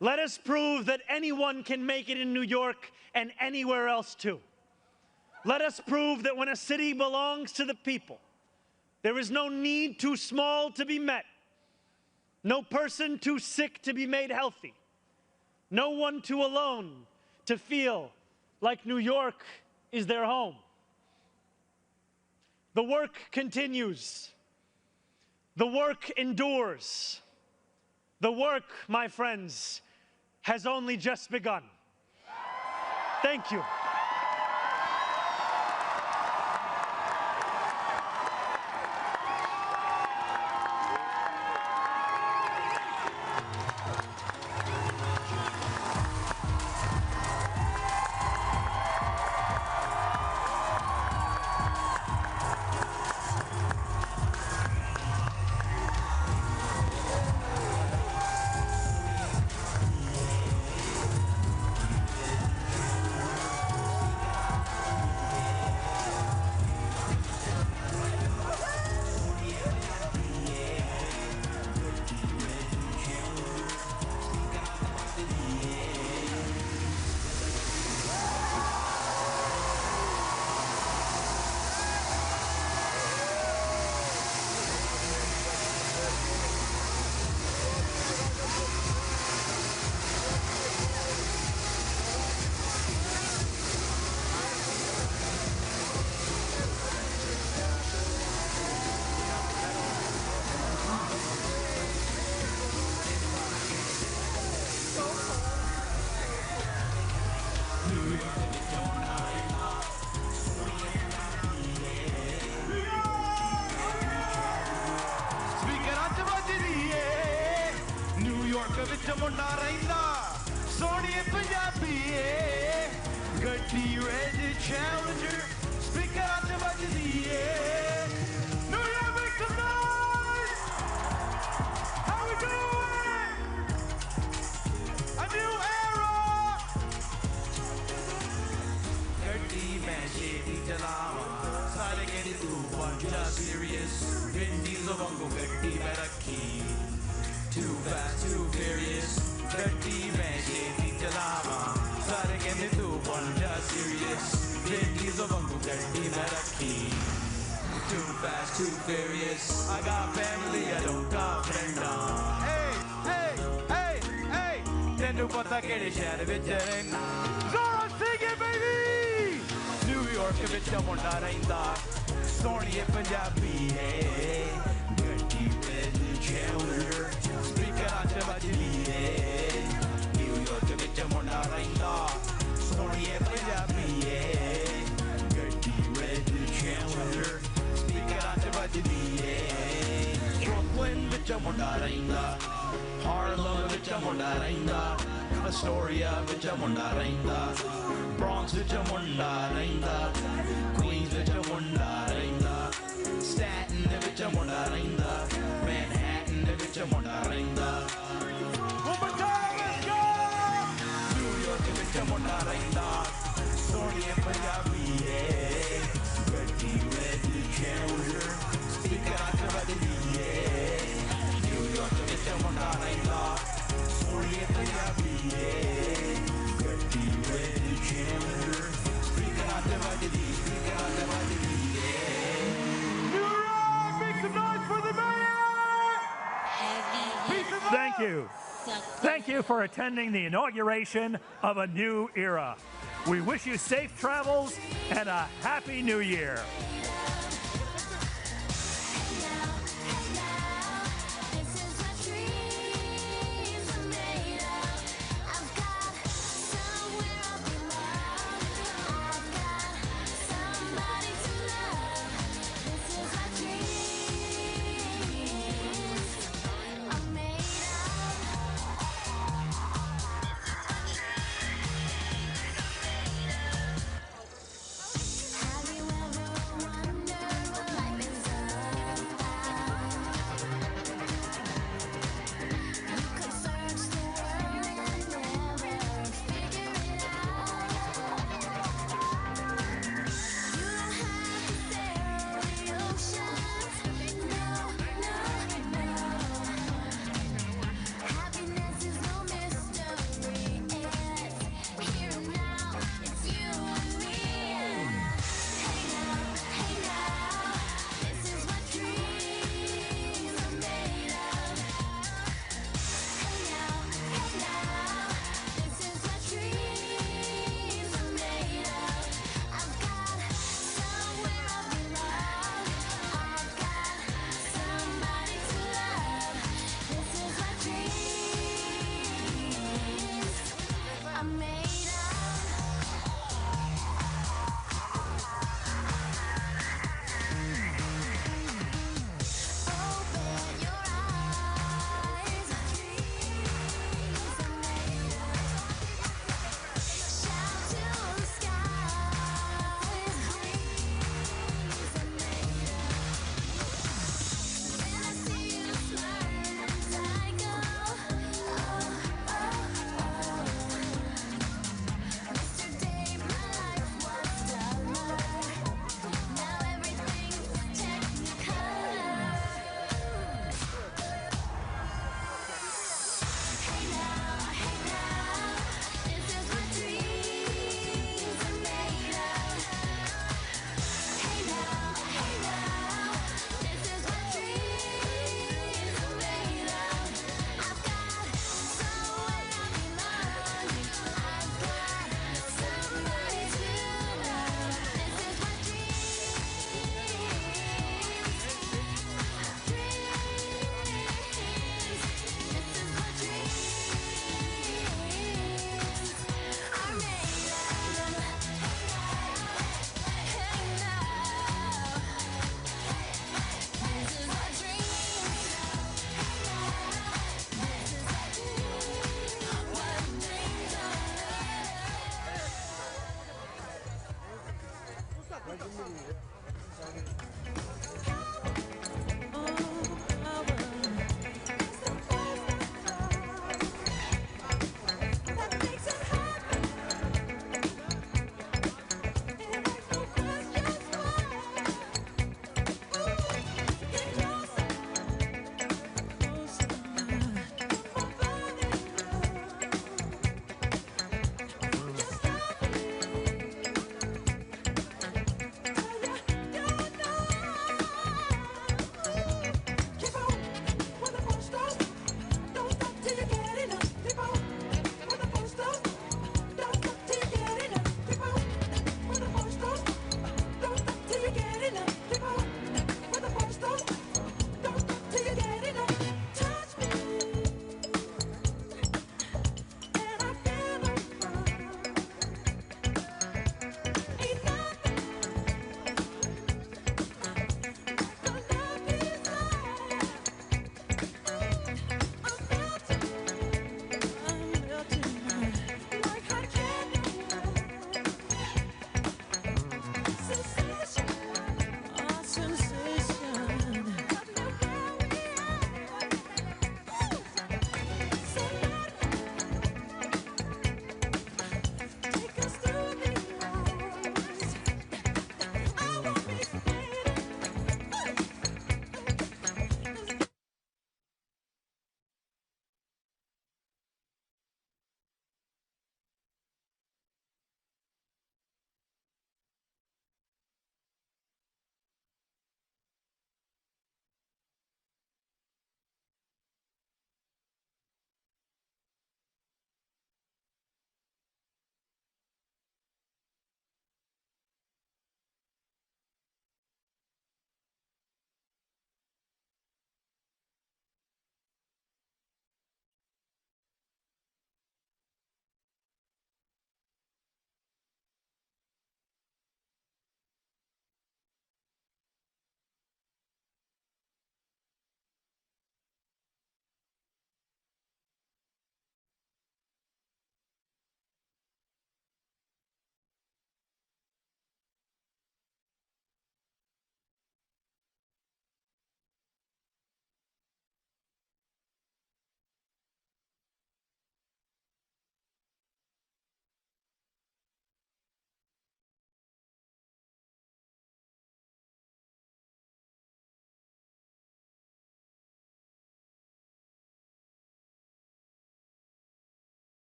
let us prove that anyone can make it in New York and anywhere else too. Let us prove that when a city belongs to the people, there is no need too small to be met, no person too sick to be made healthy, no one too alone to feel like New York is their home. The work continues. The work endures. The work, my friends, has only just begun. Thank you. ਵਿੱਚ ਮੁੰਡਾ ਰਹਿੰਦਾ ਸੋਹਣੀਏ ਪੰਜਾਬੀਏ ਗੱਡੀ red challenger speaker ਤੇ ਵੱਜਦੀ ਏ New York make some noise how we doing a new era ਗੱਡੀ ਮੈਂ ਛੇਤੀ ਚਲਾਵਾਂ ਸਾਰੇ ਕਹਿੰਦੇ ਤੂੰ ਪੰਜਾ serious Vin Diesel ਵਾਂਗੂ ਗੱਡੀ ਮੈਂ ਰੱਖੀ Too fast, too furious ਗੱਡੀ ਮੈਂ ਛੇਤੀ ਚਲਾਵਾਂ ਸਾਰੇ ਕਹਿੰਦੇ ਤੂੰ ਪੰਜਾ serious Vin Diesel ਵਾਂਗੂ ਗੱਡੀ ਮੈਂ ਰੱਖੀ Too fast, too furious I got family, I don't got friends Hey ਤੈਨੂੰ ਪਤਾ ਕਿਹੜੇ ਸ਼ਹਿਰ ਵਿੱਚ ਰਹਿਣਾ Zora, sing it, baby New York ਵਿੱਚ ਮੁੰਡਾ ਰਹਿੰਦਾ ਸੋਹਣੀਏ ਪੰਜਾਬੀ ਏ ਗੱਡੀ ਰੈਡ ਚੈਲੰਜਰ ਸਪੀਕਰਾਂ 'ਚ ਵੱਜਦੀ ਏ New York ਵਿੱਚ ਮੁੰਡਾ ਰਹਿੰਦਾ ਸੋਹਣੀਏ ਪੰਜਾਬੀ ਏ ਗੱਡੀ ਰੈਡ ਚੈਲੰਜਰ ਸਪੀਕਰਾਂ 'ਚ ਵੱਜਦੀ ਏ Brooklyn ਵਿੱਚ ਮੁੰਡਾ ਰਹਿੰਦਾ Harlem ਵਿੱਚ ਮੁੰਡਾ ਰਹਿੰਦਾ Astoria ਵਿੱਚ ਮੁੰਡਾ ਰਹਿੰਦਾ Bronx ਵਿੱਚ ਮੁੰਡਾ ਰਹਿੰਦਾ Queens ਵਿੱਚ ਮੁੰਡਾ ਰਹਿੰਦਾ Staten ਵਿੱਚ ਮੁੰਡਾ ਰਹਿੰਦਾ Manhattan ਵਿੱਚ ਮੁੰਡਾ ਰਹਿੰਦਾ New York ਵਿੱਚ ਮੁੰਡਾ ਰਹਿੰਦਾ ਸੋਹਣੀਏ ਪੰਜਾਬੀ ਏ ਗੱਡੀ ਰੈਡ ਚੈਲੰਜਰ ਸਪੀਕਰਾਂ 'ਚ ਵੱਜਦੀ ਏ New York ਵਿੱਚ ਮੁੰਡਾ ਰਹਿੰਦਾ ਸੋਹਣੀਏ ਪੰਜਾਬੀ ਏ ਗੱਡੀ ਰੈਡ ਚੈਲੰਜਰ ਸਪੀਕਰਾਂ 'ਚ ਵੱਜਦੀ ਏ New York, make some noise for the mayor! Thank you. Thank you for attending the inauguration of a new era. We wish you safe travels and a happy new year.